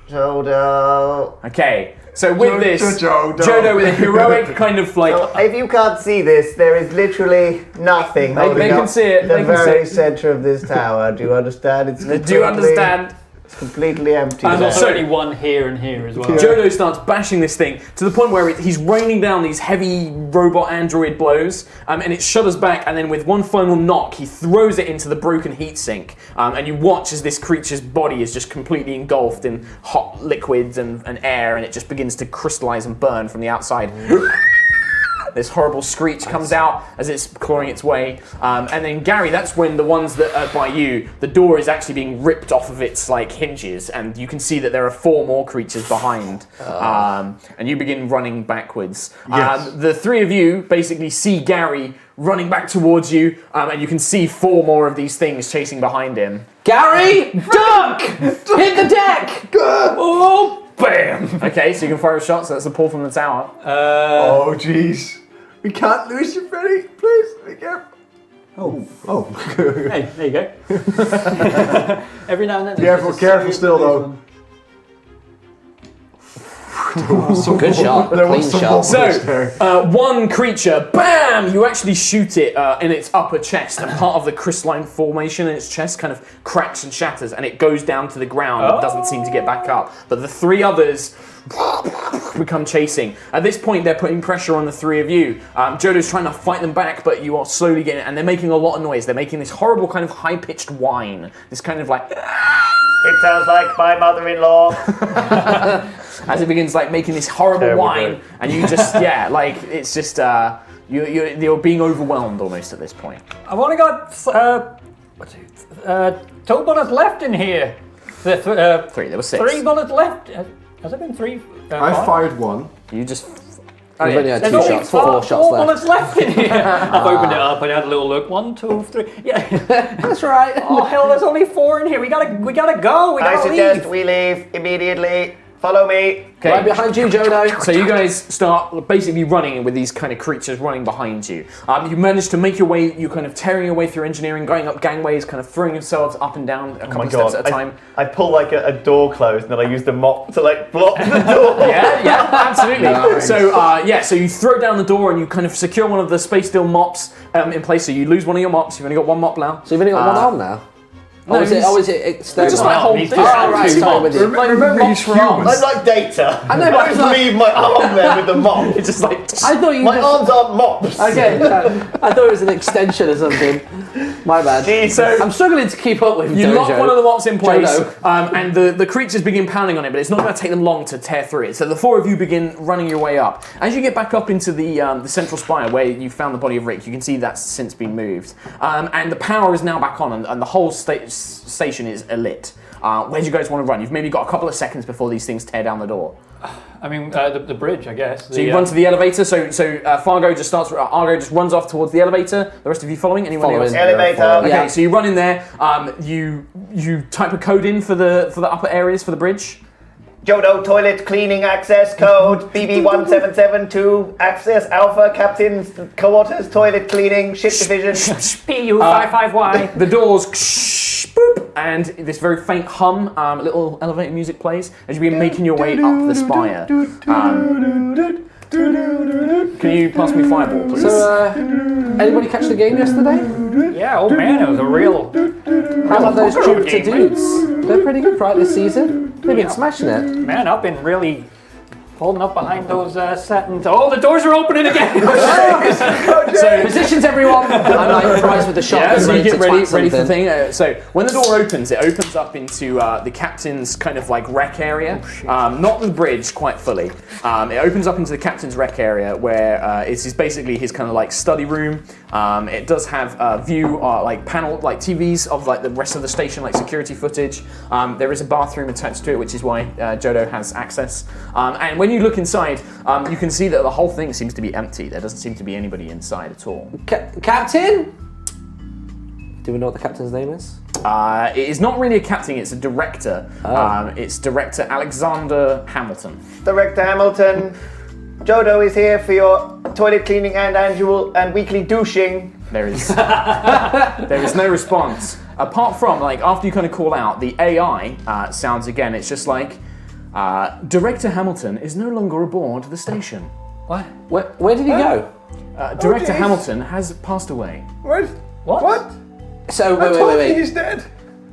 [SPEAKER 3] Johto.
[SPEAKER 1] Okay, so with this,
[SPEAKER 2] Johto.
[SPEAKER 1] Johto with a heroic kind of
[SPEAKER 3] So if you can't see this, there is literally nothing.
[SPEAKER 1] They
[SPEAKER 3] holding
[SPEAKER 1] can
[SPEAKER 3] up
[SPEAKER 1] see it,
[SPEAKER 3] The
[SPEAKER 1] they can
[SPEAKER 3] very
[SPEAKER 1] see it.
[SPEAKER 3] center of this tower. Do you understand? It's
[SPEAKER 1] Do you understand?
[SPEAKER 3] It's completely empty.
[SPEAKER 1] And
[SPEAKER 3] there.
[SPEAKER 1] also-
[SPEAKER 4] There's only one here and here as well.
[SPEAKER 1] Johto starts bashing this thing to the point where he's raining down these heavy robot android blows, and it shudders back, and then with one final knock, he throws it into the broken heatsink, and you watch as this creature's body is just completely engulfed in hot liquids and air, and it just begins to crystallize and burn from the outside. This horrible screech comes out as it's clawing its way. And then Gary, that's when the ones that are by you, the door is actually being ripped off of its hinges, and you can see that there are 4 more creatures behind. And you begin running backwards.
[SPEAKER 2] Yes.
[SPEAKER 1] The 3 of you basically see Gary running back towards you, and you can see 4 more of these things chasing behind him.
[SPEAKER 5] Gary, duck! Hit the deck!
[SPEAKER 1] Oh, bam! Okay, so you can fire a shot, so that's a pull from the tower.
[SPEAKER 2] Oh, jeez. We can't lose you, Freddy. Please, be careful. Oh.
[SPEAKER 4] Hey, there you go. Every now and then.
[SPEAKER 2] Careful still, though.
[SPEAKER 5] Good shot.
[SPEAKER 2] There
[SPEAKER 5] Clean
[SPEAKER 2] was some
[SPEAKER 5] shot.
[SPEAKER 1] So, one creature, bam! You actually shoot it in its upper chest, and part of the crystalline formation in its chest kind of cracks and shatters, and it goes down to the ground and doesn't seem to get back up. But the 3 others become chasing. At this point, they're putting pressure on the 3 of you. Jodo's trying to fight them back, but you are slowly getting it, and they're making a lot of noise. They're making this horrible kind of high-pitched whine. This kind of
[SPEAKER 3] It sounds like my mother-in-law.
[SPEAKER 1] as it begins making this horrible
[SPEAKER 3] Terrible
[SPEAKER 1] whine,
[SPEAKER 3] bird.
[SPEAKER 1] and you just it's just you're being overwhelmed almost at this point.
[SPEAKER 4] I've only got 2 bullets left in here.
[SPEAKER 1] 3. There were 6.
[SPEAKER 4] 3 bullets left. Has there been 3?
[SPEAKER 2] I fired 1.
[SPEAKER 1] You just.
[SPEAKER 5] We've only had
[SPEAKER 4] There's
[SPEAKER 5] 2
[SPEAKER 4] only
[SPEAKER 5] shots,
[SPEAKER 4] 4
[SPEAKER 5] 4 shots left.
[SPEAKER 4] bullets left in here. I've opened it up and had a little look. 1, 2, 3. Yeah.
[SPEAKER 5] That's right.
[SPEAKER 4] Oh hell! There's only 4 in here. We gotta go. We
[SPEAKER 3] I
[SPEAKER 4] gotta
[SPEAKER 3] suggest
[SPEAKER 4] leave.
[SPEAKER 3] we leave immediately. Follow me.
[SPEAKER 1] Okay.
[SPEAKER 5] Right behind you, Jodo.
[SPEAKER 1] So you guys start basically running with these kind of creatures running behind you. You manage to make your way, you kind of tearing your way through engineering, going up gangways, kind of throwing yourselves up and down a couple of steps at a time.
[SPEAKER 3] I pull like a door closed and then I use the mop to like block the door.
[SPEAKER 1] Yeah, absolutely. So you throw down the door and you kind of secure one of the space steel mops in place. So you lose one of your mops. You've only got 1 mop now.
[SPEAKER 5] So you've only got 1 arm now?
[SPEAKER 1] No,
[SPEAKER 5] Is it external?
[SPEAKER 1] just like hold.
[SPEAKER 4] He's
[SPEAKER 1] Oh,
[SPEAKER 4] just
[SPEAKER 5] right,
[SPEAKER 4] two
[SPEAKER 5] sorry,
[SPEAKER 4] mops.
[SPEAKER 5] with it.
[SPEAKER 2] Remember, he's human.
[SPEAKER 3] I'm like Data.
[SPEAKER 5] I know, but
[SPEAKER 3] I just leave my arm there with the mop.
[SPEAKER 1] It's just like.
[SPEAKER 5] I thought you
[SPEAKER 3] My
[SPEAKER 5] just...
[SPEAKER 3] arms aren't mops.
[SPEAKER 5] Okay, I thought it was an extension or something. My bad.
[SPEAKER 3] Jesus.
[SPEAKER 1] So-
[SPEAKER 5] I'm struggling to keep up with
[SPEAKER 1] You
[SPEAKER 5] Dojo.
[SPEAKER 1] lock one of the mops in place,
[SPEAKER 5] Jodo.
[SPEAKER 1] and the creatures begin pounding on it, but it's not going to take them long to tear through it. So the 4 of you begin running your way up. As you get back up into the central spire where you found the body of Rick, you can see that's since been moved. And the power is now back on, and the whole station is lit. Where do you guys want to run? You've maybe got a couple of seconds before these things tear down the door.
[SPEAKER 4] I mean, the bridge, I guess.
[SPEAKER 1] So you run to the elevator. So Fargo just starts. Argo just runs off towards the elevator. The rest of you following? Anyone else?
[SPEAKER 5] Following.
[SPEAKER 3] Elevator.
[SPEAKER 1] Okay,
[SPEAKER 5] Yeah.
[SPEAKER 1] so you run in there. You type a code in for the upper areas for the bridge.
[SPEAKER 3] Jodo toilet cleaning access code BB1772 access Alpha Captain's quarters toilet cleaning ship division.
[SPEAKER 4] PU55Y.
[SPEAKER 1] The doors boop, and this very faint hum, little elevator music plays as you begin making your way up the spire. Can you pass me Fireball, please?
[SPEAKER 5] So, anybody catch the game yesterday?
[SPEAKER 4] Yeah, oh man, it was a real.
[SPEAKER 5] How about those Jupiter
[SPEAKER 4] game,
[SPEAKER 5] dudes? They're pretty good right this season. They've been smashing it.
[SPEAKER 4] Man, I've been really holding up behind those satins. Oh, the doors are opening again.
[SPEAKER 1] So
[SPEAKER 5] Positions, everyone. I'm like improvised with the shot.
[SPEAKER 1] yeah, so you get ready for the
[SPEAKER 5] something.
[SPEAKER 1] thing. So when the door opens, it opens up into the captain's kind of like rec area. Not the bridge quite fully. It opens up into the captain's rec area where it's basically his kind of like study room. It does have a view, like panel, like TVs of like the rest of the station, like security footage. There is a bathroom attached to it, which is why Jodo has access. And when you look inside, you can see that the whole thing seems to be empty. There doesn't seem to be anybody inside at all.
[SPEAKER 5] Captain? Do we know what the captain's name is?
[SPEAKER 1] It is not really a captain, it's a director. It's Director Alexander Hamilton.
[SPEAKER 3] Director Hamilton, Jodo is here for your toilet cleaning and annual and weekly douching.
[SPEAKER 1] There is no response. Apart from, like, after you kind of call out, the AI sounds again. It's just like, Director Hamilton is no longer aboard the station.
[SPEAKER 4] What?
[SPEAKER 5] Where did he go?
[SPEAKER 1] Director
[SPEAKER 2] jeez.
[SPEAKER 1] Hamilton has passed away.
[SPEAKER 2] What? What?
[SPEAKER 5] So,
[SPEAKER 2] I told you
[SPEAKER 5] wait.
[SPEAKER 2] he's dead.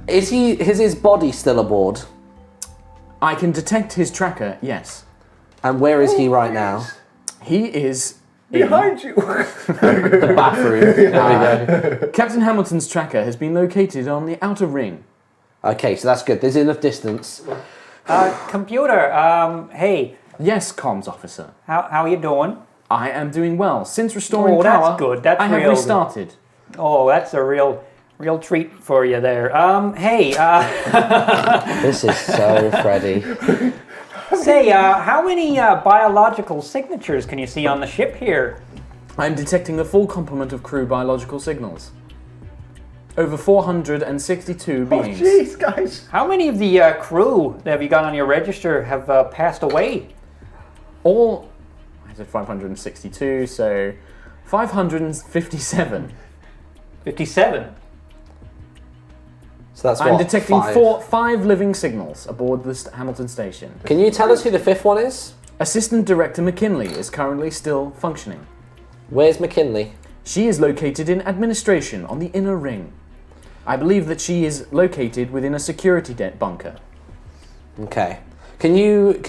[SPEAKER 5] Is his body still aboard?
[SPEAKER 1] I can detect his tracker, yes.
[SPEAKER 5] And where is he right now?
[SPEAKER 1] He is in
[SPEAKER 2] Behind you.
[SPEAKER 5] The bathroom. There we go.
[SPEAKER 1] Captain Hamilton's tracker has been located on the outer ring.
[SPEAKER 5] Okay, so that's good. There's enough distance.
[SPEAKER 4] Computer, hey,
[SPEAKER 1] Yes, comms officer.
[SPEAKER 4] how you doing?
[SPEAKER 1] I am doing well. Since restoring
[SPEAKER 4] Oh, that's
[SPEAKER 1] power,
[SPEAKER 4] good. That's
[SPEAKER 1] I have
[SPEAKER 4] real good.
[SPEAKER 1] restarted.
[SPEAKER 4] Oh, that's a real treat for you there. Hey,
[SPEAKER 5] This is so Freddy.
[SPEAKER 4] say, how many biological signatures can you see on the ship here?
[SPEAKER 1] I'm detecting a full complement of crew biological signals. Over 462
[SPEAKER 2] Oh,
[SPEAKER 1] beings.
[SPEAKER 2] jeez, guys.
[SPEAKER 4] How many of the crew that have you got on your register have passed away?
[SPEAKER 1] All, I said 562, so 557.
[SPEAKER 4] 57.
[SPEAKER 5] So that's
[SPEAKER 1] I'm
[SPEAKER 5] what,
[SPEAKER 1] detecting
[SPEAKER 5] 5?
[SPEAKER 1] five living signals aboard the Hamilton station.
[SPEAKER 5] Can you tell us who the 5th one is?
[SPEAKER 1] Assistant Director McKinley is currently still functioning.
[SPEAKER 5] Where's McKinley?
[SPEAKER 1] She is located in administration on the inner ring. I believe that she is located within a security bunker.
[SPEAKER 5] Okay. Can you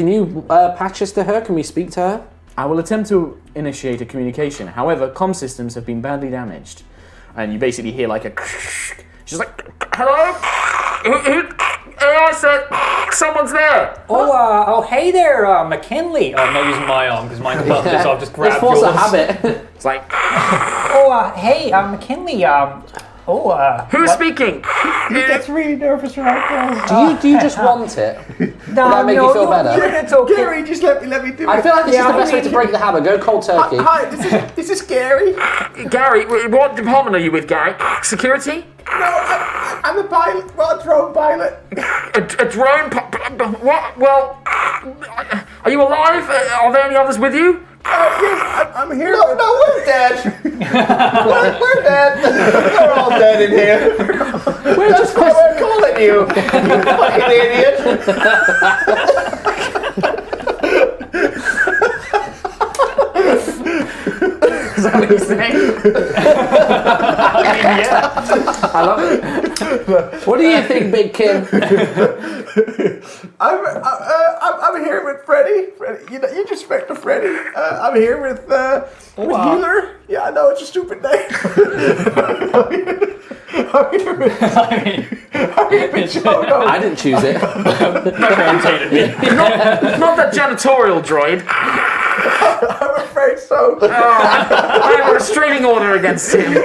[SPEAKER 5] patch us to her? Can we speak to her?
[SPEAKER 1] I will attempt to initiate a communication. However, comm systems have been badly damaged. And you basically hear like a... She's like, hello? I said, someone's there.
[SPEAKER 4] Oh, hey there, McKinley. I'm not using my arm because mine's busted, so I'll just grab
[SPEAKER 5] It's force
[SPEAKER 4] yours.
[SPEAKER 5] of habit.
[SPEAKER 1] It's like,
[SPEAKER 4] Oh, hey, McKinley.
[SPEAKER 1] Who's speaking?
[SPEAKER 4] He gets really nervous right now.
[SPEAKER 5] Do you just want it?
[SPEAKER 4] No,
[SPEAKER 5] Will that make you feel better?
[SPEAKER 4] It's okay.
[SPEAKER 2] Gary, just let me do it.
[SPEAKER 5] I feel like this is the best way to break the hammer. Go cold turkey.
[SPEAKER 2] Hi, this is Gary.
[SPEAKER 1] Gary, what department are you with, Gary? Security?
[SPEAKER 2] No, I'm a pilot. Well, a drone pilot.
[SPEAKER 1] A drone? What? Well, are you alive? Are there any others with you?
[SPEAKER 2] Yes, I'm here.
[SPEAKER 3] No, we're dead. we're dead. We're all dead in here. That's why we're calling you. You fucking idiot.
[SPEAKER 1] Is that what he's saying?
[SPEAKER 5] I love it. What do you think, Big Kin?
[SPEAKER 2] I'm here with Freddy. You just speak to Freddy. I'm here with Euler. Yeah, I know it's a stupid name. I'm here with Jono.
[SPEAKER 5] I didn't choose it.
[SPEAKER 1] Not that janitorial droid.
[SPEAKER 2] I'm afraid so.
[SPEAKER 1] I have a restraining order against him.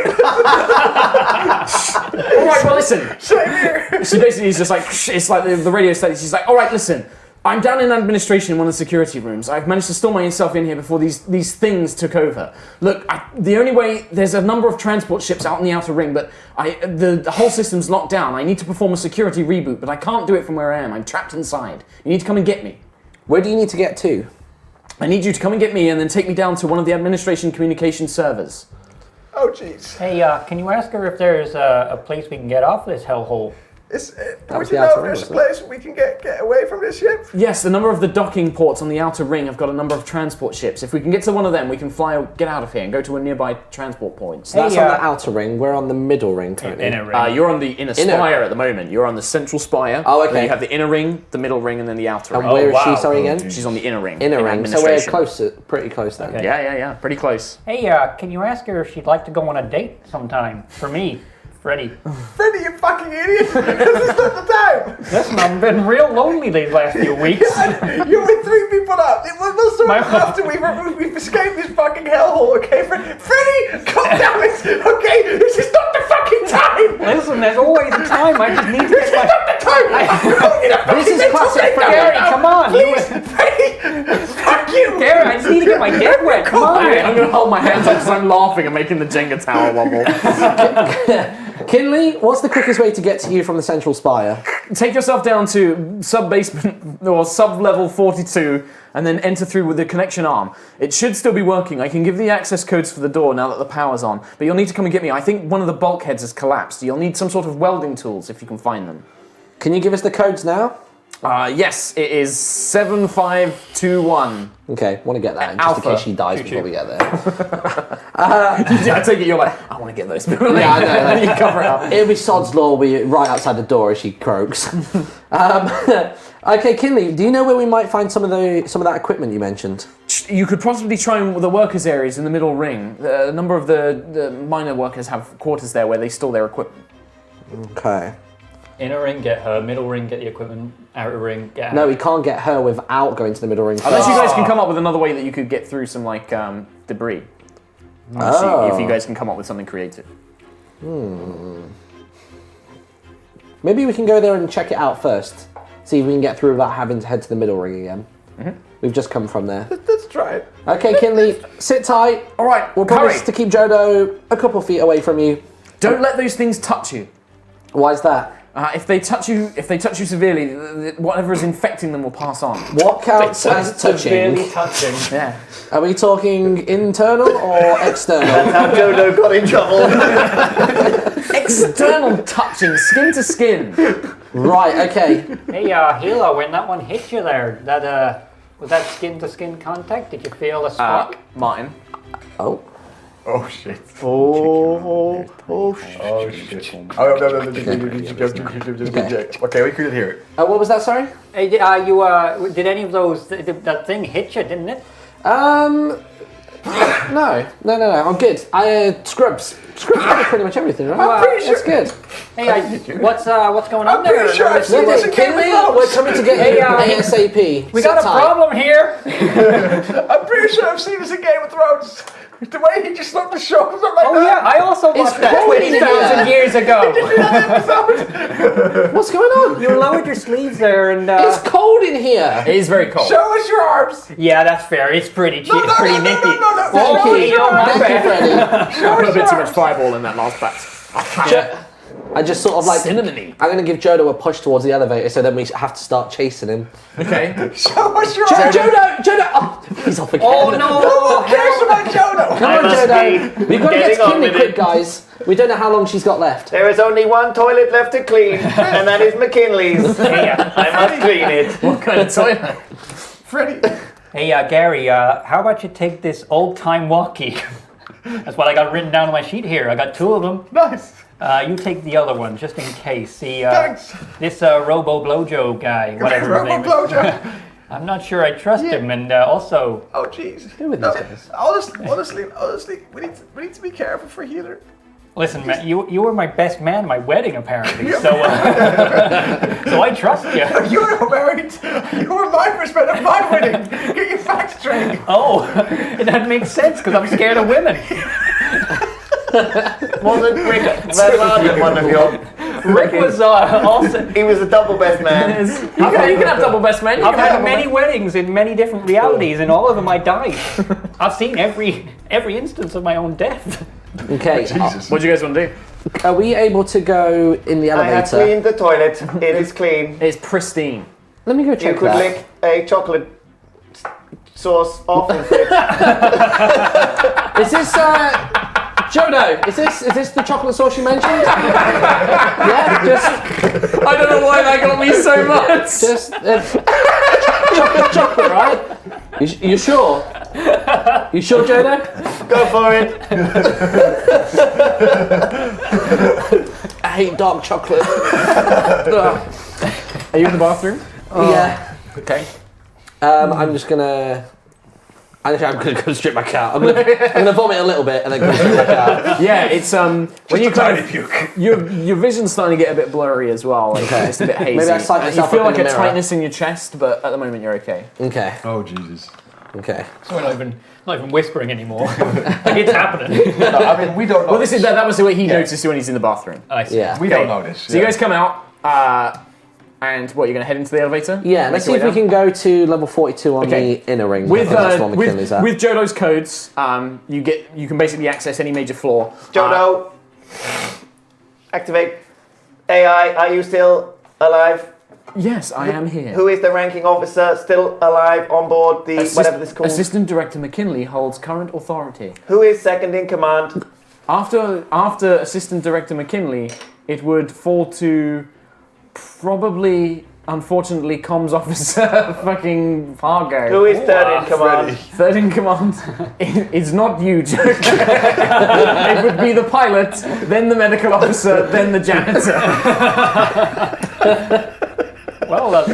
[SPEAKER 1] Alright, well listen.
[SPEAKER 2] Same here.
[SPEAKER 1] So basically he's just like, it's like the radio station, he's like, alright, listen. I'm down in administration in one of the security rooms. I've managed to store myself in here before these things took over. Look, the only way, there's a number of transport ships out in the outer ring, but the whole system's locked down. I need to perform a security reboot, but I can't do it from where I am. I'm trapped inside. You need to come and get me.
[SPEAKER 5] Where do you need to get to?
[SPEAKER 1] I need you to come and get me and then take me down to one of the administration communication servers.
[SPEAKER 2] Oh, jeez.
[SPEAKER 4] Hey, can you ask her if there's a place we can get off this hellhole?
[SPEAKER 2] Would you know if there's a place we can get away from this ship?
[SPEAKER 1] Yes, a number of the docking ports on the outer ring have got a number of transport ships. If we can get to one of them, we can get out of here and go to a nearby transport point.
[SPEAKER 5] So that's on the outer ring. We're on the middle ring currently.
[SPEAKER 4] Inner ring.
[SPEAKER 1] You're on the inner spire at the moment. You're on the central spire.
[SPEAKER 5] Oh, okay.
[SPEAKER 1] Then you have the inner ring, the middle ring, and then the outer ring.
[SPEAKER 5] And where is she, sorry, again?
[SPEAKER 1] She's on the inner ring.
[SPEAKER 5] Inner ring. So we're pretty close then.
[SPEAKER 4] Okay.
[SPEAKER 1] Yeah, pretty close.
[SPEAKER 4] Hey, can you ask her if she'd like to go on a date sometime? For me, Freddy.
[SPEAKER 2] Freddy, you fucking idiot! This is not the time!
[SPEAKER 4] Listen, I've been real lonely these last few weeks.
[SPEAKER 2] You're with 3 people up. It was sort of after we've escaped this fucking hellhole, okay? Freddy, calm down, okay? This is not the fucking time!
[SPEAKER 4] Listen, there's always a time. I just need to
[SPEAKER 2] This is
[SPEAKER 4] get
[SPEAKER 2] not the time!
[SPEAKER 5] This is classic Freddy.
[SPEAKER 4] Gary, come on.
[SPEAKER 2] Please, Freddy! Fuck you!
[SPEAKER 4] Gary, I just need to get my dick wet. Come on.
[SPEAKER 1] I'm going to hold my hands up because I'm laughing and making the Jenga tower wobble.
[SPEAKER 5] Kinley, what's the quickest way to get to you from the central spire?
[SPEAKER 1] Take yourself down to sub-basement or sub-level 42 and then enter through with the connection arm. It should still be working. I can give the access codes for the door now that the power's on, but you'll need to come and get me. I think one of the bulkheads has collapsed. You'll need some sort of welding tools if you can find them.
[SPEAKER 5] Can you give us the codes now?
[SPEAKER 1] Yes, it is 7521.
[SPEAKER 5] Okay, want to get that in just in case she dies before we get there.
[SPEAKER 1] I take it you're like, I want to get those people.
[SPEAKER 5] Yeah, I know.
[SPEAKER 1] And you cover it up.
[SPEAKER 5] It'll be Sod's Law right outside the door as she croaks. Okay, Kinley, do you know where we might find some of that equipment you mentioned?
[SPEAKER 1] You could possibly try the workers' areas in the middle ring. A number of the minor workers have quarters there where they store their equipment.
[SPEAKER 5] Okay.
[SPEAKER 4] Inner ring, get her. Middle ring, get the equipment. Outer ring, get out.
[SPEAKER 5] No, we can't get her without going to the middle ring.
[SPEAKER 1] Unless you guys can come up with another way that you could get through some debris. If you guys can come up with something creative.
[SPEAKER 5] Maybe we can go there and check it out first. See if we can get through without having to head to the middle ring again. We've just come from there.
[SPEAKER 2] Let's try it.
[SPEAKER 5] Okay, Kinley, sit tight.
[SPEAKER 1] All right,
[SPEAKER 5] We'll promise to keep Jodo a couple feet away from you.
[SPEAKER 1] Don't let those things touch you.
[SPEAKER 5] Why is that?
[SPEAKER 1] If they touch you severely, whatever is infecting them will pass on.
[SPEAKER 5] What counts as touching?
[SPEAKER 4] Severely touching.
[SPEAKER 1] Yeah.
[SPEAKER 5] Are we talking internal or external?
[SPEAKER 3] That's how Jodo got in trouble.
[SPEAKER 1] External touching, skin to skin.
[SPEAKER 5] Right. Okay.
[SPEAKER 4] Hey, Hila, when that one hit you there, was that skin-to-skin contact? Did you feel a spark?
[SPEAKER 1] Martyn.
[SPEAKER 5] Oh.
[SPEAKER 2] Oh shit. Oh shit. Oh, no. Okay, we couldn't hear it.
[SPEAKER 5] What was that? Sorry.
[SPEAKER 4] Hey, did any of those, that thing hit you, didn't it?
[SPEAKER 5] No. I'm good. Scrubs cover pretty much everything, right?
[SPEAKER 2] I'm pretty sure.
[SPEAKER 5] That's good.
[SPEAKER 4] Hey, what's going on
[SPEAKER 2] I'm
[SPEAKER 4] there?
[SPEAKER 2] pretty sure I've seen this in Game of
[SPEAKER 5] Kinley,
[SPEAKER 2] Thrones.
[SPEAKER 5] we're coming to get you ASAP.
[SPEAKER 4] We got a problem here.
[SPEAKER 2] I'm pretty sure I've seen this in Game of Thrones. The way he just slumped his shoulders up like
[SPEAKER 4] Oh
[SPEAKER 2] that.
[SPEAKER 4] yeah, I also watched that
[SPEAKER 5] cold in
[SPEAKER 4] 20,000 years ago.
[SPEAKER 5] What's going on?
[SPEAKER 4] You lowered your sleeves there and...
[SPEAKER 5] It's cold in here.
[SPEAKER 1] It is very cold.
[SPEAKER 2] Show us your arms.
[SPEAKER 4] Yeah, that's fair. It's pretty cheap,
[SPEAKER 2] no,
[SPEAKER 4] pretty
[SPEAKER 2] no,
[SPEAKER 4] nippy.
[SPEAKER 2] no, no,
[SPEAKER 4] Well,
[SPEAKER 2] no,
[SPEAKER 4] okay,
[SPEAKER 2] no,
[SPEAKER 4] my
[SPEAKER 5] Thank you,
[SPEAKER 4] bad.
[SPEAKER 5] Freddie.
[SPEAKER 1] I put a bit too much fireball in that last batch.
[SPEAKER 5] I just sort of like
[SPEAKER 1] Cinnamony.
[SPEAKER 5] I'm gonna give Jodo a push towards the elevator, so then we have to start chasing him.
[SPEAKER 1] Okay.
[SPEAKER 2] Show us your arms.
[SPEAKER 5] Jodo! Oh, he's off again.
[SPEAKER 4] Oh no!
[SPEAKER 2] Who cares about Jodo?
[SPEAKER 5] Come on,
[SPEAKER 3] must
[SPEAKER 5] Jodo!
[SPEAKER 3] be
[SPEAKER 5] We've got to get
[SPEAKER 3] getting
[SPEAKER 5] to
[SPEAKER 3] on
[SPEAKER 5] Kinley
[SPEAKER 3] with
[SPEAKER 5] quick,
[SPEAKER 3] it.
[SPEAKER 5] guys. We don't know how long she's got left.
[SPEAKER 3] There is only one toilet left to clean, and that is McKinley's. I must clean it.
[SPEAKER 1] What kind of toilet?
[SPEAKER 2] Freddie.
[SPEAKER 4] Hey, Gary, how about you take this old-time walkie? That's what I got written down on my sheet here. I got 2 of them.
[SPEAKER 2] Nice.
[SPEAKER 4] You take the other one, just in case. See,
[SPEAKER 2] Thanks.
[SPEAKER 4] this Robo Blojo guy, whatever his name is.
[SPEAKER 2] Robo-Blojo.
[SPEAKER 4] I'm not sure I trust him, and also...
[SPEAKER 2] Oh, jeez.
[SPEAKER 5] Who with these guys?
[SPEAKER 2] Honestly, we need to be careful for healer.
[SPEAKER 4] Listen, man, you were my best man at my wedding, apparently, so... so I trust you.
[SPEAKER 2] You were married. You were my best man at my wedding. Get your facts straight.
[SPEAKER 4] Oh, that makes sense, because I'm scared of women.
[SPEAKER 3] Wasn't Rick Van Laden one of your...
[SPEAKER 4] Rick was also...
[SPEAKER 3] He was a double best man.
[SPEAKER 1] You can have double best men. You
[SPEAKER 4] I've
[SPEAKER 1] can have
[SPEAKER 4] had
[SPEAKER 1] double
[SPEAKER 4] many weddings in many different realities, and all of them I died. I've seen every instance of my own death.
[SPEAKER 5] Okay.
[SPEAKER 1] What do you guys want to do?
[SPEAKER 5] Are we able to go in the
[SPEAKER 3] I have
[SPEAKER 5] elevator?
[SPEAKER 3] cleaned the toilet. It is clean.
[SPEAKER 1] It's pristine.
[SPEAKER 5] Let me go
[SPEAKER 3] You
[SPEAKER 5] check
[SPEAKER 3] could
[SPEAKER 5] that.
[SPEAKER 3] lick a chocolate sauce off the fridge.
[SPEAKER 5] Is this Jodo? Is this the chocolate sauce you mentioned? Yeah, just
[SPEAKER 1] I don't know why that got me so much.
[SPEAKER 5] just chocolate, right? You sure? You sure, Jodo?
[SPEAKER 3] Go for it.
[SPEAKER 5] I hate dark chocolate.
[SPEAKER 1] Are you in the bathroom?
[SPEAKER 5] Yeah.
[SPEAKER 1] Okay.
[SPEAKER 5] I'm just gonna. I'm gonna go strip my cat. I'm gonna vomit a little bit and then go strip my cat.
[SPEAKER 1] Yeah, it's when you kind of
[SPEAKER 2] puke.
[SPEAKER 1] your vision's starting to get a bit blurry as well, like
[SPEAKER 5] Okay.
[SPEAKER 1] just a bit hazy.
[SPEAKER 5] Maybe I sight
[SPEAKER 1] You
[SPEAKER 5] myself
[SPEAKER 1] feel
[SPEAKER 5] up in
[SPEAKER 1] like a
[SPEAKER 5] the mirror.
[SPEAKER 1] tightness in your chest, but at the moment you're okay.
[SPEAKER 5] Okay.
[SPEAKER 2] Oh, Jesus.
[SPEAKER 5] Okay.
[SPEAKER 4] So we're not even whispering anymore. Like, it's happening.
[SPEAKER 2] No, I mean, we don't know.
[SPEAKER 1] Well, that was what he noticed when he's in the bathroom.
[SPEAKER 4] I see.
[SPEAKER 5] Yeah.
[SPEAKER 2] We don't know this.
[SPEAKER 1] So you guys come out, and what? You're gonna head into the elevator?
[SPEAKER 5] Yeah. Let's see
[SPEAKER 1] Make
[SPEAKER 5] if
[SPEAKER 1] your
[SPEAKER 5] we
[SPEAKER 1] way
[SPEAKER 5] can go to level 42 on
[SPEAKER 1] Okay.
[SPEAKER 5] the inner ring.
[SPEAKER 1] With
[SPEAKER 5] That's one McKinley's at.
[SPEAKER 1] with Jodo's codes, you can basically access any major floor.
[SPEAKER 3] Jodo, activate. AI, are you still alive?
[SPEAKER 1] Yes, I am here.
[SPEAKER 3] Who is the ranking officer still alive on board the whatever this called?
[SPEAKER 1] Assistant Director McKinley holds current authority.
[SPEAKER 3] Who is second in command?
[SPEAKER 1] After Assistant Director McKinley, it would fall to probably, unfortunately, comms officer fucking Fargo.
[SPEAKER 3] Who is third in command?
[SPEAKER 1] Third in command is not you, Joe. It would be the pilot, then the medical officer, then the janitor.
[SPEAKER 4] Well, that's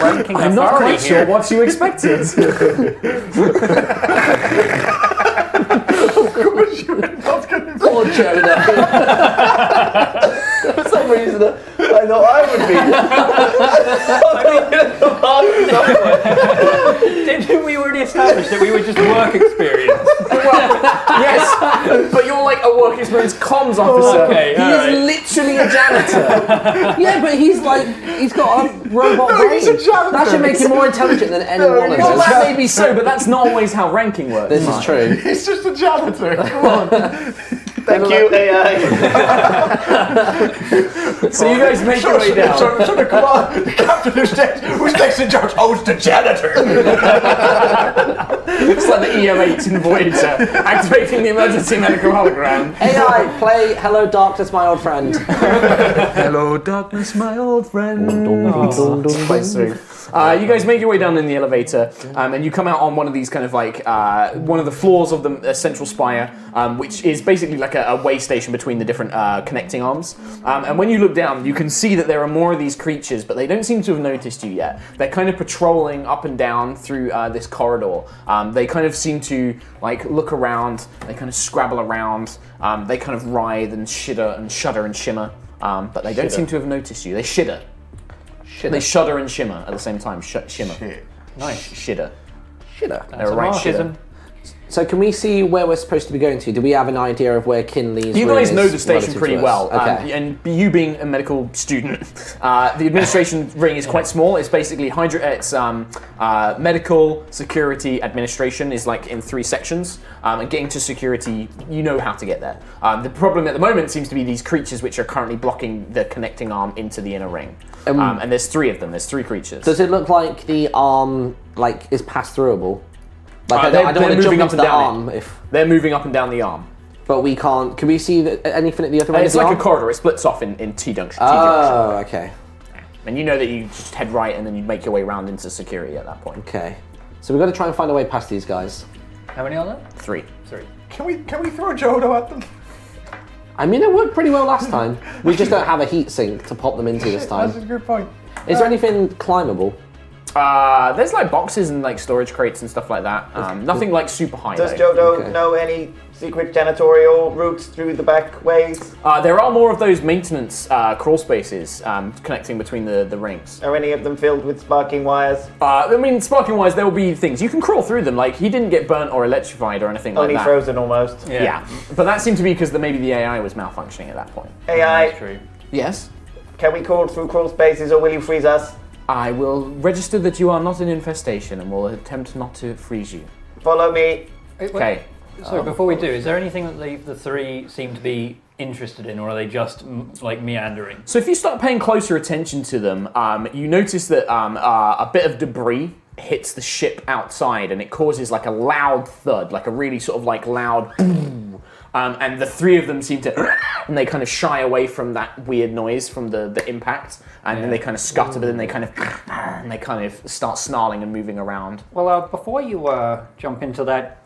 [SPEAKER 4] ranking
[SPEAKER 1] I'm not
[SPEAKER 4] authority
[SPEAKER 1] quite sure
[SPEAKER 4] here.
[SPEAKER 1] what you expected.
[SPEAKER 5] Poor Jodo. For some reason, I thought I would be.
[SPEAKER 4] Didn't we already establish that we were just work experience?
[SPEAKER 1] Yes, but you're like a work experience comms officer.
[SPEAKER 4] Okay,
[SPEAKER 1] he
[SPEAKER 4] alright.
[SPEAKER 1] is literally a janitor.
[SPEAKER 5] Yeah, but he's got a robot brain.
[SPEAKER 2] he's a janitor.
[SPEAKER 5] That should make him more intelligent than any one of
[SPEAKER 1] Well,
[SPEAKER 5] us.
[SPEAKER 1] that may be so, but that's not always how ranking works.
[SPEAKER 5] This is true.
[SPEAKER 2] He's just a janitor. Come on.
[SPEAKER 3] Thank you, AI.
[SPEAKER 1] So you guys make your way down.
[SPEAKER 2] So the command, the captain who's next in charge. Oh, it's the janitor.
[SPEAKER 1] It's like the EM8 in Voyager, activating the emergency medical hologram.
[SPEAKER 5] AI, play Hello Darkness, my old friend.
[SPEAKER 1] Hello, darkness, my old friend. Quite sweet. You guys make your way down in the elevator, and you come out on one of these kind of like one of the floors of the central spire, which is basically like a way station between the different connecting arms. And when you look down, you can see that there are more of these creatures, but they don't seem to have noticed you yet. They're kind of patrolling up and down through this corridor. They kind of seem to like look around. They kind of scrabble around. They kind of writhe and shudder and shimmer. But they don't seem to have noticed you. They shudder. They shudder and shimmer at the same time. Shimmer.
[SPEAKER 2] Shit.
[SPEAKER 1] Nice. Shudder.
[SPEAKER 5] Shidder.
[SPEAKER 1] They're a right shudder.
[SPEAKER 4] Marxism.
[SPEAKER 5] So can we see where we're supposed to be going to? Do we have an idea of where Kinley's
[SPEAKER 1] You
[SPEAKER 5] room
[SPEAKER 1] guys
[SPEAKER 5] is
[SPEAKER 1] know the station
[SPEAKER 5] relative
[SPEAKER 1] pretty
[SPEAKER 5] to us?
[SPEAKER 1] well,
[SPEAKER 5] Okay.
[SPEAKER 1] and you being a medical student, the administration ring is quite small. It's basically medical, security, administration is like in 3 sections, and getting to security, you know how to get there. The problem at the moment seems to be these creatures which are currently blocking the connecting arm into the inner ring, and there's 3 of them. There's 3 creatures.
[SPEAKER 5] Does it look like the arm is pass-throughable? Like I
[SPEAKER 1] they're
[SPEAKER 5] don't want to jump
[SPEAKER 1] moving up
[SPEAKER 5] into
[SPEAKER 1] and
[SPEAKER 5] the
[SPEAKER 1] down
[SPEAKER 5] arm
[SPEAKER 1] They're moving up and down the arm.
[SPEAKER 5] but we can't. Can we see anything at the other end
[SPEAKER 1] It's
[SPEAKER 5] of the
[SPEAKER 1] like
[SPEAKER 5] arm?
[SPEAKER 1] a corridor. It splits off in T junction.
[SPEAKER 5] Oh, okay.
[SPEAKER 1] And you know that you just head right and then you make your way around into security at that point.
[SPEAKER 5] Okay. So we've got to try and find a way past these guys.
[SPEAKER 4] How many are there?
[SPEAKER 1] 3.
[SPEAKER 4] 3.
[SPEAKER 2] Can we throw Jodo at them?
[SPEAKER 5] I mean, it worked pretty well last time. We just don't have a heat sink to pop them into this time.
[SPEAKER 2] That's a good point.
[SPEAKER 5] Is there anything climbable?
[SPEAKER 1] There's like boxes and like storage crates and stuff like that. Nothing like super high.
[SPEAKER 3] Does
[SPEAKER 1] though.
[SPEAKER 3] Jodo
[SPEAKER 5] Okay.
[SPEAKER 3] know any secret janitorial routes through the back ways?
[SPEAKER 1] There are more of those maintenance crawl spaces connecting between the rings.
[SPEAKER 3] Are any of them filled with sparking wires?
[SPEAKER 1] I mean, sparking wise, there will be things you can crawl through them. Like he didn't get burnt or electrified or anything
[SPEAKER 3] Only
[SPEAKER 1] like that.
[SPEAKER 3] frozen almost.
[SPEAKER 1] Yeah, but that seemed to be because maybe the AI was malfunctioning at that point.
[SPEAKER 3] AI,
[SPEAKER 4] That's true.
[SPEAKER 1] Yes.
[SPEAKER 3] can we crawl through crawl spaces or will you freeze us?
[SPEAKER 1] I will register that you are not an infestation and will attempt not to freeze you.
[SPEAKER 3] Follow me.
[SPEAKER 1] Okay.
[SPEAKER 4] So before we do, is there anything that the 3 seem to be interested in, or are they just like meandering?
[SPEAKER 1] So if you start paying closer attention to them, you notice that a bit of debris hits the ship outside and it causes like a loud thud, like a really sort of like loud boom. And the 3 of them seem to, and they kind of shy away from that weird noise from the impact, and then they kind of scutter, but then they kind of start snarling and moving around.
[SPEAKER 4] Well, before you jump into that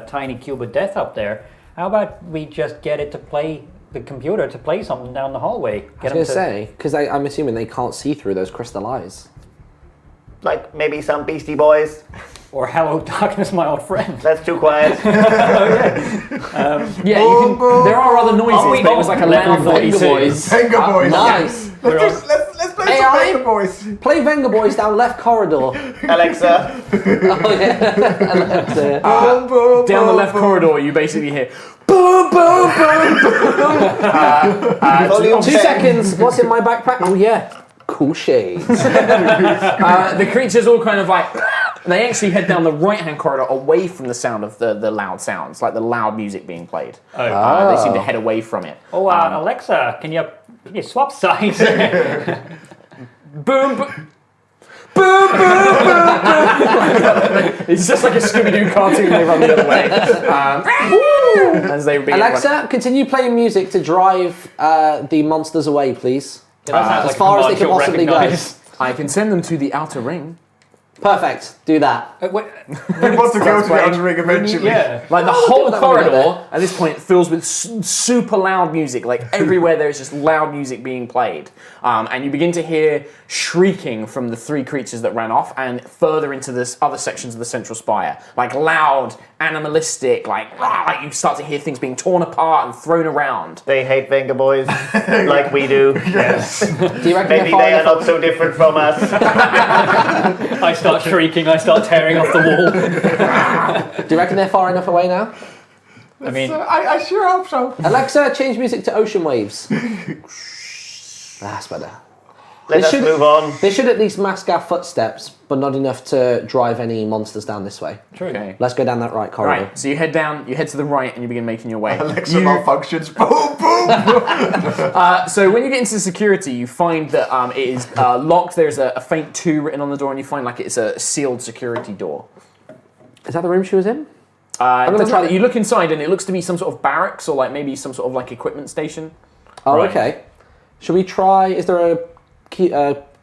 [SPEAKER 4] tiny cube of death up there, how about we just get it to play the computer to play something down the hallway?
[SPEAKER 5] I was going to say, because I'm assuming they can't see through those crystal eyes.
[SPEAKER 3] Like maybe some Beastie Boys.
[SPEAKER 4] Or hello, darkness, my old friend.
[SPEAKER 3] That's too quiet.
[SPEAKER 1] Yeah, you can. There are other noises, but it was like a
[SPEAKER 4] level
[SPEAKER 1] loud noise.
[SPEAKER 4] 42.
[SPEAKER 2] Venga Boys.
[SPEAKER 5] Nice.
[SPEAKER 2] Let's play some
[SPEAKER 5] AI.
[SPEAKER 2] Venga Boys.
[SPEAKER 5] Play Venga Boys down left corridor.
[SPEAKER 3] Alexa,
[SPEAKER 5] Oh yeah.
[SPEAKER 2] Boom, boom,
[SPEAKER 1] Down the
[SPEAKER 2] boom,
[SPEAKER 1] left
[SPEAKER 2] boom.
[SPEAKER 1] corridor, you basically hear boom, boom, boom, boom.
[SPEAKER 3] volume
[SPEAKER 5] 2
[SPEAKER 3] 10.
[SPEAKER 5] seconds. What's in my backpack? Oh yeah. Cool shades.
[SPEAKER 1] The creatures all kind of like, they actually head down the right-hand corridor away from the sound of the loud sounds, like the loud music being played. They seem to head away from it.
[SPEAKER 4] Oh, Alexa, can you swap sides?
[SPEAKER 1] Boom, boom. Boom, boom, boom, boom. It's just like a Scooby-Doo cartoon, they run the other way. As they begin
[SPEAKER 5] Alexa, continue playing music to drive the monsters away, please.
[SPEAKER 4] As
[SPEAKER 5] far as they can possibly go.
[SPEAKER 1] I can send them to the outer ring.
[SPEAKER 5] Perfect. Do that.
[SPEAKER 2] We want to go to the outer ring eventually.
[SPEAKER 4] Yeah.
[SPEAKER 1] Like the
[SPEAKER 5] Oh,
[SPEAKER 1] whole
[SPEAKER 5] that would be
[SPEAKER 1] corridor at this point fills with super loud music. Like everywhere there is just loud music being played. And you begin to hear shrieking from the 3 creatures that ran off and further into this other sections of the central spire. Like loud, animalistic, like you start to hear things being torn apart and thrown around.
[SPEAKER 3] They hate Venga Boys like we do.
[SPEAKER 2] Yes.
[SPEAKER 5] Do you reckon
[SPEAKER 3] Maybe
[SPEAKER 5] they're far
[SPEAKER 3] they are
[SPEAKER 5] enough?
[SPEAKER 3] not so different from us.
[SPEAKER 4] I start shrieking, I start tearing off the wall.
[SPEAKER 5] Do you reckon they're far enough away now?
[SPEAKER 4] I mean,
[SPEAKER 2] I sure hope so.
[SPEAKER 5] Alexa, change music to ocean waves. That's better.
[SPEAKER 3] Let us move on.
[SPEAKER 5] They should at least mask our footsteps, but not enough to drive any monsters down this way.
[SPEAKER 4] true.
[SPEAKER 1] Okay.
[SPEAKER 5] Let's go down that right corridor.
[SPEAKER 1] Right, so you head down, you head to the right and you begin making your way.
[SPEAKER 2] Alexa malfunctions. Boom, boom.
[SPEAKER 1] So when you get into security, you find that it is locked. There's a faint 2 written on the door and you find like it's a sealed security door.
[SPEAKER 5] Is that the room she was in?
[SPEAKER 1] I'm
[SPEAKER 5] gonna try
[SPEAKER 1] You look inside and it looks to be some sort of barracks or like maybe some sort of like equipment station.
[SPEAKER 5] Oh,
[SPEAKER 4] Right.
[SPEAKER 5] okay. Should we try? Is there a key,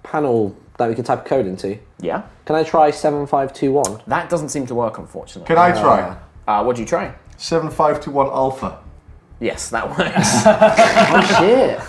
[SPEAKER 5] panel that we can type a code into?
[SPEAKER 1] Yeah.
[SPEAKER 5] Can I try 7521?
[SPEAKER 1] That doesn't seem to work, unfortunately.
[SPEAKER 2] Can I try?
[SPEAKER 1] What'd you try?
[SPEAKER 2] 7521 Alpha.
[SPEAKER 1] Yes, that works.
[SPEAKER 5] Oh shit!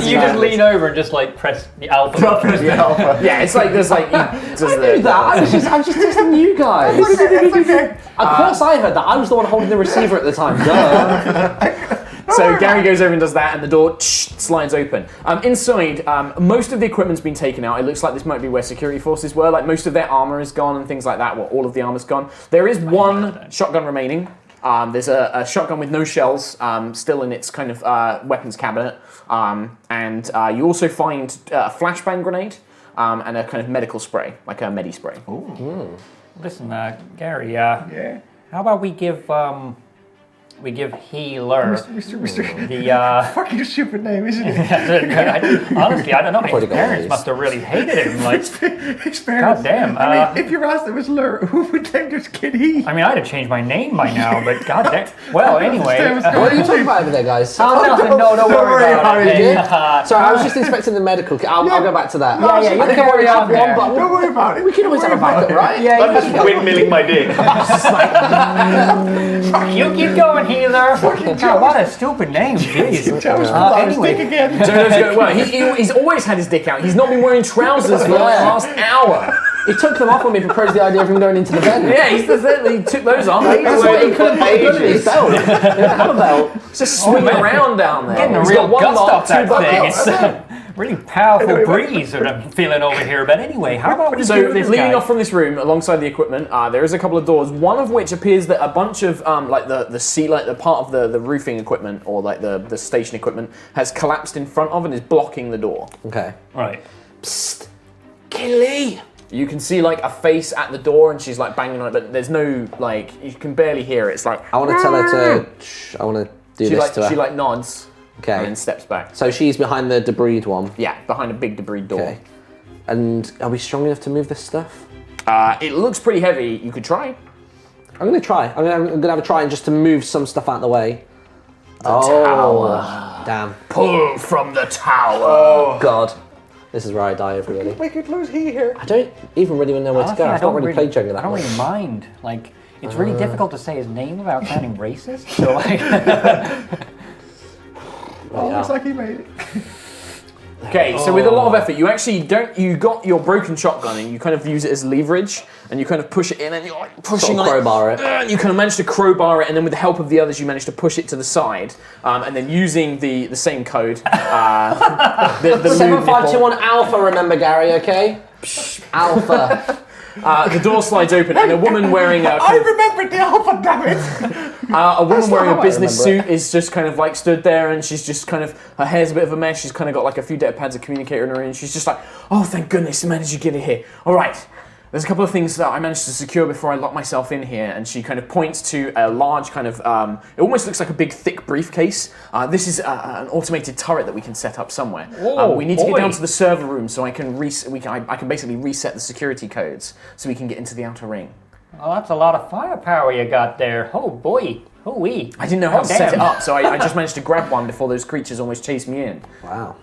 [SPEAKER 4] You just lean over and just like press the alpha button.
[SPEAKER 1] Yeah, it's like there's like.
[SPEAKER 5] I knew that. I was just testing you guys.
[SPEAKER 2] It's okay.
[SPEAKER 5] Of course, I heard that. I was the one holding the receiver at the time. Duh.
[SPEAKER 1] So Gary goes over and does that, and the door slides open. Inside, most of the equipment's been taken out. It looks like this might be where security forces were. Like most of their armor is gone and things like that. Well, all of the armor's gone. There is one shotgun remaining. There's a shotgun with no shells still in its kind of weapons cabinet. And you also find a flashbang grenade and a kind of medical spray, like a medi spray.
[SPEAKER 4] Listen, Gary, how about we give Healer the
[SPEAKER 2] Fucking stupid name, isn't it?
[SPEAKER 4] honestly, I don't know. His parents must have really hated him. Like,
[SPEAKER 2] His parents.
[SPEAKER 4] God damn.
[SPEAKER 2] I mean, if your last name was Lur, who would name this kid he?
[SPEAKER 4] I mean, I'd have changed my name by now, but god damn. Well, anyway.
[SPEAKER 5] What are you talking about over there, guys?
[SPEAKER 4] Nothing. No, don't worry about it.
[SPEAKER 5] Sorry, I was just inspecting the medical kit. I'll go back to that.
[SPEAKER 4] Yeah, you
[SPEAKER 5] I think I've already had one, but
[SPEAKER 2] Don't worry about it.
[SPEAKER 5] we can always have a backup, right?
[SPEAKER 4] Yeah,
[SPEAKER 3] I'm just windmilling my dick.
[SPEAKER 4] you keep going, Healer. God, what a stupid name, jeez.
[SPEAKER 2] Anyway. Again.
[SPEAKER 1] He's always had his dick out. He's not been wearing trousers for the last hour.
[SPEAKER 5] He took them off when we proposed the idea of him going into the bed.
[SPEAKER 1] Yeah, he took those off.
[SPEAKER 5] That's why he couldn't put a gun in his belt. He didn't have a belt.
[SPEAKER 1] He's just swinging around down there.
[SPEAKER 4] Getting a
[SPEAKER 1] He's
[SPEAKER 4] real
[SPEAKER 1] got one
[SPEAKER 4] gust
[SPEAKER 1] knob,
[SPEAKER 4] off that
[SPEAKER 1] two
[SPEAKER 4] thing.
[SPEAKER 1] buckets.
[SPEAKER 4] It's a really powerful breeze that I'm feeling over here. But anyway, how about we
[SPEAKER 1] So,
[SPEAKER 4] do this
[SPEAKER 1] leading
[SPEAKER 4] guy?
[SPEAKER 1] off from this room, alongside the equipment, there is a couple of doors. One of which appears that a bunch of like the sea, like the part of the roofing equipment or like the station equipment has collapsed in front of and is blocking the door.
[SPEAKER 5] Okay.
[SPEAKER 4] Right.
[SPEAKER 5] Psst. Killy.
[SPEAKER 1] You can see like a face at the door, and she's like banging on it, but there's no like you can barely hear it. It's like
[SPEAKER 5] I want to tell her to. I want to do this to her.
[SPEAKER 1] She like nods,
[SPEAKER 5] Okay.
[SPEAKER 1] and then steps back.
[SPEAKER 5] So she's behind the debris one.
[SPEAKER 1] Yeah, behind a big debris door.
[SPEAKER 5] Okay. And are we strong enough to move this stuff?
[SPEAKER 1] It looks pretty heavy. You could try.
[SPEAKER 5] I'm going to try. I'm going to have a try and just to move some stuff out of the way.
[SPEAKER 1] Tower.
[SPEAKER 5] Damn.
[SPEAKER 1] Pull from the tower.
[SPEAKER 5] Oh, God. This is where I die, everybody.
[SPEAKER 2] We could lose he here.
[SPEAKER 5] I don't even really know where to go. I've not really played Jenga that
[SPEAKER 4] I don't
[SPEAKER 5] much.
[SPEAKER 4] really mind. Like, it's really difficult to say his name without sounding racist. So, like,
[SPEAKER 2] Looks like he made it.
[SPEAKER 1] Okay, so with a lot of effort, you actually you got your broken shotgun and you kind of use it as leverage and you kind of push it in and you're like pushing
[SPEAKER 5] Sort of crowbar it.
[SPEAKER 1] And you kind of manage to crowbar it, and then with the help of the others you manage to push it to the side, and then using the same code, the
[SPEAKER 5] 7521 Alpha, remember, Gary, okay? Alpha.
[SPEAKER 1] the door slides open and a woman wearing a
[SPEAKER 2] I remembered the alpha, damn it!
[SPEAKER 1] a woman wearing a business
[SPEAKER 5] remember
[SPEAKER 1] suit is just kind of like stood there, and she's just kind of, her hair's a bit of a mess. She's kind of got like a few data pads of communicator in her ear, and she's just like, oh, thank goodness, I managed to get it here. All right, there's a couple of things that I managed to secure before I lock myself in here. And she kind of points to a large kind of, it almost looks like a big thick briefcase. This is an automated turret that we can set up somewhere. We need to get down to the server room so I can I can basically reset the security codes so we can get into the outer ring.
[SPEAKER 4] oh, that's a lot of firepower you got there. Oh boy. Hoo-wee.
[SPEAKER 1] I didn't know how to set it
[SPEAKER 4] damn.
[SPEAKER 1] up, so I just managed to grab one before those creatures almost chased me in.
[SPEAKER 5] Wow.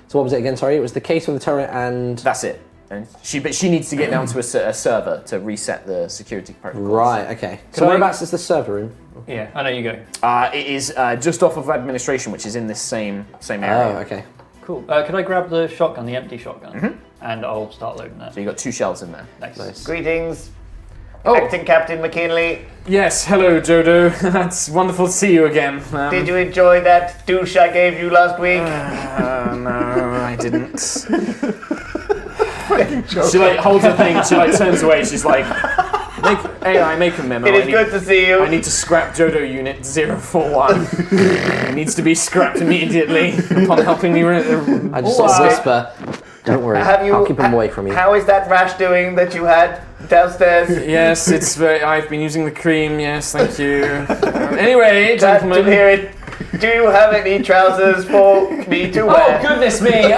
[SPEAKER 5] So what was it again? Sorry, it was the case with the turret and...
[SPEAKER 1] That's it. And she needs to get down to a server to reset the security protocols.
[SPEAKER 5] Right, okay. So whereabouts is the server room?
[SPEAKER 4] Yeah, I know you go.
[SPEAKER 1] It is just off of administration, which is in this same area.
[SPEAKER 5] Oh, okay.
[SPEAKER 4] Cool. Could I grab the shotgun, the empty shotgun, and I'll start loading that.
[SPEAKER 1] So you got 2 shells in there.
[SPEAKER 4] Nice.
[SPEAKER 3] Greetings,
[SPEAKER 1] Oh,
[SPEAKER 3] Acting Captain McKinley.
[SPEAKER 1] yes. Hello, Jodo. That's wonderful to see you again.
[SPEAKER 3] Did you enjoy that douche I gave you last week?
[SPEAKER 1] No, I didn't. She like holds her thing. She like turns away. She's like, I make a memo.
[SPEAKER 3] It is good to see you.
[SPEAKER 1] I need to scrap Jodo Unit 041. It needs to be scrapped immediately upon helping me.
[SPEAKER 5] I just sort of whisper, don't worry, I'll keep him away from you.
[SPEAKER 3] How is that rash doing that you had downstairs?
[SPEAKER 1] Yes, it's very. I've been using the cream. Yes, thank you. Anyway,
[SPEAKER 3] Glad to
[SPEAKER 1] gentlemen.
[SPEAKER 3] hear it. Do you have any trousers for me to wear?
[SPEAKER 1] Oh goodness me!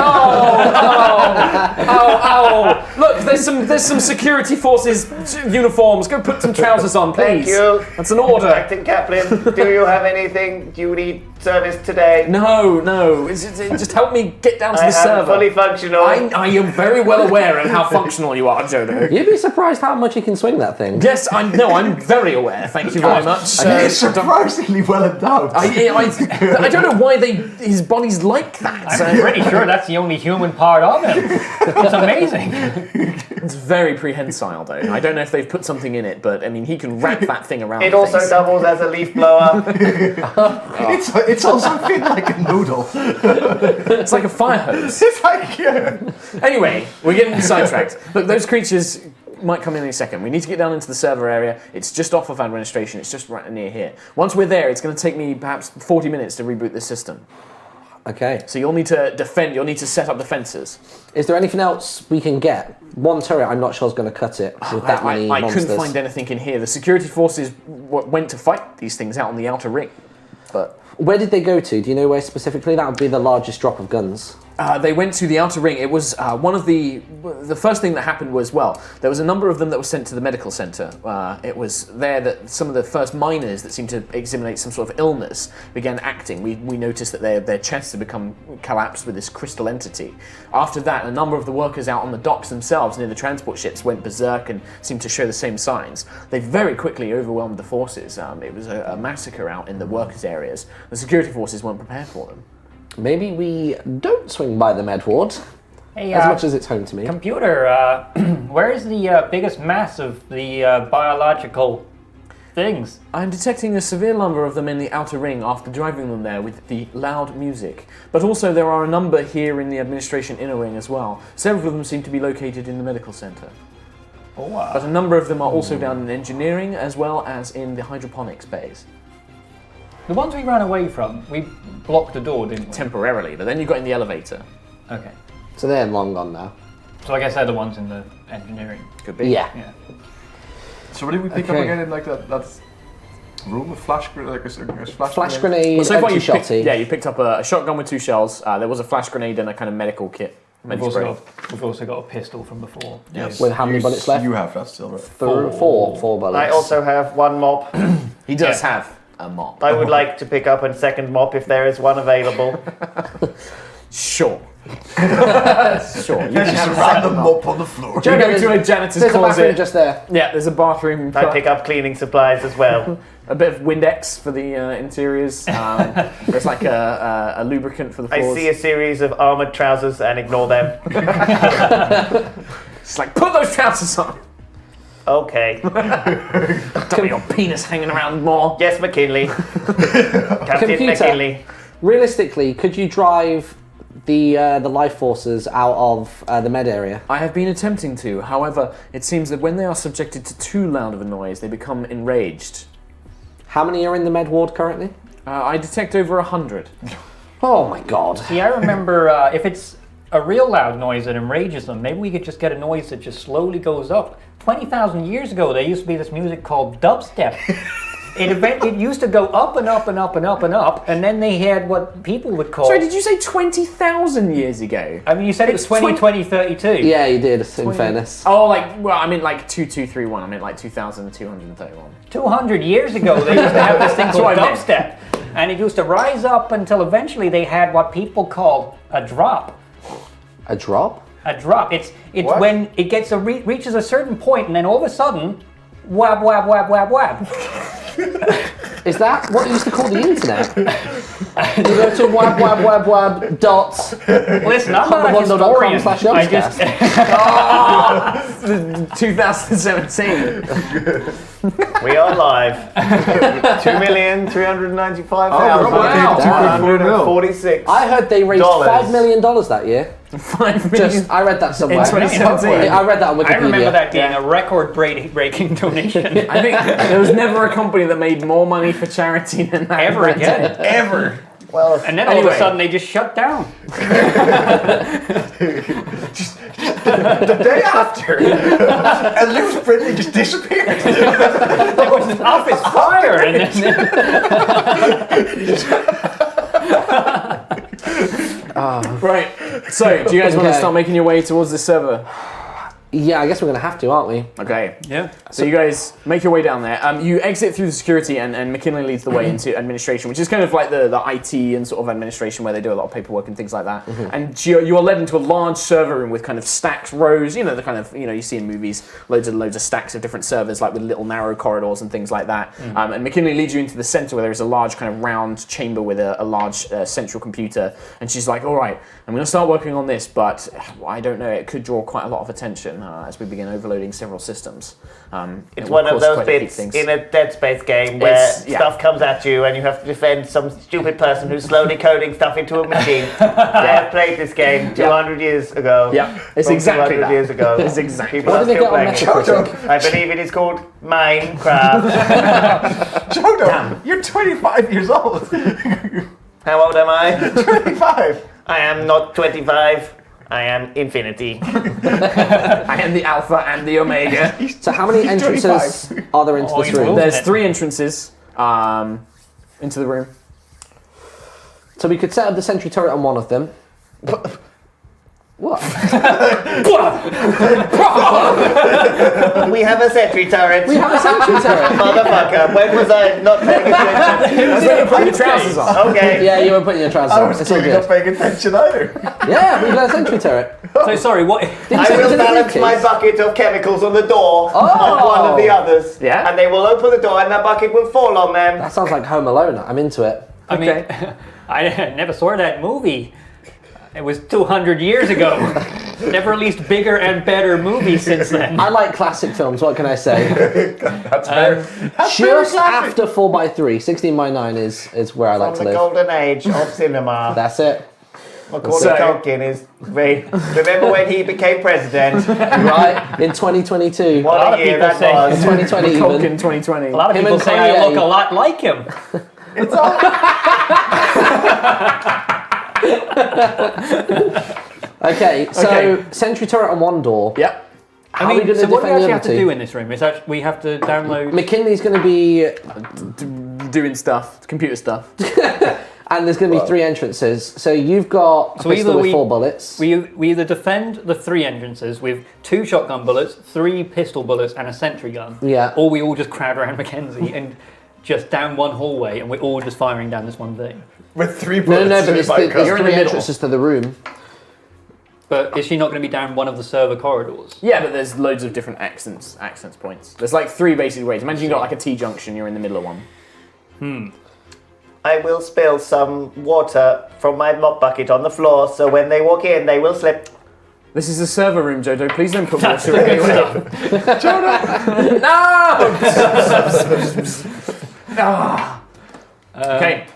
[SPEAKER 1] Oh! Look, there's some security forces uniforms. Go put some trousers on, please.
[SPEAKER 3] Thank you.
[SPEAKER 1] That's an order.
[SPEAKER 3] Acting Captain, do you have anything? Do you need service today?
[SPEAKER 1] No. Just help me get down to
[SPEAKER 3] I
[SPEAKER 1] the
[SPEAKER 3] am
[SPEAKER 1] server.
[SPEAKER 3] fully functional.
[SPEAKER 1] I am very well aware of how functional you are, Jodo.
[SPEAKER 5] You'd be surprised how much he can swing that thing.
[SPEAKER 1] Yes, I'm very aware. Thank you very much.
[SPEAKER 2] It's surprisingly well endowed.
[SPEAKER 1] I don't know why his body's like that.
[SPEAKER 4] I'm pretty sure that's the only human part of him. It's amazing.
[SPEAKER 1] It's very prehensile, though. I don't know if they've put something in it, but I mean, he can wrap that thing around.
[SPEAKER 3] It also doubles as a leaf blower.
[SPEAKER 2] it's also thin like a noodle.
[SPEAKER 1] It's like a fire hose.
[SPEAKER 2] It's like, yeah.
[SPEAKER 1] Anyway, we're getting sidetracked. Look, those creatures might come in a second. We need to get down into the server area. It's just off of administration. It's just right near here. Once we're there, it's going to take me perhaps 40 minutes to reboot the system.
[SPEAKER 5] Okay.
[SPEAKER 1] So you'll need to defend. You'll need to set up defenses.
[SPEAKER 5] Is there anything else we can get? One turret, I'm not sure is going to cut it with that many monsters.
[SPEAKER 1] I couldn't find anything in here. The security forces went to fight these things out on the outer ring. But
[SPEAKER 5] where did they go to? Do you know where specifically? That would be the largest drop of guns.
[SPEAKER 1] They went to the outer ring. It was one of the first thing that happened was, well, there was a number of them that were sent to the medical center. It was there that some of the first miners that seemed to exhibiate some sort of illness began acting. We noticed that their chests had become collapsed with this crystal entity. After that, a number of the workers out on the docks themselves near the transport ships went berserk and seemed to show the same signs. They very quickly overwhelmed the forces. It was a massacre out in the workers' areas. The security forces weren't prepared for them.
[SPEAKER 5] Maybe we don't swing by the med ward,
[SPEAKER 4] Hey,
[SPEAKER 5] as much as it's home to me.
[SPEAKER 4] Computer, where is the biggest mass of the biological things?
[SPEAKER 1] I'm detecting a severe number of them in the outer ring after driving them there with the loud music. But also there are a number here in the administration inner ring as well. Several of them seem to be located in the medical center.
[SPEAKER 4] Oh,
[SPEAKER 1] But a number of them are also down in engineering as well as in the hydroponics bays.
[SPEAKER 4] the ones we ran away from, we blocked the door, didn't we?
[SPEAKER 1] Temporarily, but then you got in the elevator.
[SPEAKER 4] Okay.
[SPEAKER 5] So they're long gone now.
[SPEAKER 4] So I guess they're the ones in the engineering.
[SPEAKER 1] Could be.
[SPEAKER 5] Yeah.
[SPEAKER 4] Yeah.
[SPEAKER 2] So what did we pick up
[SPEAKER 5] Okay.
[SPEAKER 2] again in like that room with flash grenade? Like a
[SPEAKER 5] Flash grenade,
[SPEAKER 1] Well, so far
[SPEAKER 5] empty
[SPEAKER 1] you picked,
[SPEAKER 5] shotty.
[SPEAKER 1] you picked up a shotgun with 2 shells. There was a flash grenade and a kind of medical kit.
[SPEAKER 4] We've also got a pistol from before.
[SPEAKER 1] Yes.
[SPEAKER 5] With how many bullets left?
[SPEAKER 2] You have that still, right?
[SPEAKER 5] Four bullets.
[SPEAKER 3] I also have one mop.
[SPEAKER 1] He does have a mop.
[SPEAKER 3] I would like to pick up a second mop if there is one available.
[SPEAKER 1] Sure. Sure. You can have a
[SPEAKER 2] Random mop on the floor.
[SPEAKER 1] Go to a janitor's
[SPEAKER 5] There's a bathroom
[SPEAKER 1] closet.
[SPEAKER 5] just there.
[SPEAKER 1] Yeah, there's a bathroom.
[SPEAKER 3] I pick up cleaning supplies as well.
[SPEAKER 1] A bit of Windex for the interiors. There's like a lubricant for the
[SPEAKER 3] I
[SPEAKER 1] floors.
[SPEAKER 3] see a series of armored trousers and ignore them.
[SPEAKER 1] It's like, put those trousers on.
[SPEAKER 3] Okay.
[SPEAKER 1] Don't want your penis hanging around more.
[SPEAKER 3] Yes, McKinley. Captain
[SPEAKER 5] Computer.
[SPEAKER 3] McKinley.
[SPEAKER 5] Realistically, could you drive the life forces out of the med area?
[SPEAKER 1] I have been attempting to. However, it seems that when they are subjected to too loud of a noise, they become enraged.
[SPEAKER 5] How many are in the med ward currently?
[SPEAKER 1] I detect over 100.
[SPEAKER 5] Oh my god.
[SPEAKER 4] See, I remember if it's a real loud noise that enrages them, maybe we could just get a noise that just slowly goes up. 20,000 years ago, there used to be this music called dubstep. It used to go up and up and up and up and up, and then they had what people would call...
[SPEAKER 1] Sorry, did you say 20,000 years ago?
[SPEAKER 4] I mean, you said it was 2032.
[SPEAKER 5] Yeah, you did, in fairness.
[SPEAKER 1] Oh, I meant like 2231. I meant like 2231.
[SPEAKER 4] 200 years ago, they used to have this thing called
[SPEAKER 1] what I meant.
[SPEAKER 4] dubstep. And it used to rise up until eventually they had what people call a drop.
[SPEAKER 5] A drop?
[SPEAKER 4] A drop. It's
[SPEAKER 2] What?
[SPEAKER 4] when it gets reaches a certain point, and then all of a sudden, wab wab wab wab wab.
[SPEAKER 5] Is that what you used to call the internet? You go to wab wab wab wab dots.
[SPEAKER 4] Listen, I'm not a
[SPEAKER 5] Humble.com
[SPEAKER 4] historian.
[SPEAKER 5] slash
[SPEAKER 4] I just
[SPEAKER 1] 2017.
[SPEAKER 3] We are live. 2,395,146.
[SPEAKER 5] I heard they raised $5 million that year.
[SPEAKER 1] 5 million.
[SPEAKER 5] Just, I read that somewhere.
[SPEAKER 1] In 2017.
[SPEAKER 5] I read that on Wikipedia.
[SPEAKER 4] I remember that being a record-breaking donation.
[SPEAKER 1] I think there was never a company that made more money for charity than that.
[SPEAKER 4] Ever again.
[SPEAKER 1] Ever.
[SPEAKER 3] Well,
[SPEAKER 4] And then all of
[SPEAKER 1] Anyway.
[SPEAKER 4] a sudden they just shut down.
[SPEAKER 2] the day after, and Lewis Brinley just disappeared.
[SPEAKER 4] There was an office fire, and then
[SPEAKER 1] Right. So, do you guys want to
[SPEAKER 5] Okay.
[SPEAKER 1] start making your way towards the server?
[SPEAKER 5] Yeah, I guess we're going to have to, aren't we?
[SPEAKER 1] Okay.
[SPEAKER 4] yeah.
[SPEAKER 1] So you guys make your way down there. You exit through the security, and McKinley leads the way into administration, which is kind of like the IT and sort of administration where they do a lot of paperwork and things like that. And you are led into a large server room with kind of stacked rows. You know, the kind of you see in movies, loads of stacks of different servers, like with little narrow corridors and things like that. And McKinley leads you into the center where there is a large kind of round chamber with a large central computer. And she's like, "All right, I'm going to start working on this, but I don't know. It could draw quite a lot of attention." as we begin overloading several systems.
[SPEAKER 3] It's one of those bits in a Dead Space game where stuff comes at you and you have to defend some stupid person who's slowly coding stuff into a machine. I have played this game 200 years ago.
[SPEAKER 1] Yeah, it's exactly
[SPEAKER 3] 200
[SPEAKER 1] that.
[SPEAKER 3] years ago.
[SPEAKER 1] It's exactly
[SPEAKER 3] People
[SPEAKER 5] What
[SPEAKER 3] are
[SPEAKER 5] do they
[SPEAKER 3] still
[SPEAKER 5] get on
[SPEAKER 3] playing it.
[SPEAKER 5] Metacritic?
[SPEAKER 3] I believe it is called Minecraft.
[SPEAKER 2] Jodo, you're 25 years old.
[SPEAKER 3] How old am I?
[SPEAKER 2] 25.
[SPEAKER 3] I am not 25. I am infinity.
[SPEAKER 1] I am the Alpha and the Omega.
[SPEAKER 5] So how many entrances are there into this room?
[SPEAKER 1] There's 3 entrances into the room.
[SPEAKER 5] So we could set up the sentry turret on one of them. What?
[SPEAKER 3] We have a sentry turret.
[SPEAKER 5] We have a sentry turret.
[SPEAKER 3] Motherfucker, when was I not paying attention?
[SPEAKER 1] That's when you put your trousers on.
[SPEAKER 3] Okay.
[SPEAKER 5] Yeah, you were putting your trousers
[SPEAKER 2] I
[SPEAKER 5] on.
[SPEAKER 2] was
[SPEAKER 5] It's all
[SPEAKER 2] clearly not
[SPEAKER 5] good.
[SPEAKER 2] paying attention either.
[SPEAKER 5] Yeah, we've got a sentry turret.
[SPEAKER 4] So sorry, what?
[SPEAKER 3] I will balance my bucket of chemicals on the door of one of the others.
[SPEAKER 1] Yeah.
[SPEAKER 3] And they will open the door and that bucket will fall on them.
[SPEAKER 5] That sounds like Home Alone. I'm into it.
[SPEAKER 4] I mean, I never saw that movie. It was 200 years ago. Never released bigger and better movies since then.
[SPEAKER 5] I like classic films, what can I say?
[SPEAKER 2] That's very
[SPEAKER 5] Just
[SPEAKER 2] classic.
[SPEAKER 5] after 4x3, 16x9 is where I like
[SPEAKER 3] From
[SPEAKER 5] to
[SPEAKER 3] the
[SPEAKER 5] live.
[SPEAKER 3] golden age of cinema.
[SPEAKER 5] That's it.
[SPEAKER 3] Macaulay Culkin is very... Remember when he became president?
[SPEAKER 5] Right, in 2022.
[SPEAKER 3] What
[SPEAKER 4] lot
[SPEAKER 3] a
[SPEAKER 4] of
[SPEAKER 3] year
[SPEAKER 4] people
[SPEAKER 3] that
[SPEAKER 4] say-
[SPEAKER 3] was.
[SPEAKER 5] 2020 even.
[SPEAKER 1] Culkin 2020.
[SPEAKER 4] A lot of
[SPEAKER 5] Him
[SPEAKER 4] people
[SPEAKER 5] and
[SPEAKER 4] say I
[SPEAKER 5] Kanye.
[SPEAKER 4] look a lot like him.
[SPEAKER 2] It's all...
[SPEAKER 5] Okay, so
[SPEAKER 1] Okay.
[SPEAKER 5] sentry turret on one door.
[SPEAKER 1] Yep.
[SPEAKER 5] How
[SPEAKER 4] I
[SPEAKER 5] are we
[SPEAKER 4] mean,
[SPEAKER 5] going to
[SPEAKER 4] so what do we
[SPEAKER 5] defend the
[SPEAKER 4] actually have
[SPEAKER 5] other
[SPEAKER 4] to do
[SPEAKER 5] two?
[SPEAKER 4] in this room? Is that we have to download...
[SPEAKER 5] McKinley's going to be,
[SPEAKER 1] Doing stuff, computer stuff.
[SPEAKER 5] and there's going to be 3 entrances. So you've got a
[SPEAKER 4] So
[SPEAKER 5] pistol
[SPEAKER 4] either
[SPEAKER 5] with 4 bullets.
[SPEAKER 4] We either defend the 3 entrances with 2 shotgun bullets, 3 pistol bullets, and a sentry gun.
[SPEAKER 5] Yeah.
[SPEAKER 4] Or we all just crowd around Mackenzie and just down one hallway, and we're all just firing down this one thing.
[SPEAKER 2] With 3
[SPEAKER 5] No,
[SPEAKER 2] bullets.
[SPEAKER 5] but there's
[SPEAKER 1] You're in the
[SPEAKER 5] 3
[SPEAKER 1] middle.
[SPEAKER 5] entrances to the room.
[SPEAKER 4] But is she not going to be down one of the server corridors?
[SPEAKER 1] Yeah, but there's loads of different accents points. There's like 3 basic ways. Imagine you got like a T-junction, you're in the middle of one.
[SPEAKER 3] I will spill some water from my mop bucket on the floor so when they walk in they will slip.
[SPEAKER 1] This is a server room, Jodo. Please don't put water anywhere. No! Okay.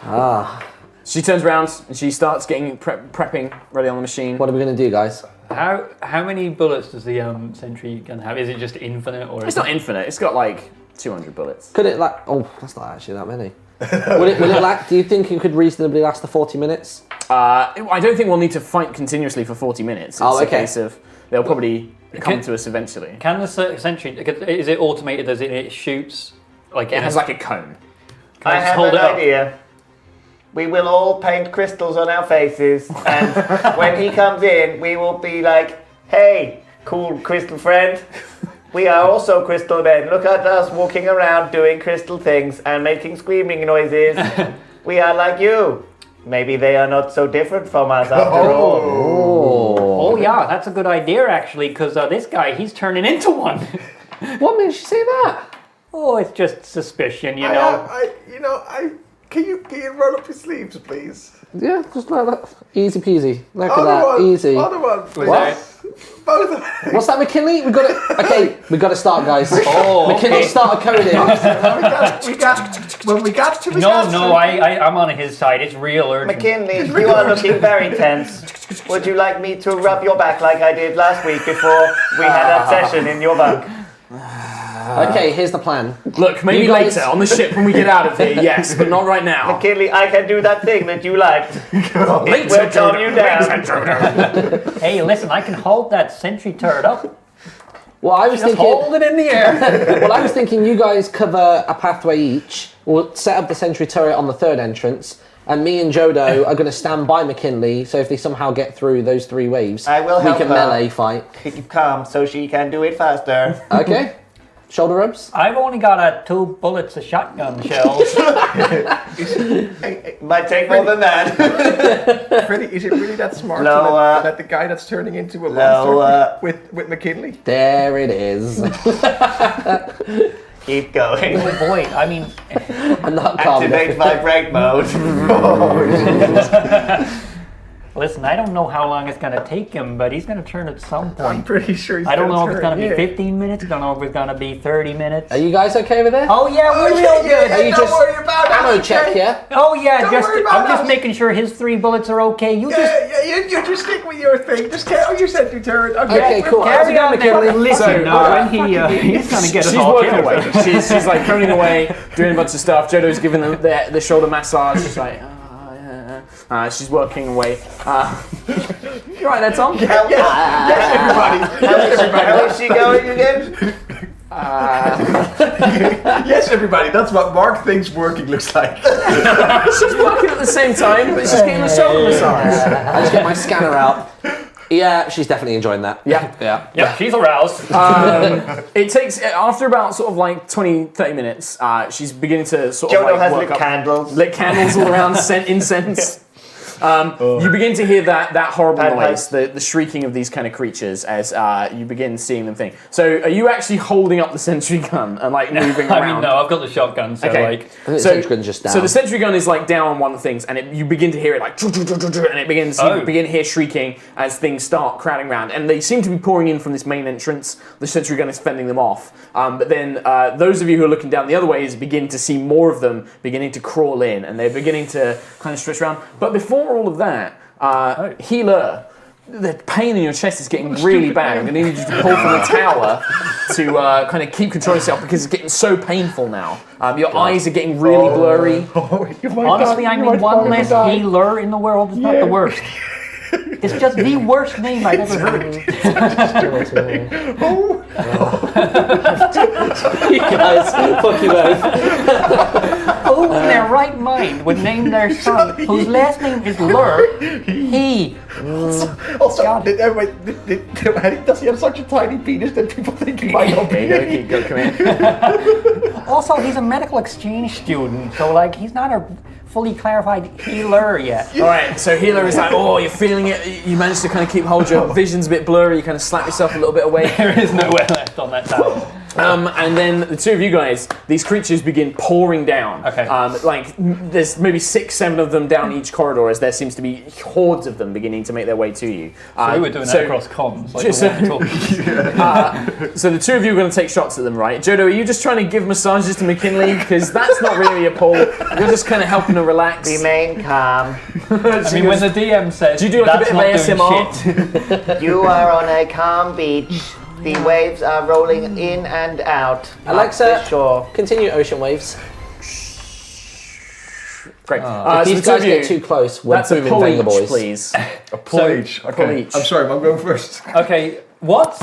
[SPEAKER 1] She turns around and she starts getting prepping ready on the machine.
[SPEAKER 5] What are we going to do, guys?
[SPEAKER 4] How many bullets does the sentry gun have? Is it just infinite, or
[SPEAKER 1] It's not infinite. It's got like 200 bullets.
[SPEAKER 5] Could it oh, that's not actually that many. Will it do you think it could reasonably last the 40 minutes?
[SPEAKER 1] I don't think we'll need to fight continuously for 40 minutes. It's a case of they'll probably come to us eventually.
[SPEAKER 4] Can the sentry? Is it automated? As it shoots? Like
[SPEAKER 1] It has like a cone.
[SPEAKER 4] Can
[SPEAKER 3] I
[SPEAKER 4] just
[SPEAKER 3] have
[SPEAKER 4] hold
[SPEAKER 3] an
[SPEAKER 4] it up?
[SPEAKER 3] idea. We will all paint crystals on our faces and when he comes in we will be like, hey, cool crystal friend. We are also crystal men. Look at us walking around doing crystal things and making screaming noises. We are like you. Maybe they are not so different from us after all.
[SPEAKER 4] Oh yeah, that's a good idea actually, because this guy, he's turning into one.
[SPEAKER 5] What makes you say that?
[SPEAKER 4] Oh, it's just suspicion, you know.
[SPEAKER 2] Can you roll up your sleeves, please?
[SPEAKER 5] Yeah, just like that. Easy peasy. Look at
[SPEAKER 2] Other
[SPEAKER 5] that.
[SPEAKER 2] one.
[SPEAKER 5] Easy.
[SPEAKER 2] Other one, please.
[SPEAKER 5] What?
[SPEAKER 2] Both of them.
[SPEAKER 5] What's that, McKinley? We got it. Okay, we got to start, guys.
[SPEAKER 4] Oh,
[SPEAKER 5] McKinley,
[SPEAKER 4] okay.
[SPEAKER 5] start coding.
[SPEAKER 2] We got to.
[SPEAKER 4] No, I'm on his side. It's real urgent.
[SPEAKER 3] McKinley, you are looking very tense. Would you like me to rub your back like I did last week before we had that session in your bunk?
[SPEAKER 5] Okay, here's the plan.
[SPEAKER 1] Look, maybe
[SPEAKER 5] You guys-
[SPEAKER 1] later on the ship when we get out of here, yes, but not right now.
[SPEAKER 3] McKinley, I can do that thing that you liked. It
[SPEAKER 1] Later,
[SPEAKER 3] will calm you down.
[SPEAKER 4] Hey, listen, I can hold that sentry turret up.
[SPEAKER 5] Well, I was
[SPEAKER 4] Just
[SPEAKER 5] thinking.
[SPEAKER 4] hold it in the air.
[SPEAKER 5] Well, I was thinking you guys cover a pathway each. We'll set up the sentry turret on the 3rd entrance, and me and Jodo are going to stand by McKinley. So if they somehow get through those 3 waves,
[SPEAKER 3] I will help
[SPEAKER 5] we can
[SPEAKER 3] her.
[SPEAKER 5] melee fight.
[SPEAKER 3] Keep calm so she can do it faster.
[SPEAKER 5] Okay. Shoulder rubs.
[SPEAKER 4] I've only got 2 bullets of shotgun shells.
[SPEAKER 3] It might take more than that.
[SPEAKER 2] Freddy, is it really that smart
[SPEAKER 3] No,
[SPEAKER 2] to let the guy that's turning into a
[SPEAKER 3] no,
[SPEAKER 2] monster with McKinley?
[SPEAKER 5] There it is.
[SPEAKER 3] Keep going.
[SPEAKER 4] Oh boy, I mean,
[SPEAKER 5] I'm not calm
[SPEAKER 3] Activate
[SPEAKER 5] enough.
[SPEAKER 3] vibrate mode.
[SPEAKER 4] Listen, I don't know how long it's going to take him, but he's going to turn at some
[SPEAKER 2] I'm
[SPEAKER 4] point.
[SPEAKER 2] pretty sure he's
[SPEAKER 4] I don't know if it's
[SPEAKER 2] turn,
[SPEAKER 4] going to be 15 minutes. I don't know if it's going to be 30 minutes.
[SPEAKER 5] Are you guys okay with it?
[SPEAKER 4] Oh yeah, we're real
[SPEAKER 2] yeah,
[SPEAKER 4] good.
[SPEAKER 2] yeah,
[SPEAKER 5] Are you
[SPEAKER 2] don't
[SPEAKER 5] just
[SPEAKER 2] worry about it.
[SPEAKER 5] ammo
[SPEAKER 2] That's
[SPEAKER 5] check,
[SPEAKER 2] okay.
[SPEAKER 5] yeah?
[SPEAKER 4] Oh yeah,
[SPEAKER 2] Don't
[SPEAKER 4] just
[SPEAKER 2] worry about
[SPEAKER 4] I'm just
[SPEAKER 2] us.
[SPEAKER 4] making sure his 3 bullets are okay. You just
[SPEAKER 2] Yeah, you just stick with your thing. Just carry your sentry turret.
[SPEAKER 5] Okay,
[SPEAKER 2] we're
[SPEAKER 5] cool.
[SPEAKER 2] fine.
[SPEAKER 5] How's it
[SPEAKER 4] carry
[SPEAKER 5] going,
[SPEAKER 4] on there.
[SPEAKER 5] McKinley?
[SPEAKER 4] Listen,
[SPEAKER 1] So,
[SPEAKER 4] he's going to get us
[SPEAKER 1] She's
[SPEAKER 4] all
[SPEAKER 1] working
[SPEAKER 4] killed.
[SPEAKER 1] away. She's like coning away, doing a bunch of stuff. Jodo's giving them the shoulder massage. She's like, she's working away. You right there, Tom?
[SPEAKER 2] Yes, everybody.
[SPEAKER 3] How is she going again?
[SPEAKER 2] Yes, everybody. That's what Mark thinks working looks like.
[SPEAKER 1] She's working at the same time, but she's getting a shoulder massage.
[SPEAKER 5] I just get my scanner out. Yeah, she's definitely enjoying that.
[SPEAKER 1] Yeah.
[SPEAKER 4] Yep, she's aroused.
[SPEAKER 1] It takes, after about sort of like 20, 30 minutes, she's beginning to sort of
[SPEAKER 3] Jodo
[SPEAKER 1] like
[SPEAKER 3] has
[SPEAKER 1] work
[SPEAKER 3] lit
[SPEAKER 1] up.
[SPEAKER 3] candles.
[SPEAKER 1] Lit candles all around, scent incense. You begin to hear that horrible noise, the shrieking of these kind of creatures as you begin seeing them thing. So are you actually holding up the sentry gun and like moving around?
[SPEAKER 4] I mean, no, I've got the shotgun, so
[SPEAKER 1] Okay.
[SPEAKER 4] like...
[SPEAKER 5] I think the sentry gun's just down.
[SPEAKER 1] So the sentry gun is like down on one of the things, and you begin to hear it like, and it begins. You begin to hear shrieking as things start crowding around, and they seem to be pouring in from this main entrance. The sentry gun is fending them off, but then those of you who are looking down the other ways begin to see more of them beginning to crawl in, and they're beginning to kind of stretch around. But before all of that, healer. The pain in your chest is getting really bad. I'm going to need you to pull from the tower to kind of keep control of yourself because it's getting so painful now. Your eyes are getting really blurry.
[SPEAKER 4] Honestly, I mean, one less healer in the world is not the worst. It's just the worst name I've ever heard.
[SPEAKER 5] You guys, fuck you both.
[SPEAKER 4] Who in their right mind would name their son, whose last name is Lur, he?
[SPEAKER 2] Also, does he have such a tiny penis that people think he might not be?
[SPEAKER 1] Go, come here.
[SPEAKER 4] Also, he's a medical exchange student, so like he's not a fully clarified healer yet.
[SPEAKER 1] All right, so healer is like, oh, you're feeling it. You managed to kind of keep hold. Your vision's a bit blurry. You kind of slap yourself a little bit away.
[SPEAKER 4] There is nowhere left on that tower.
[SPEAKER 1] And then the two of you guys, these creatures begin pouring down.
[SPEAKER 4] Okay.
[SPEAKER 1] Like there's maybe 6, 7 of them down each corridor, as there seems to be hordes of them beginning to make their way to you.
[SPEAKER 4] So we were doing that across comms. Like
[SPEAKER 1] So the two of you are going to take shots at them, right? Jodo, are you just trying to give massages to McKinley? Because that's not really a pull. You're just kind of helping her relax.
[SPEAKER 3] Remain calm.
[SPEAKER 4] I mean, when the DM says,
[SPEAKER 1] Do you do like a
[SPEAKER 4] that's
[SPEAKER 1] bit
[SPEAKER 4] not
[SPEAKER 1] of
[SPEAKER 4] doing shit.
[SPEAKER 3] You are on a calm beach. The waves are rolling in and out.
[SPEAKER 5] Alexa,
[SPEAKER 3] Sure.
[SPEAKER 5] continue ocean waves.
[SPEAKER 1] Great.
[SPEAKER 5] If these
[SPEAKER 1] the two
[SPEAKER 5] guys
[SPEAKER 1] of you,
[SPEAKER 5] get too close, we're
[SPEAKER 1] that's a
[SPEAKER 5] booming
[SPEAKER 1] pull
[SPEAKER 5] banger
[SPEAKER 1] each,
[SPEAKER 5] boys.
[SPEAKER 1] please.
[SPEAKER 2] A plage. Okay.
[SPEAKER 1] Plage.
[SPEAKER 2] I'm sorry, I'm going first.
[SPEAKER 4] Okay, what?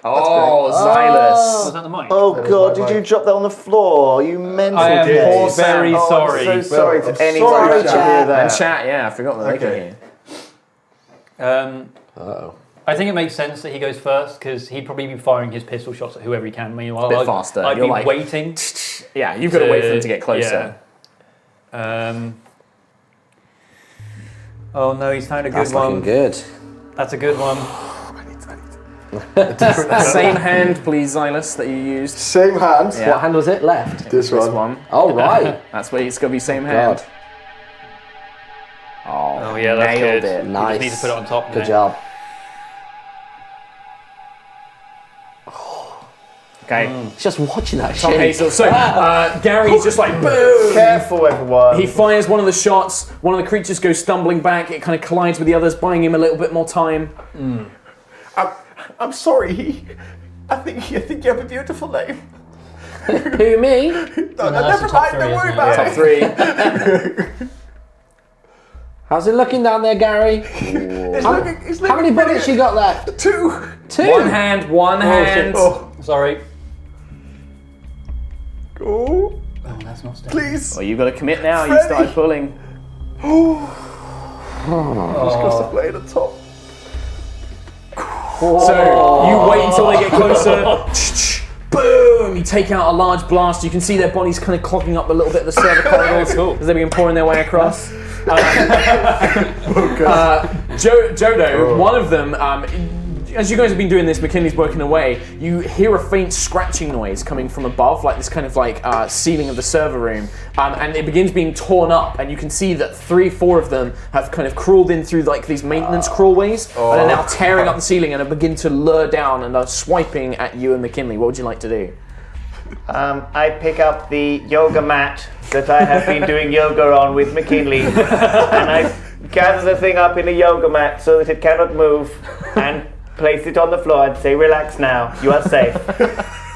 [SPEAKER 1] Oh,
[SPEAKER 4] Was
[SPEAKER 1] Xylus.
[SPEAKER 4] that the mic?
[SPEAKER 3] Oh god, did you drop that on the floor? You mental
[SPEAKER 4] I am
[SPEAKER 3] case.
[SPEAKER 4] very
[SPEAKER 3] Oh,
[SPEAKER 4] sorry.
[SPEAKER 3] I'm so sorry to
[SPEAKER 2] I'm
[SPEAKER 3] anyone
[SPEAKER 2] sorry,
[SPEAKER 3] who had to
[SPEAKER 2] chat.
[SPEAKER 3] hear
[SPEAKER 1] And
[SPEAKER 3] that.
[SPEAKER 1] chat, yeah, I forgot that they can hear.
[SPEAKER 5] Uh-oh.
[SPEAKER 4] I think it makes sense that he goes first because he'd probably be firing his pistol shots at whoever he can. Meanwhile,
[SPEAKER 1] Bit faster.
[SPEAKER 4] I'd
[SPEAKER 1] You're
[SPEAKER 4] be
[SPEAKER 1] like-
[SPEAKER 4] waiting.
[SPEAKER 1] Yeah, you've got to wait for them to get closer.
[SPEAKER 4] Yeah. Oh no, he's found a
[SPEAKER 5] That's
[SPEAKER 4] good one.
[SPEAKER 5] looking good.
[SPEAKER 4] That's a good one.
[SPEAKER 1] Same hand, please, Zylus, that you used.
[SPEAKER 2] Same hand.
[SPEAKER 1] Yeah.
[SPEAKER 5] What hand was it? Left.
[SPEAKER 2] This
[SPEAKER 1] This
[SPEAKER 2] one.
[SPEAKER 1] one.
[SPEAKER 5] Oh, right.
[SPEAKER 1] That's where it's got to be same hand.
[SPEAKER 5] God.
[SPEAKER 1] Oh,
[SPEAKER 4] Oh yeah, that's
[SPEAKER 1] nailed
[SPEAKER 4] good.
[SPEAKER 1] it.
[SPEAKER 4] You
[SPEAKER 5] Nice.
[SPEAKER 4] just need to put it on top.
[SPEAKER 5] Good
[SPEAKER 4] now.
[SPEAKER 5] job.
[SPEAKER 1] Okay.
[SPEAKER 5] It's just watching that
[SPEAKER 1] Tom
[SPEAKER 5] shit.
[SPEAKER 1] Hazel. So Gary's just like boom.
[SPEAKER 3] Careful, everyone.
[SPEAKER 1] He fires one of the shots. One of the creatures goes stumbling back. It kind of collides with the others, buying him a little bit more time.
[SPEAKER 2] I'm sorry. I think you have a beautiful name.
[SPEAKER 5] Who, me?
[SPEAKER 2] No,
[SPEAKER 4] that's
[SPEAKER 2] never
[SPEAKER 4] the top
[SPEAKER 2] mind. Don't
[SPEAKER 4] three,
[SPEAKER 2] worry
[SPEAKER 4] isn't it?
[SPEAKER 2] about
[SPEAKER 1] Top
[SPEAKER 2] it.
[SPEAKER 1] 3.
[SPEAKER 5] How's it looking down there, Gary?
[SPEAKER 2] It's
[SPEAKER 5] How,
[SPEAKER 2] looking
[SPEAKER 5] how many bullets
[SPEAKER 2] brilliant.
[SPEAKER 5] you got left?
[SPEAKER 2] 2.
[SPEAKER 5] 2.
[SPEAKER 1] One hand, one hand.
[SPEAKER 2] Oh,
[SPEAKER 4] Sorry.
[SPEAKER 2] go.
[SPEAKER 4] Oh, that's not staying.
[SPEAKER 2] Please.
[SPEAKER 1] Well, you've got to commit now. You
[SPEAKER 2] Freddy.
[SPEAKER 1] started pulling.
[SPEAKER 2] Just goes to play at the top.
[SPEAKER 1] So you wait until they get closer. Boom! You take out a large blast. You can see their bodies kind of clogging up a little bit of the server corridors as they begin pouring their way across. Jodo, one of them, as you guys have been doing this, McKinley's working away. You hear a faint scratching noise coming from above, like this kind of like ceiling of the server room, and it begins being torn up. And you can see that 3-4 of them have kind of crawled in through like these maintenance crawlways, and are now tearing up the ceiling and begin to lure down and are swiping at you and McKinley. What would you like to do?
[SPEAKER 3] I pick up the yoga mat that I have been doing yoga on with McKinley, and I gather the thing up in a yoga mat so that it cannot move, and place it on the floor and say, "Relax now, you are safe.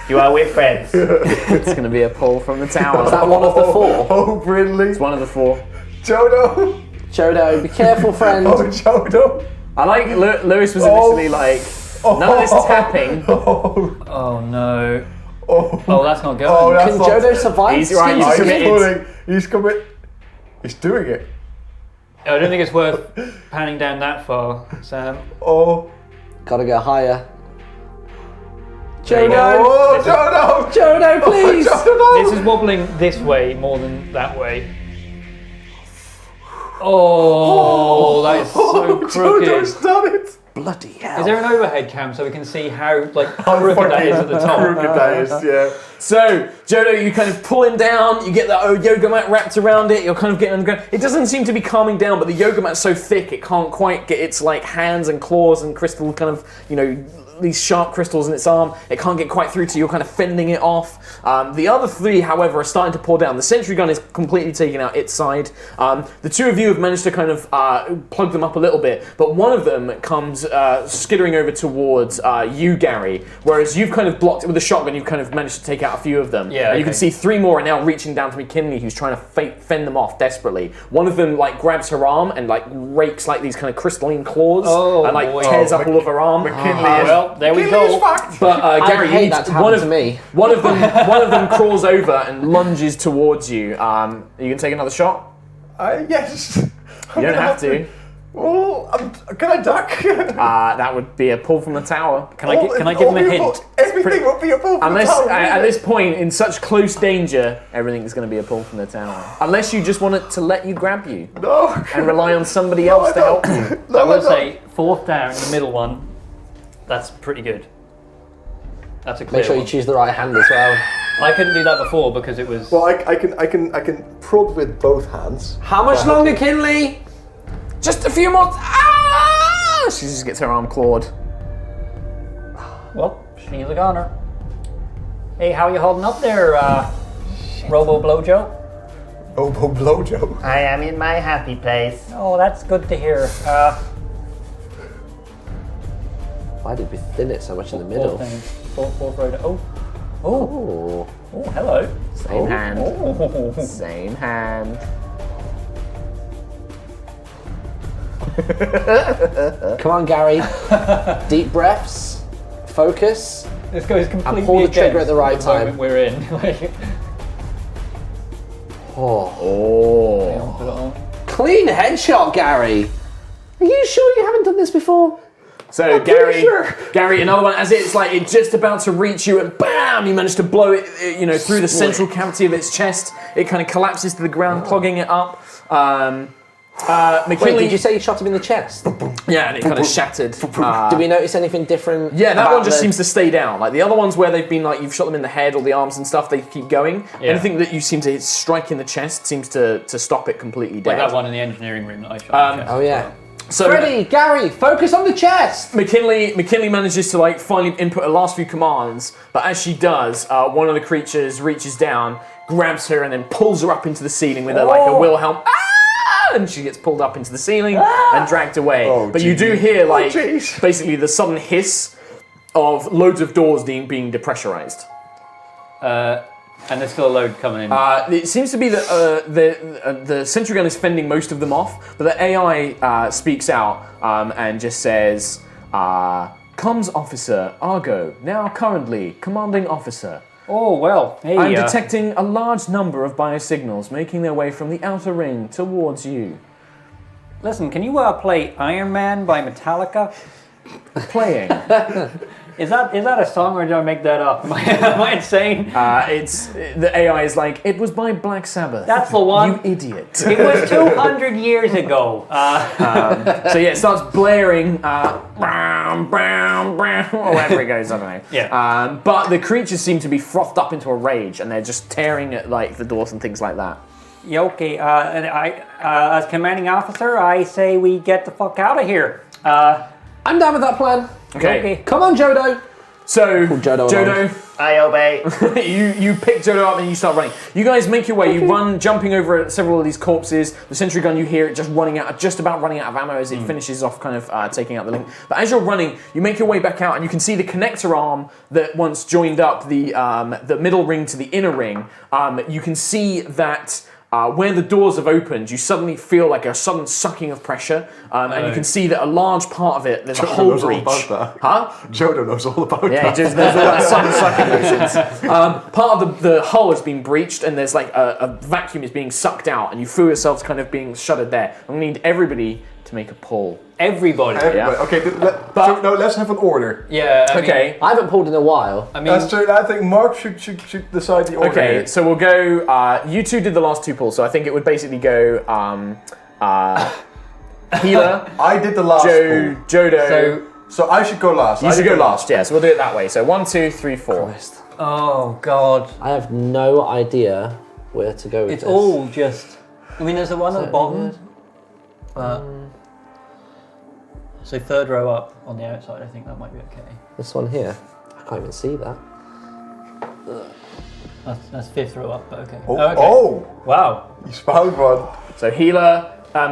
[SPEAKER 3] You are with friends."
[SPEAKER 1] It's going to be a pull from the tower.
[SPEAKER 5] Is that one of the 4?
[SPEAKER 2] Oh, Brindley.
[SPEAKER 1] It's one of the 4.
[SPEAKER 2] Jodo.
[SPEAKER 5] Jodo, be careful, friend.
[SPEAKER 2] Oh, Jodo.
[SPEAKER 1] I like Lewis was initially like, none of this tapping.
[SPEAKER 4] Oh no. Oh, that's not good.
[SPEAKER 2] Oh, that's
[SPEAKER 5] Can
[SPEAKER 2] not...
[SPEAKER 5] Jodo survive?
[SPEAKER 1] He's right,
[SPEAKER 2] Oh,
[SPEAKER 1] he's committed.
[SPEAKER 2] He's coming. He's doing it.
[SPEAKER 4] I don't think it's worth panning down that far, Sam.
[SPEAKER 2] Oh.
[SPEAKER 5] Gotta go higher.
[SPEAKER 1] There you go.
[SPEAKER 5] Jodo!
[SPEAKER 2] Oh, Jodo.
[SPEAKER 5] Jodo, please!
[SPEAKER 2] Jodo.
[SPEAKER 4] This is wobbling this way more than that way. Oh, that is so crooked.
[SPEAKER 2] Jodo's done it.
[SPEAKER 5] Bloody hell.
[SPEAKER 4] Is there an overhead cam so we can see how crooked that is at the top?
[SPEAKER 2] Crooked that is, yeah.
[SPEAKER 1] So, Jodo, you kind of pull him down, you get that yoga mat wrapped around it, you're kind of getting on the ground. It doesn't seem to be calming down, but the yoga mat's so thick it can't quite get its like hands and claws and crystal kind of, these sharp crystals in its arm. It can't get quite through to you, you're kind of fending it off. The other 3, however, are starting to pour down. The sentry gun is completely taking out its side. The 2 of you have managed to kind of plug them up a little bit, but one of them comes skittering over towards you, Gary, whereas you've kind of blocked it with a shotgun. You've kind of managed to take out a few of them.
[SPEAKER 4] Yeah,
[SPEAKER 1] and you can see 3 more are now reaching down to McKinley, who's trying to fend them off desperately. One of them like grabs her arm and like rakes like these kind of crystalline claws and like tears up all of her arm.
[SPEAKER 4] Well, there we go.
[SPEAKER 1] But Gary,
[SPEAKER 5] I hate that happened to me.
[SPEAKER 1] One of them crawls over and lunges towards you. Are you gonna take another shot?
[SPEAKER 2] Yes.
[SPEAKER 1] You don't have to.
[SPEAKER 2] Oh, can I duck?
[SPEAKER 1] That would be a pull from the tower.
[SPEAKER 4] Can I give him a hint?
[SPEAKER 2] Everything would be a pull from the tower.
[SPEAKER 1] At this point, in such close danger, everything's going to be a pull from the tower. Unless you just want it to let you grab you.
[SPEAKER 2] No.
[SPEAKER 1] And rely on somebody else to help you.
[SPEAKER 4] I will say 4th down, the middle one. That's pretty good. That's a clear
[SPEAKER 5] Make sure you
[SPEAKER 4] one.
[SPEAKER 5] choose the right hand as well.
[SPEAKER 4] I couldn't do that before because it was.
[SPEAKER 2] Well, I can prod with both hands.
[SPEAKER 5] How much longer, Kinley?
[SPEAKER 1] Just a few more. She just gets her arm clawed.
[SPEAKER 4] Well, she's a goner. Hey, how you holding up there, Robo Blowjo?
[SPEAKER 2] Robo Blowjo.
[SPEAKER 3] I am in my happy place.
[SPEAKER 4] Oh, that's good to hear.
[SPEAKER 5] Why did we thin it so much in the middle?
[SPEAKER 4] Fourth row. Oh, hello.
[SPEAKER 1] Same hand.
[SPEAKER 4] Oh.
[SPEAKER 1] Same hand.
[SPEAKER 5] Come on, Gary. Deep breaths. Focus.
[SPEAKER 4] This goes completely
[SPEAKER 5] And pull the trigger at the right
[SPEAKER 4] against
[SPEAKER 5] time.
[SPEAKER 4] moment we're in.
[SPEAKER 5] Oh.
[SPEAKER 4] Put it on.
[SPEAKER 5] Clean headshot, Gary. Are you sure you haven't done this before?
[SPEAKER 1] So Gary, another one. As it's like it's just about to reach you, and bam! You manage to blow it, through the central cavity of its chest. It kind of collapses to the ground, clogging it up. McKinley,
[SPEAKER 5] Wait, did you say you shot him in the chest?
[SPEAKER 1] Yeah, and it kind of shattered.
[SPEAKER 5] Did we notice anything different?
[SPEAKER 1] Yeah, that
[SPEAKER 5] about
[SPEAKER 1] one just seems to stay down. Like the other ones where they've been like you've shot them in the head or the arms and stuff, they keep going.
[SPEAKER 4] Yeah.
[SPEAKER 1] Anything that you seem to strike in the chest seems to stop it completely dead.
[SPEAKER 4] Like that one in the engineering room that I shot. in the chest
[SPEAKER 5] Oh
[SPEAKER 4] as
[SPEAKER 5] yeah.
[SPEAKER 4] well.
[SPEAKER 1] So
[SPEAKER 5] Freddy, Gary, focus on the chest.
[SPEAKER 1] McKinley manages to like finally input her last few commands, but as she does, one of the creatures reaches down, grabs her, and then pulls her up into the ceiling with her like a Wilhelm. And she gets pulled up into the ceiling and dragged away. But you do hear like basically the sudden hiss of loads of doors being depressurized.
[SPEAKER 4] And there's still a load coming in.
[SPEAKER 1] It seems to be that the sentry gun is fending most of them off, but the AI speaks out and just says, "Comms officer Argo, now currently commanding officer.
[SPEAKER 4] Oh, well, hey,
[SPEAKER 1] I'm detecting a large number of biosignals making their way from the outer ring towards you."
[SPEAKER 4] Listen, can you play Iron Man by Metallica?
[SPEAKER 1] Playing.
[SPEAKER 4] Is that a song or did I make that up? Am I insane?
[SPEAKER 1] It's the AI is like, it was by Black Sabbath.
[SPEAKER 4] That's the one.
[SPEAKER 1] You idiot.
[SPEAKER 4] It was 200 years ago.
[SPEAKER 1] So yeah, it starts blaring, brown, brown, brown, or whatever it goes, I don't know.
[SPEAKER 4] Yeah.
[SPEAKER 1] But the creatures seem to be frothed up into a rage, and they're just tearing at like the doors and things like that.
[SPEAKER 4] Yeah, okay. And I, as commanding officer, I say we get the fuck out of here.
[SPEAKER 5] I'm down with that plan.
[SPEAKER 1] Okay.
[SPEAKER 5] Come on, Jodo.
[SPEAKER 1] So,
[SPEAKER 5] Jodo
[SPEAKER 3] I obey.
[SPEAKER 1] you pick Jodo up and you start running. You guys make your way. You run, jumping over several of these corpses. The sentry gun, you hear it just about running out of ammo as it finishes off, kind of taking out the link. But as you're running, you make your way back out, and you can see the connector arm that once joined up the middle ring to the inner ring. You can see that. Where the doors have opened, you suddenly feel like a sudden sucking of pressure, and you can see that a large part of it, there's a hole breach. Huh?
[SPEAKER 2] Jodo knows all about
[SPEAKER 1] Yeah, he just knows all that sudden sucking motions. Part of the hull has been breached, and there's like a vacuum is being sucked out, and you feel yourselves kind of being shuttered there. I'm gonna need everybody to make a pull.
[SPEAKER 4] Everybody.
[SPEAKER 2] Everybody. Okay, let's have an order.
[SPEAKER 4] Yeah.
[SPEAKER 1] Okay.
[SPEAKER 5] I haven't pulled in a while.
[SPEAKER 4] I mean,
[SPEAKER 2] That's true. I think Mark should decide the order.
[SPEAKER 1] Okay, so we'll go. You two did the last two pulls, so I think it would basically go healer.
[SPEAKER 2] I did the last pull.
[SPEAKER 1] Jodo.
[SPEAKER 2] So I should go last.
[SPEAKER 1] You should go last. Yeah, so we'll do it that way. So 1, 2, 3, 4.
[SPEAKER 4] oh god,
[SPEAKER 5] I have no idea where to go with
[SPEAKER 4] it's
[SPEAKER 5] this.
[SPEAKER 4] all just. I mean, there's the one at the bottom. So third row up on the outside. I think that might be okay.
[SPEAKER 5] This one here. I can't even see that.
[SPEAKER 4] That's fifth row up, but okay.
[SPEAKER 2] Oh,
[SPEAKER 4] okay.
[SPEAKER 2] oh,
[SPEAKER 4] Wow.
[SPEAKER 2] he's found one.
[SPEAKER 1] So healer.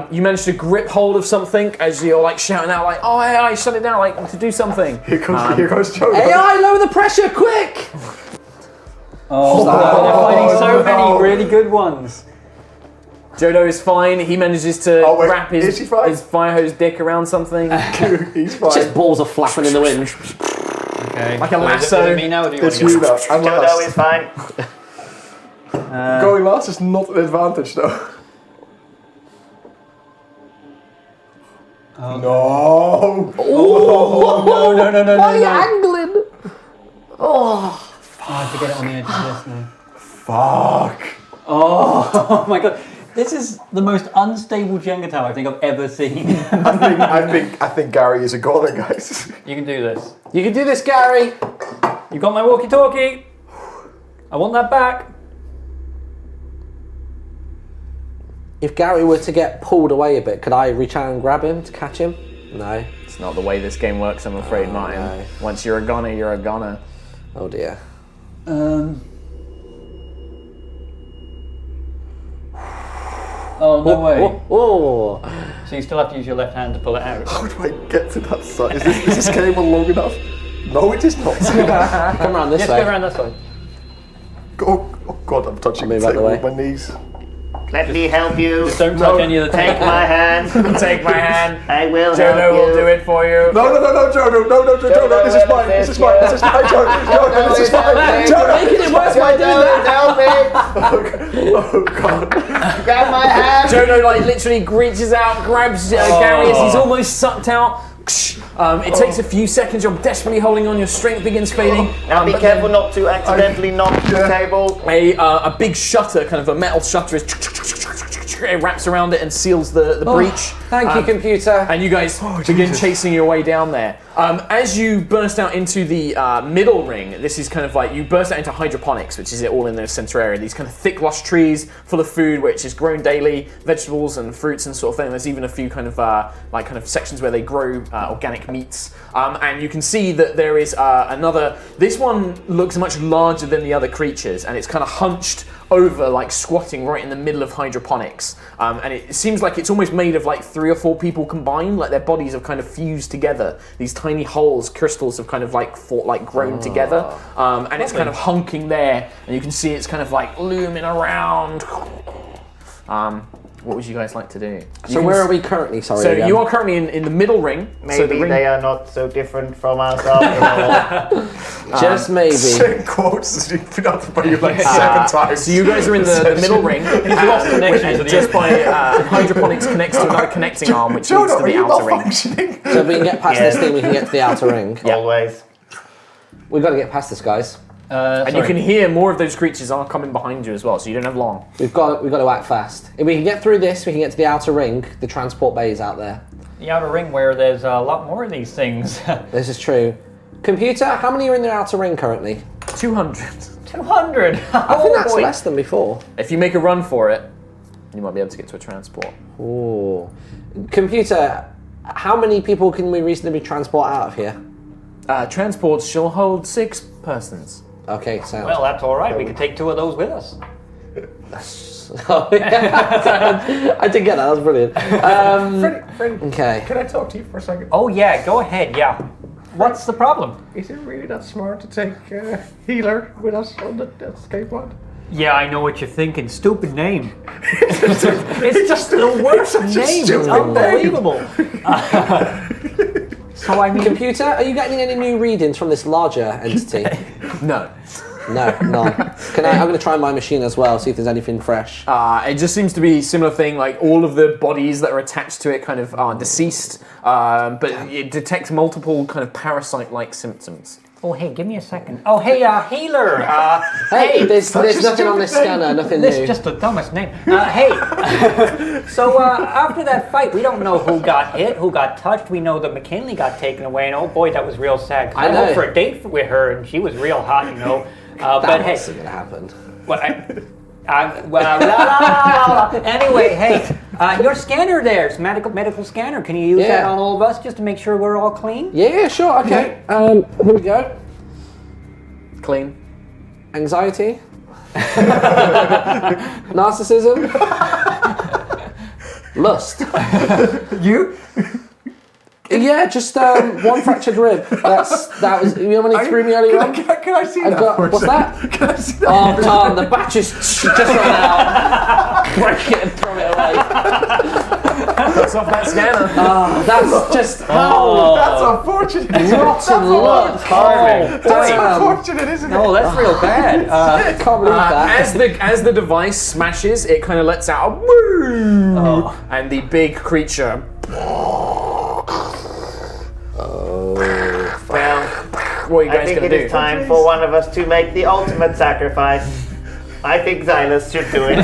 [SPEAKER 1] You managed to grip hold of something as you're like shouting out, like, "Oh, AI, shut it down!" Like to do something.
[SPEAKER 2] Here goes Jodo.
[SPEAKER 5] AI, lower the pressure, quick!
[SPEAKER 4] Oh, they're finding so many really good ones.
[SPEAKER 1] Jodo is fine. He manages to wrap his fire hose dick around something.
[SPEAKER 2] He's fine.
[SPEAKER 5] Just balls are flapping in the wind.
[SPEAKER 4] Okay.
[SPEAKER 1] Like a
[SPEAKER 4] So
[SPEAKER 1] lasso.
[SPEAKER 4] Is it me now, or do you want
[SPEAKER 2] It's
[SPEAKER 4] to go?
[SPEAKER 2] you now. I'm
[SPEAKER 3] Jodo
[SPEAKER 2] last.
[SPEAKER 3] is fine.
[SPEAKER 2] Going last is not an advantage though.
[SPEAKER 4] Oh,
[SPEAKER 2] no.
[SPEAKER 5] Oh,
[SPEAKER 4] no.
[SPEAKER 5] Why are you angling?
[SPEAKER 4] Oh, I have to get it on the edge of this now.
[SPEAKER 2] Fuck.
[SPEAKER 4] Oh my god. This is the most unstable Jenga tower I think I've ever seen.
[SPEAKER 2] I think Gary is a goner, guys.
[SPEAKER 4] You can do this.
[SPEAKER 5] You can do this, Gary.
[SPEAKER 4] You got my walkie-talkie. I want that back.
[SPEAKER 5] If Gary were to get pulled away a bit, could I reach out and grab him to catch him? No.
[SPEAKER 1] It's not the way this game works, I'm afraid, Martyn.
[SPEAKER 5] no.
[SPEAKER 1] Once you're a goner, you're a goner.
[SPEAKER 5] Oh dear.
[SPEAKER 4] Oh, no way.
[SPEAKER 5] Oh.
[SPEAKER 4] So you still have to use your left hand to pull it out.
[SPEAKER 2] How do I get to that side? Is this game long enough? No, it is not.
[SPEAKER 5] Come around this
[SPEAKER 4] Yes,
[SPEAKER 5] way.
[SPEAKER 4] go around that side.
[SPEAKER 2] Oh God, I'm touching the
[SPEAKER 5] Move out the
[SPEAKER 2] table
[SPEAKER 5] way.
[SPEAKER 2] with my knees.
[SPEAKER 3] Let me help you.
[SPEAKER 4] Just don't touch any of the
[SPEAKER 3] Take my hand.
[SPEAKER 1] Take my hand.
[SPEAKER 3] I will help
[SPEAKER 1] Jodo
[SPEAKER 3] you.
[SPEAKER 1] will do it for you.
[SPEAKER 2] No, Jodo. No, Jodo. This is mine. This is mine. This is mine, Jodo. This is mine. Jodo.
[SPEAKER 5] Making it worse by doing that.
[SPEAKER 3] Help me.
[SPEAKER 2] Oh God.
[SPEAKER 3] Grab my hand.
[SPEAKER 1] Jodo like literally reaches out, grabs Gary as he's almost sucked out. It takes a few seconds. You're desperately holding on. Your strength begins fading.
[SPEAKER 3] Now be
[SPEAKER 1] but
[SPEAKER 3] careful not to accidentally knock the table.
[SPEAKER 1] A big shutter, kind of a metal shutter, is it wraps around it and seals the breach.
[SPEAKER 5] Thank you, computer.
[SPEAKER 1] And you guys begin chasing your way down there. As you burst out into the middle ring, this is kind of like you burst out into hydroponics, which is it all in the center area. These kind of thick, lush trees full of food, which is grown daily, vegetables and fruits and sort of thing. There's even a few kind of sections where they grow organic meats. And you can see that there is another. This one looks much larger than the other creatures, and it's kind of hunched over, like squatting right in the middle of hydroponics. And it seems like it's almost made of like 3 or 4 people combined, like their bodies have kind of fused together. These tiny holes, crystals have kind of like grown together. And it's kind of hunking there, and you can see it's kind of like looming around. What would you guys like to do?
[SPEAKER 5] So where are we currently? Sorry.
[SPEAKER 1] So
[SPEAKER 5] again.
[SPEAKER 1] you are currently in the middle ring.
[SPEAKER 3] Maybe
[SPEAKER 1] so the ring,
[SPEAKER 3] they are not so different from us after all.
[SPEAKER 5] Just maybe.
[SPEAKER 2] Saying quotes that you've been out by you like 7 times.
[SPEAKER 1] So you guys are in the middle ring.
[SPEAKER 4] He's lost connection to the
[SPEAKER 1] Just by hydroponics connects to another connecting arm, which leads
[SPEAKER 2] Jodo,
[SPEAKER 1] to
[SPEAKER 2] are
[SPEAKER 1] the
[SPEAKER 2] you
[SPEAKER 1] outer ring.
[SPEAKER 2] malfunctioning?
[SPEAKER 5] So if we can get past this thing, we can get to the outer ring.
[SPEAKER 3] Always.
[SPEAKER 5] We've got to get past this, guys.
[SPEAKER 1] And you can hear more of those creatures are coming behind you as well, so you don't have long.
[SPEAKER 5] We've got to act fast. If we can get through this, we can get to the outer ring. The transport bay is out there.
[SPEAKER 4] The outer ring where there's a lot more of these things.
[SPEAKER 5] This is true. Computer, how many are in the outer ring currently?
[SPEAKER 1] 200.
[SPEAKER 4] 200!
[SPEAKER 5] I think that's less than before.
[SPEAKER 1] If you make a run for it, you might be able to get to a transport.
[SPEAKER 5] Ooh. Computer, how many people can we reasonably transport out of here?
[SPEAKER 1] Transports shall hold 6 persons.
[SPEAKER 5] Okay, sounds.
[SPEAKER 4] Well, that's all right. We could take 2 of those with us.
[SPEAKER 5] Oh, yeah. I did get that. That was brilliant.
[SPEAKER 2] Freddie,
[SPEAKER 5] Okay.
[SPEAKER 2] can I talk to you for a second?
[SPEAKER 4] Oh, yeah. Go ahead. Yeah. What's the problem?
[SPEAKER 2] Is it really that smart to take Healer with us on the escape pod?
[SPEAKER 4] Yeah, I know what you're thinking. Stupid name. It's just the worst name. It's unbelievable. So I mean,
[SPEAKER 5] Computer, are you getting any new readings from this larger entity?
[SPEAKER 1] No.
[SPEAKER 5] No, none. I'm going to try my machine as well, see if there's anything fresh.
[SPEAKER 1] It just seems to be a similar thing, like all of the bodies that are attached to it kind of are deceased, but it detects multiple kind of parasite-like symptoms.
[SPEAKER 4] oh, hey, give me a second. Oh, hey, Healer.
[SPEAKER 5] Hey, there's nothing on this scanner, nothing
[SPEAKER 4] This
[SPEAKER 5] new.
[SPEAKER 4] is just the dumbest name. Hey, so after that fight, we don't know who got hit, who got touched. We know that McKinley got taken away, and oh boy, that was real sad.
[SPEAKER 5] I
[SPEAKER 4] I
[SPEAKER 5] know.
[SPEAKER 4] went for a date with her, and she was real hot, you know.
[SPEAKER 5] That
[SPEAKER 4] But hey,
[SPEAKER 5] wasn't going to happen.
[SPEAKER 4] Anyway, hey, your scanner there, it's medical scanner. Can you use that on all of us just to make sure we're all clean?
[SPEAKER 5] Yeah, sure, okay. Here we go.
[SPEAKER 1] Clean.
[SPEAKER 5] Anxiety. Narcissism. Lust.
[SPEAKER 4] You?
[SPEAKER 5] Yeah, just one fractured rib. That was. You know when he threw me earlier on?
[SPEAKER 2] Can I see that?
[SPEAKER 5] What's that?
[SPEAKER 2] Can I see that?
[SPEAKER 5] Oh, Tom, the battery's just run out. Break it and throw it away.
[SPEAKER 1] Cuts off that scanner.
[SPEAKER 5] Oh, that's just.
[SPEAKER 2] That's unfortunate.
[SPEAKER 5] Rotten luck.
[SPEAKER 2] That's
[SPEAKER 5] Damn.
[SPEAKER 2] unfortunate, isn't it?
[SPEAKER 4] Oh, that's real bad.
[SPEAKER 5] I can't believe that.
[SPEAKER 1] As the device smashes, it kind of lets out a woo, and the big creature.
[SPEAKER 3] Well,
[SPEAKER 1] What are you
[SPEAKER 3] I
[SPEAKER 1] guys
[SPEAKER 3] think
[SPEAKER 1] gonna
[SPEAKER 3] it
[SPEAKER 1] do?
[SPEAKER 3] is time for one of us to make the ultimate sacrifice. I think Zylus should do it.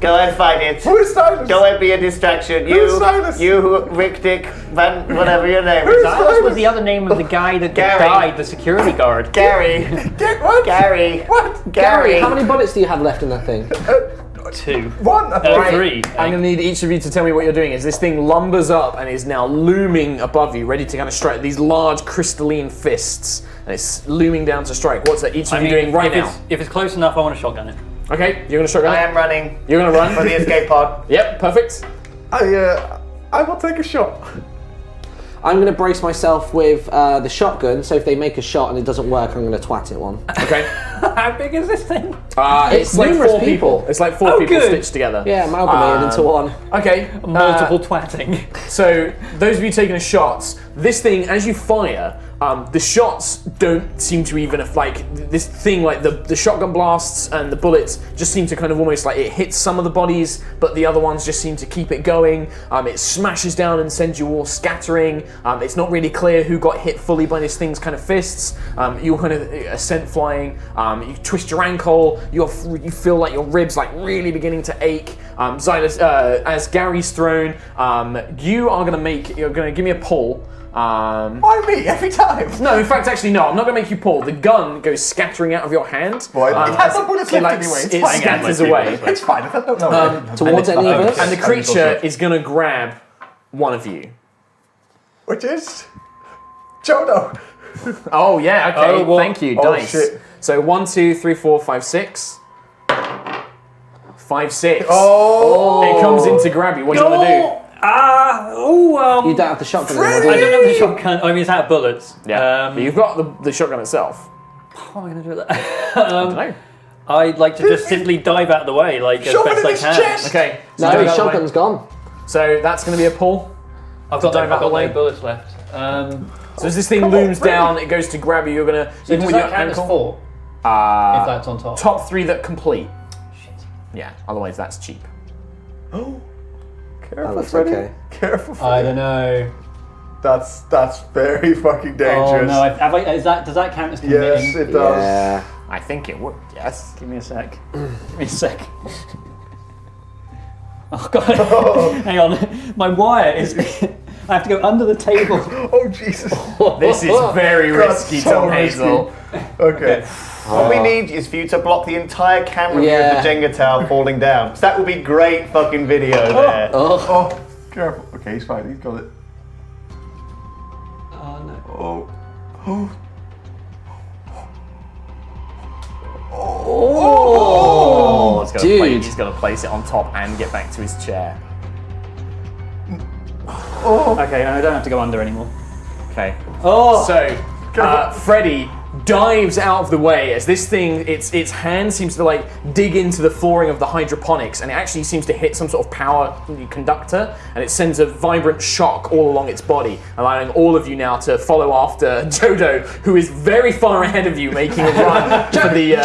[SPEAKER 3] Go and fight it.
[SPEAKER 2] Who is Zylus?
[SPEAKER 3] Go and be a distraction.
[SPEAKER 2] Who's Zylus?
[SPEAKER 3] You, Rick Dick, Van, whatever your name
[SPEAKER 2] Who's
[SPEAKER 3] is.
[SPEAKER 4] Zylus was the other name of the guy that
[SPEAKER 3] Gary.
[SPEAKER 4] died, the security guard.
[SPEAKER 3] Gary.
[SPEAKER 2] What?
[SPEAKER 3] Gary.
[SPEAKER 2] What?
[SPEAKER 3] Gary.
[SPEAKER 5] How many bullets do you have left in that thing?
[SPEAKER 4] 2.
[SPEAKER 2] 1.
[SPEAKER 1] Right.
[SPEAKER 4] 3.
[SPEAKER 1] I'm going to need each of you to tell me what you're doing. As this thing lumbers up and is now looming above you, ready to kind of strike these large crystalline fists. And it's looming down to strike. What's that each of you doing right now?
[SPEAKER 4] If it's close enough, I want to shotgun it.
[SPEAKER 1] Okay, you're going to shotgun
[SPEAKER 3] I
[SPEAKER 1] it?
[SPEAKER 3] am running
[SPEAKER 1] You're going to run?
[SPEAKER 3] for the escape pod.
[SPEAKER 1] Yep, perfect.
[SPEAKER 2] I will take a shot.
[SPEAKER 5] I'm going to brace myself with the shotgun, so if they make a shot and it doesn't work, I'm going to twat it one.
[SPEAKER 1] Okay.
[SPEAKER 4] How big is this thing?
[SPEAKER 1] It's like
[SPEAKER 5] numerous
[SPEAKER 1] 4 people. It's like 4
[SPEAKER 4] Oh,
[SPEAKER 1] people
[SPEAKER 4] good.
[SPEAKER 1] stitched together.
[SPEAKER 5] Yeah, amalgamated into one.
[SPEAKER 1] Okay.
[SPEAKER 4] Multiple twatting.
[SPEAKER 1] So, those of you taking a shot, this thing, as you fire, the shots don't seem to even, this thing, like the shotgun blasts and the bullets just seem to kind of almost like it hits some of the bodies, but the other ones just seem to keep it going. It smashes down and sends you all scattering. It's not really clear who got hit fully by this thing's kind of fists. You're kind of a scent flying. You twist your ankle. You feel like your ribs like really beginning to ache. Zylus, as Gary's thrown, you're going to give me a pull.
[SPEAKER 2] Why me? Every time?
[SPEAKER 1] No, in fact, actually, no. I'm not going to make you pull. The gun goes scattering out of your hand.
[SPEAKER 2] Boy, it has some bullets left anyway. It's
[SPEAKER 1] It
[SPEAKER 2] fine.
[SPEAKER 1] scatters away.
[SPEAKER 2] It's fine. I don't know.
[SPEAKER 5] Towards any of us?
[SPEAKER 1] And the creature is going to grab one of you.
[SPEAKER 2] Which is Jodo.
[SPEAKER 1] Oh, yeah, okay.
[SPEAKER 4] Oh, well-
[SPEAKER 1] Thank you.
[SPEAKER 2] Oh,
[SPEAKER 1] Dice.
[SPEAKER 2] shit.
[SPEAKER 1] So 1, 2, 3, 4, 5, 6. 5, 6.
[SPEAKER 2] Oh.
[SPEAKER 1] It comes in to grab you. What do you want to do?
[SPEAKER 5] You don't have the shotgun anymore,
[SPEAKER 4] I
[SPEAKER 5] do you?
[SPEAKER 4] don't have the shotgun. I mean, it's out of bullets.
[SPEAKER 1] Yeah. But you've got the shotgun itself.
[SPEAKER 4] How am I going to do that?
[SPEAKER 1] I don't know.
[SPEAKER 4] I'd like to just simply dive out of the way, like, as
[SPEAKER 2] Shove it
[SPEAKER 4] best
[SPEAKER 2] in
[SPEAKER 4] I
[SPEAKER 2] his
[SPEAKER 4] can.
[SPEAKER 2] chest.
[SPEAKER 1] Okay. So
[SPEAKER 5] No,
[SPEAKER 1] dive
[SPEAKER 5] the
[SPEAKER 1] out of the way.
[SPEAKER 5] shotgun's gone.
[SPEAKER 1] So that's going to be a pull.
[SPEAKER 4] I've got
[SPEAKER 1] dive out of the way.
[SPEAKER 4] no bullets left.
[SPEAKER 1] So as this thing looms down, it goes to grab you. You're going to,
[SPEAKER 4] So
[SPEAKER 1] even
[SPEAKER 4] does
[SPEAKER 1] with
[SPEAKER 4] that
[SPEAKER 1] your
[SPEAKER 4] count as
[SPEAKER 1] ankle,
[SPEAKER 4] 4? If that's on top.
[SPEAKER 1] top 3 that complete.
[SPEAKER 4] Shit.
[SPEAKER 1] Yeah, otherwise that's cheap.
[SPEAKER 2] Careful,
[SPEAKER 5] Oh, that's
[SPEAKER 2] Freddy.
[SPEAKER 5] okay.
[SPEAKER 2] Careful,
[SPEAKER 4] I
[SPEAKER 2] Freddy.
[SPEAKER 4] don't know.
[SPEAKER 2] That's very fucking dangerous.
[SPEAKER 4] Oh no! Does that count as committing?
[SPEAKER 2] Yes, it does.
[SPEAKER 5] Yeah.
[SPEAKER 1] I think it would. Yes.
[SPEAKER 4] Give me a sec. Give me a sec. Oh god! Hang on, my wire is. I have to go under the table.
[SPEAKER 2] Oh Jesus!
[SPEAKER 1] This is very risky,
[SPEAKER 2] so
[SPEAKER 1] Tom
[SPEAKER 2] risky.
[SPEAKER 1] Hazel.
[SPEAKER 2] Okay.
[SPEAKER 3] What we need is for you to block the entire camera view
[SPEAKER 5] Yeah.
[SPEAKER 3] of the Jenga tower falling down. So that would be great fucking video there.
[SPEAKER 2] Oh, careful. Okay, he's fine. He's got it.
[SPEAKER 4] Oh no!
[SPEAKER 2] Oh.
[SPEAKER 5] Oh, dude.
[SPEAKER 1] He's got to place it on top and get back to his chair.
[SPEAKER 4] Okay, I don't have to go under anymore.
[SPEAKER 1] Okay.
[SPEAKER 4] Oh!
[SPEAKER 1] So, Freddy dives out of the way as this thing, its hand seems to like dig into the flooring of the hydroponics, and it actually seems to hit some sort of power conductor, and it sends a vibrant shock all along its body, allowing all of you now to follow after Jodo, who is very far ahead of you, making a run for the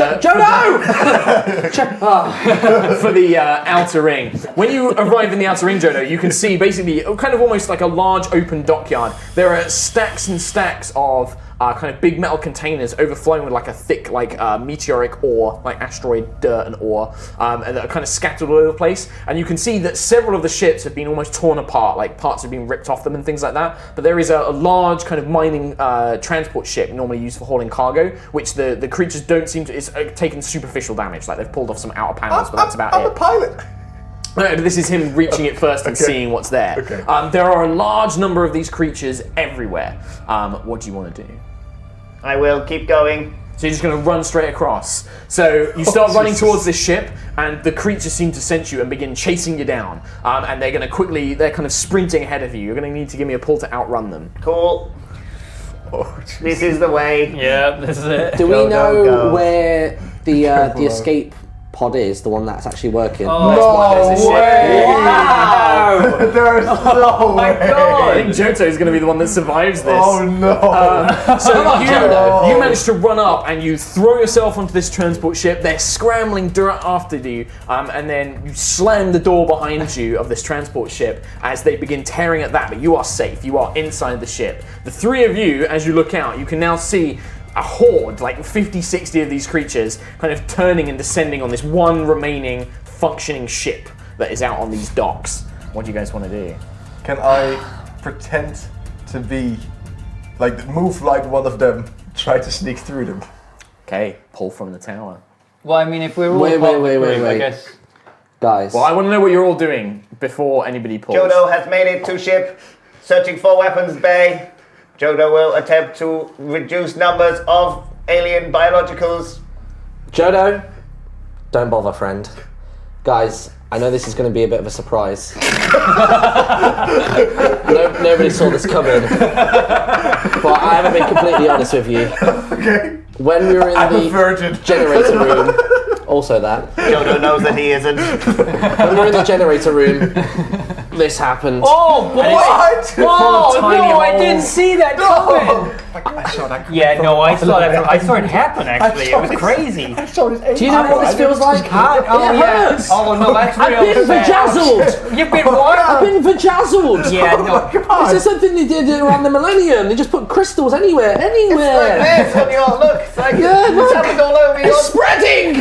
[SPEAKER 1] for the outer ring. When you arrive in the outer ring, Jodo, you can see basically kind of almost like a large open dockyard. There are stacks and stacks of kind of big metal containers overflowing with like a thick meteoric ore, like asteroid dirt and ore, and that are kind of scattered all over the place. And you can see that several of the ships have been almost torn apart, like parts have been ripped off them and things like that. But there is a large kind of mining transport ship normally used for hauling cargo, which the creatures don't seem to, it's taken superficial damage, like they've pulled off some outer panels, but that's about
[SPEAKER 2] I'm
[SPEAKER 1] it.
[SPEAKER 2] a pilot.
[SPEAKER 1] No, this is him reaching it first and seeing what's there.
[SPEAKER 2] Okay.
[SPEAKER 1] There are a large number of these creatures everywhere. What do you want to do?
[SPEAKER 3] I will keep going.
[SPEAKER 1] So you're just going to run straight across. So you start running towards this ship, and the creatures seem to sense you and begin chasing you down. And they're going to they're kind of sprinting ahead of you. You're going to need to give me a pull to outrun them.
[SPEAKER 3] Cool. This is the way.
[SPEAKER 4] Yeah, this is it.
[SPEAKER 5] Do we
[SPEAKER 3] Go,
[SPEAKER 5] know
[SPEAKER 3] go, go.
[SPEAKER 5] where the escape pod is, the one that's actually working?
[SPEAKER 1] There's a ship.
[SPEAKER 4] Wow!
[SPEAKER 2] There's no way.
[SPEAKER 1] I think Johto's going to be the one that survives this.
[SPEAKER 2] Oh no.
[SPEAKER 1] So
[SPEAKER 5] Jodo.
[SPEAKER 1] you manage to run up and you throw yourself onto this transport ship. They're scrambling after you, and then you slam the door behind you of this transport ship as they begin tearing at that. But you are safe. You are inside the ship. The three of you, as you look out, you can now see a horde, like 50, 60 of these creatures, kind of turning and descending on this one remaining functioning ship that is out on these docks. What do you guys want to do?
[SPEAKER 2] Can I pretend to be move like one of them, try to sneak through them?
[SPEAKER 1] Okay, pull from the tower.
[SPEAKER 4] Well, I mean, if we're all
[SPEAKER 5] Wait,
[SPEAKER 4] part of the
[SPEAKER 5] wait,
[SPEAKER 4] group, I
[SPEAKER 5] wait.
[SPEAKER 4] guess.
[SPEAKER 5] Guys.
[SPEAKER 1] Well, I want to know what you're all doing before anybody pulls.
[SPEAKER 3] Jodo has made it to ship, searching for weapons bay. Jodo will attempt to reduce numbers of alien biologicals.
[SPEAKER 5] Jodo, don't bother, friend. Guys, I know this is going to be a bit of a surprise. Nobody saw this coming. But I haven't been completely honest with you.
[SPEAKER 2] Okay.
[SPEAKER 5] When we were in
[SPEAKER 2] I'm a
[SPEAKER 5] the
[SPEAKER 2] virgin.
[SPEAKER 5] generator room, also that.
[SPEAKER 3] Jodo knows that he isn't.
[SPEAKER 5] When we were in the generator room, this happened.
[SPEAKER 4] Oh, boy!
[SPEAKER 2] What?
[SPEAKER 4] Oh,
[SPEAKER 1] tiny
[SPEAKER 4] no, I
[SPEAKER 1] holes.
[SPEAKER 4] didn't see that coming!
[SPEAKER 2] I saw that.
[SPEAKER 4] Yeah, no, I saw that. I saw it happen, actually. It was crazy.
[SPEAKER 2] I saw his
[SPEAKER 5] Do you know what this feels like?
[SPEAKER 4] Oh,
[SPEAKER 5] It
[SPEAKER 4] yeah.
[SPEAKER 5] hurts.
[SPEAKER 4] Oh, no, that's real.
[SPEAKER 5] I've been vajazzled.
[SPEAKER 4] You've been what?
[SPEAKER 5] I've been vajazzled.
[SPEAKER 4] Yeah, no.
[SPEAKER 5] This is something they did around the millennium. They just put crystals anywhere.
[SPEAKER 3] Like this on your look. It's like
[SPEAKER 5] Yeah,
[SPEAKER 3] it's
[SPEAKER 5] look.
[SPEAKER 3] happened all over your.
[SPEAKER 5] It's spreading!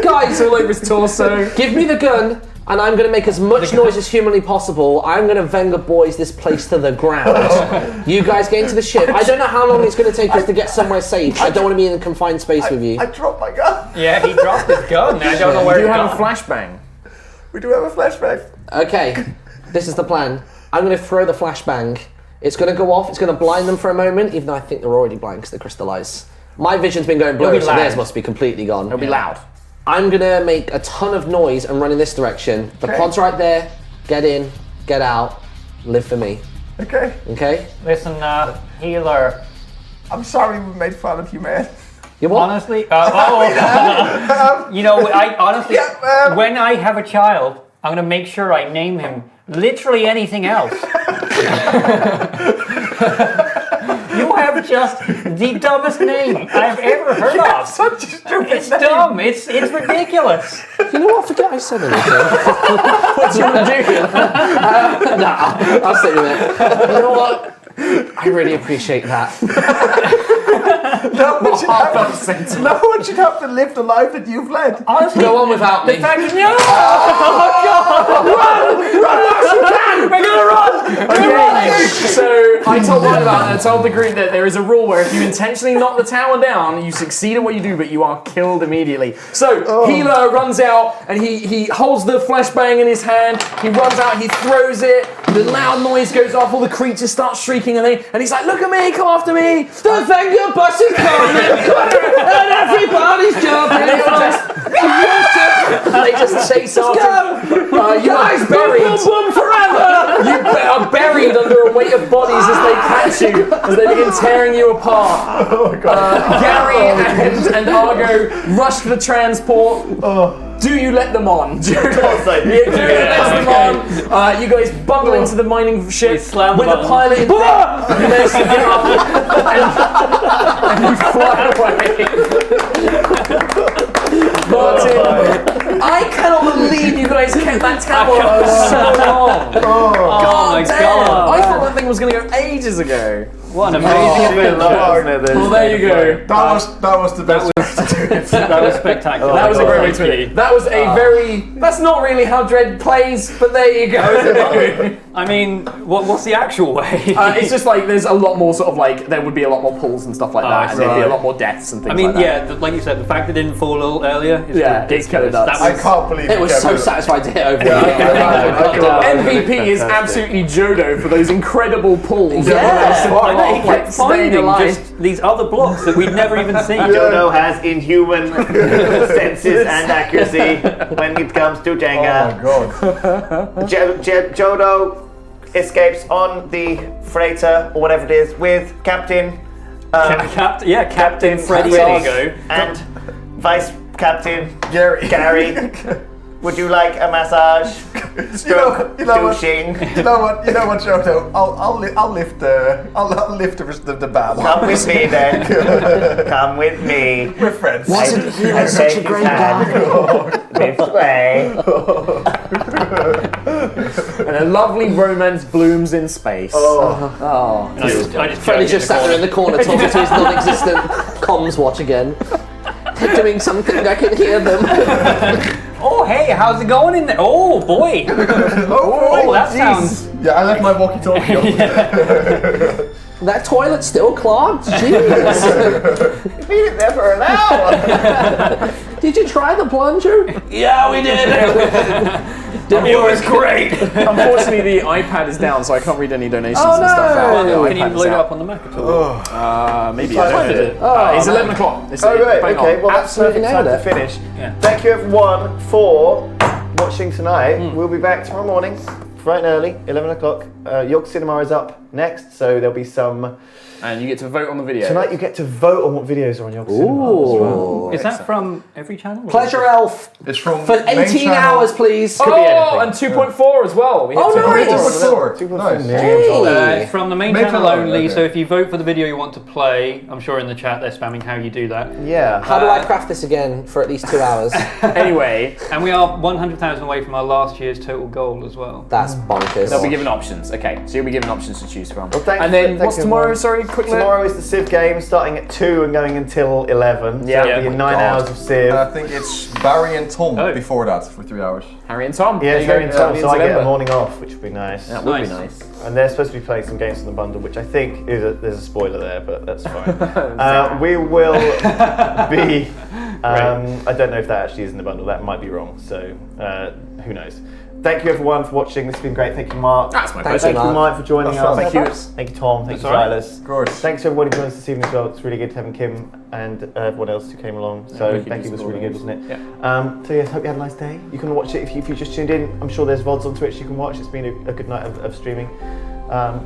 [SPEAKER 5] Guys,
[SPEAKER 1] all over his torso.
[SPEAKER 5] give me the gun, and I'm going to make as much noise as humanly possible. I'm going to Venga boys this place to the ground. You guys get into the ship. I don't know how long it's going to take us to get somewhere safe. I don't want to be in a confined space with you.
[SPEAKER 2] I dropped my gun.
[SPEAKER 4] Yeah, he dropped his gun. I don't know where
[SPEAKER 1] You
[SPEAKER 4] it
[SPEAKER 1] have a
[SPEAKER 4] gone.
[SPEAKER 1] flashbang.
[SPEAKER 2] We do have a flashback.
[SPEAKER 5] Okay, this is the plan. I'm going to throw the flashbang. It's going to go off. It's going to blind them for a moment, even though I think they're already blind because they crystallise. My vision's been going blurry,
[SPEAKER 1] be
[SPEAKER 5] so
[SPEAKER 1] loud.
[SPEAKER 5] theirs must be completely gone.
[SPEAKER 1] It'll be loud.
[SPEAKER 5] I'm gonna make a ton of noise and run in this direction. The
[SPEAKER 2] Okay.
[SPEAKER 5] pod's right there. Get in, get out, live for me.
[SPEAKER 2] Okay.
[SPEAKER 5] Okay?
[SPEAKER 4] Listen, healer.
[SPEAKER 2] I'm sorry we made fun of you, man.
[SPEAKER 5] You what?
[SPEAKER 4] Honestly, you know, I honestly, when I have a child, I'm gonna make sure I name him literally anything else. You have just the dumbest name I've ever heard of.
[SPEAKER 2] Such a stupid
[SPEAKER 4] It's dumb. It's ridiculous.
[SPEAKER 5] You know what? Forget I said anything.
[SPEAKER 1] What do you want to do?
[SPEAKER 5] I'll stick with it. You know what? I really appreciate that.
[SPEAKER 2] No one should have to live the life that you've led.
[SPEAKER 4] Honestly,
[SPEAKER 5] Go on without me.
[SPEAKER 4] no! Oh God! Run! We're gonna run!
[SPEAKER 1] Okay, so I told Martyn about that. I told the group that there is a rule where if you intentionally knock the tower down, you succeed at what you do, but you are killed immediately. So Healer runs out and he holds the flashbang in his hand. He runs out, he throws it. The loud noise goes off. All the creatures start shrieking, and he's like, "Look at me! Come after me!"
[SPEAKER 5] Don't thank your bus is coming, and everybody's jumping.
[SPEAKER 1] And they just chase after. You guys buried.
[SPEAKER 5] Boom forever.
[SPEAKER 1] You are buried under a weight of bodies as they catch you, as they begin tearing you apart. Gary and Argo rush for the transport. Do you let them on? Do you let them on? You guys bundle into the mining ship with the pilot in front. You manage to get up and you fly away. Martyn, I cannot believe you guys kept that tower up so long.
[SPEAKER 4] Oh my God!
[SPEAKER 1] I thought that thing was going to go ages ago.
[SPEAKER 4] What an amazing adventure!
[SPEAKER 1] Well, there you go.
[SPEAKER 2] That was the best.
[SPEAKER 4] That was spectacular.
[SPEAKER 1] That was a great way to put it. That was a very. That's not really how Dread plays, but there you go.
[SPEAKER 4] I mean, what's the actual way?
[SPEAKER 1] It's just like there's a lot more sort of like there would be a lot more pulls and stuff like that, and there'd be a lot more deaths and things.
[SPEAKER 4] I mean,
[SPEAKER 1] like that.
[SPEAKER 4] yeah, like you said, the fact it didn't fall a little earlier is
[SPEAKER 1] it's kind of nuts.
[SPEAKER 2] I can't believe
[SPEAKER 5] It was so satisfying to hit over.
[SPEAKER 1] MVP is absolutely Jodo for those incredible pulls.
[SPEAKER 4] Yeah, he kept finding
[SPEAKER 1] alive.
[SPEAKER 4] just these other blocks that we'd never even seen.
[SPEAKER 3] Jodo has inhuman senses and accuracy when it comes to Jenga.
[SPEAKER 2] Oh my god.
[SPEAKER 3] Jodo escapes on the freighter or whatever it is with Captain
[SPEAKER 4] Captain Freddie Argo
[SPEAKER 3] and Vice Captain
[SPEAKER 2] Gary.
[SPEAKER 3] Would you like a massage?
[SPEAKER 2] You know what?
[SPEAKER 3] Douching.
[SPEAKER 2] You know what, Jodo? I'll lift the ban.
[SPEAKER 3] Come with me then. Come with me.
[SPEAKER 2] We're friends.
[SPEAKER 5] Wasn't he such a great guy?
[SPEAKER 3] This way.
[SPEAKER 1] And a lovely romance blooms in space.
[SPEAKER 4] I just
[SPEAKER 5] Freddie just sat there in the corner talking to his non-existent comms watch again. They're doing something, I can hear them.
[SPEAKER 4] Oh hey, how's it going in there? Oh boy! Oh, that sounds.
[SPEAKER 2] Yeah, I left my walkie-talkie on.
[SPEAKER 5] That toilet's still clogged? Jeez.
[SPEAKER 3] Leave it there for an hour.
[SPEAKER 5] Did you try the plunger? Yeah, we did.
[SPEAKER 4] It was great.
[SPEAKER 1] Unfortunately, the iPad is down, so I can't read any donations
[SPEAKER 5] Oh,
[SPEAKER 1] and stuff out.
[SPEAKER 5] no.
[SPEAKER 1] The
[SPEAKER 4] Can you
[SPEAKER 1] iPad is
[SPEAKER 4] load it
[SPEAKER 1] out.
[SPEAKER 4] up on the Mac at all?
[SPEAKER 1] Maybe.
[SPEAKER 2] What time
[SPEAKER 1] I don't
[SPEAKER 2] is
[SPEAKER 1] know.
[SPEAKER 2] it?
[SPEAKER 1] It's 11 o'clock. It's
[SPEAKER 3] Oh right,
[SPEAKER 1] bang
[SPEAKER 3] okay.
[SPEAKER 1] on.
[SPEAKER 3] Well, that's
[SPEAKER 5] Absolutely
[SPEAKER 3] perfect time
[SPEAKER 5] nailed
[SPEAKER 3] to
[SPEAKER 5] it.
[SPEAKER 3] finish.
[SPEAKER 4] Yeah.
[SPEAKER 3] Thank you everyone for watching tonight. We'll be back tomorrow morning, bright and early, 11 o'clock. York Cinema is up next, so there'll be some.
[SPEAKER 1] And you get to vote on the video.
[SPEAKER 3] Tonight you get to vote on what videos are on York Cinema as well.
[SPEAKER 4] Is that from every channel? or-
[SPEAKER 5] Pleasure Elf.
[SPEAKER 2] It's from
[SPEAKER 5] For
[SPEAKER 2] main
[SPEAKER 5] 18
[SPEAKER 2] channel.
[SPEAKER 5] hours, please.
[SPEAKER 1] Oh, and 2.4 as well. We hit
[SPEAKER 5] Oh,
[SPEAKER 1] 2.4.
[SPEAKER 5] nice.
[SPEAKER 2] Nice.
[SPEAKER 5] Hey.
[SPEAKER 4] It's from the main
[SPEAKER 2] Main
[SPEAKER 4] channel
[SPEAKER 2] channel,
[SPEAKER 4] only,
[SPEAKER 2] okay.
[SPEAKER 4] so if you vote for the video you want to play, I'm sure in the chat they're spamming how you do that.
[SPEAKER 3] Yeah.
[SPEAKER 5] How do I craft this again for at least 2 hours?
[SPEAKER 1] Anyway,
[SPEAKER 4] And we are 100,000 away from our last year's total goal as well.
[SPEAKER 5] That's bonkers.
[SPEAKER 1] they'll be given options. Okay, so you'll be given options to choose from.
[SPEAKER 3] Well, thanks
[SPEAKER 1] And then
[SPEAKER 3] for-
[SPEAKER 1] what's
[SPEAKER 3] thank you,
[SPEAKER 1] tomorrow?
[SPEAKER 3] everyone.
[SPEAKER 1] Sorry, quickly.
[SPEAKER 3] Tomorrow is the Civ game starting at 2 and going until 11.
[SPEAKER 1] Yeah.
[SPEAKER 3] So it'll be 9 hours of Civ.
[SPEAKER 2] I think it's Barry and Tom
[SPEAKER 4] Oh.
[SPEAKER 2] before that for 3 hours.
[SPEAKER 1] Harry and Tom.
[SPEAKER 3] Yeah,
[SPEAKER 1] There you
[SPEAKER 3] Harry and
[SPEAKER 1] go.
[SPEAKER 3] Tom, so I get a
[SPEAKER 1] November.
[SPEAKER 3] morning off, which would be nice.
[SPEAKER 1] That would be
[SPEAKER 4] Nice.
[SPEAKER 1] nice.
[SPEAKER 3] And they're supposed to be playing some games from the bundle, which I think there's a spoiler there, but that's fine. We will be. I don't know if that actually is in the bundle. That might be wrong. So who knows? Thank you everyone for watching. This has been great. Thank you, Mark.
[SPEAKER 1] That's my
[SPEAKER 5] Thanks,
[SPEAKER 1] pleasure.
[SPEAKER 3] Thank you, Mike, for joining
[SPEAKER 2] That's
[SPEAKER 3] us.
[SPEAKER 2] fun.
[SPEAKER 1] Thank you.
[SPEAKER 3] Thank you, Tom. Thank you,
[SPEAKER 4] That's all right.
[SPEAKER 3] Zylus.
[SPEAKER 2] Of course.
[SPEAKER 3] Thanks to everybody who joined us this evening as well. It's really good having Kim and everyone else who came along. So thank you. It was really good, wasn't it?
[SPEAKER 1] Yeah.
[SPEAKER 3] So yes, hope you had a nice day. You can watch it if you just tuned in. I'm sure there's VODs on Twitch you can watch. It's been a good night of streaming.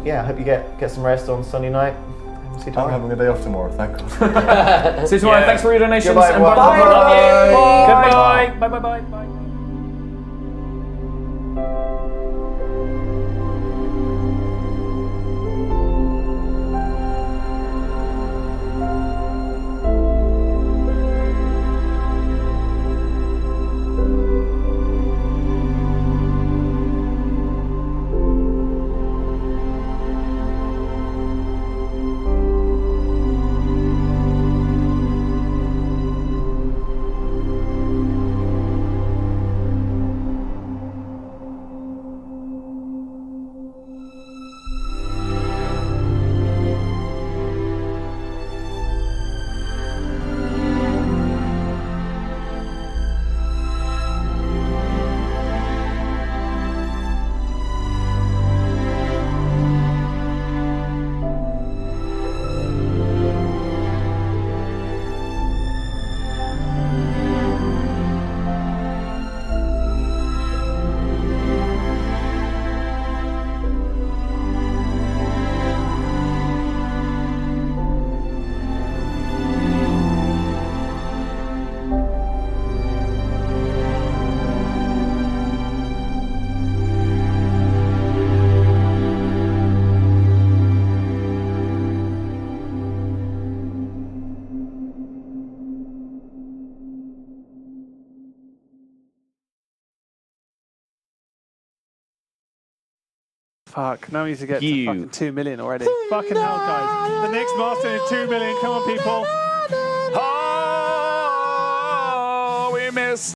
[SPEAKER 3] Yeah, I hope you get some rest on Sunday night. And we'll see you
[SPEAKER 2] I'm
[SPEAKER 3] tomorrow.
[SPEAKER 2] having a day off tomorrow, thank God.
[SPEAKER 1] See you tomorrow.
[SPEAKER 4] Yeah.
[SPEAKER 1] Thanks for your donations.
[SPEAKER 3] Goodbye,
[SPEAKER 1] and
[SPEAKER 3] everyone.
[SPEAKER 1] bye.
[SPEAKER 3] Bye.
[SPEAKER 4] Goodbye. Bye.
[SPEAKER 6] Fuck, now we need to get to fucking 2 million already. Fucking hell, guys. The next milestone is 2 million. Come on, people.
[SPEAKER 7] Oh, we missed.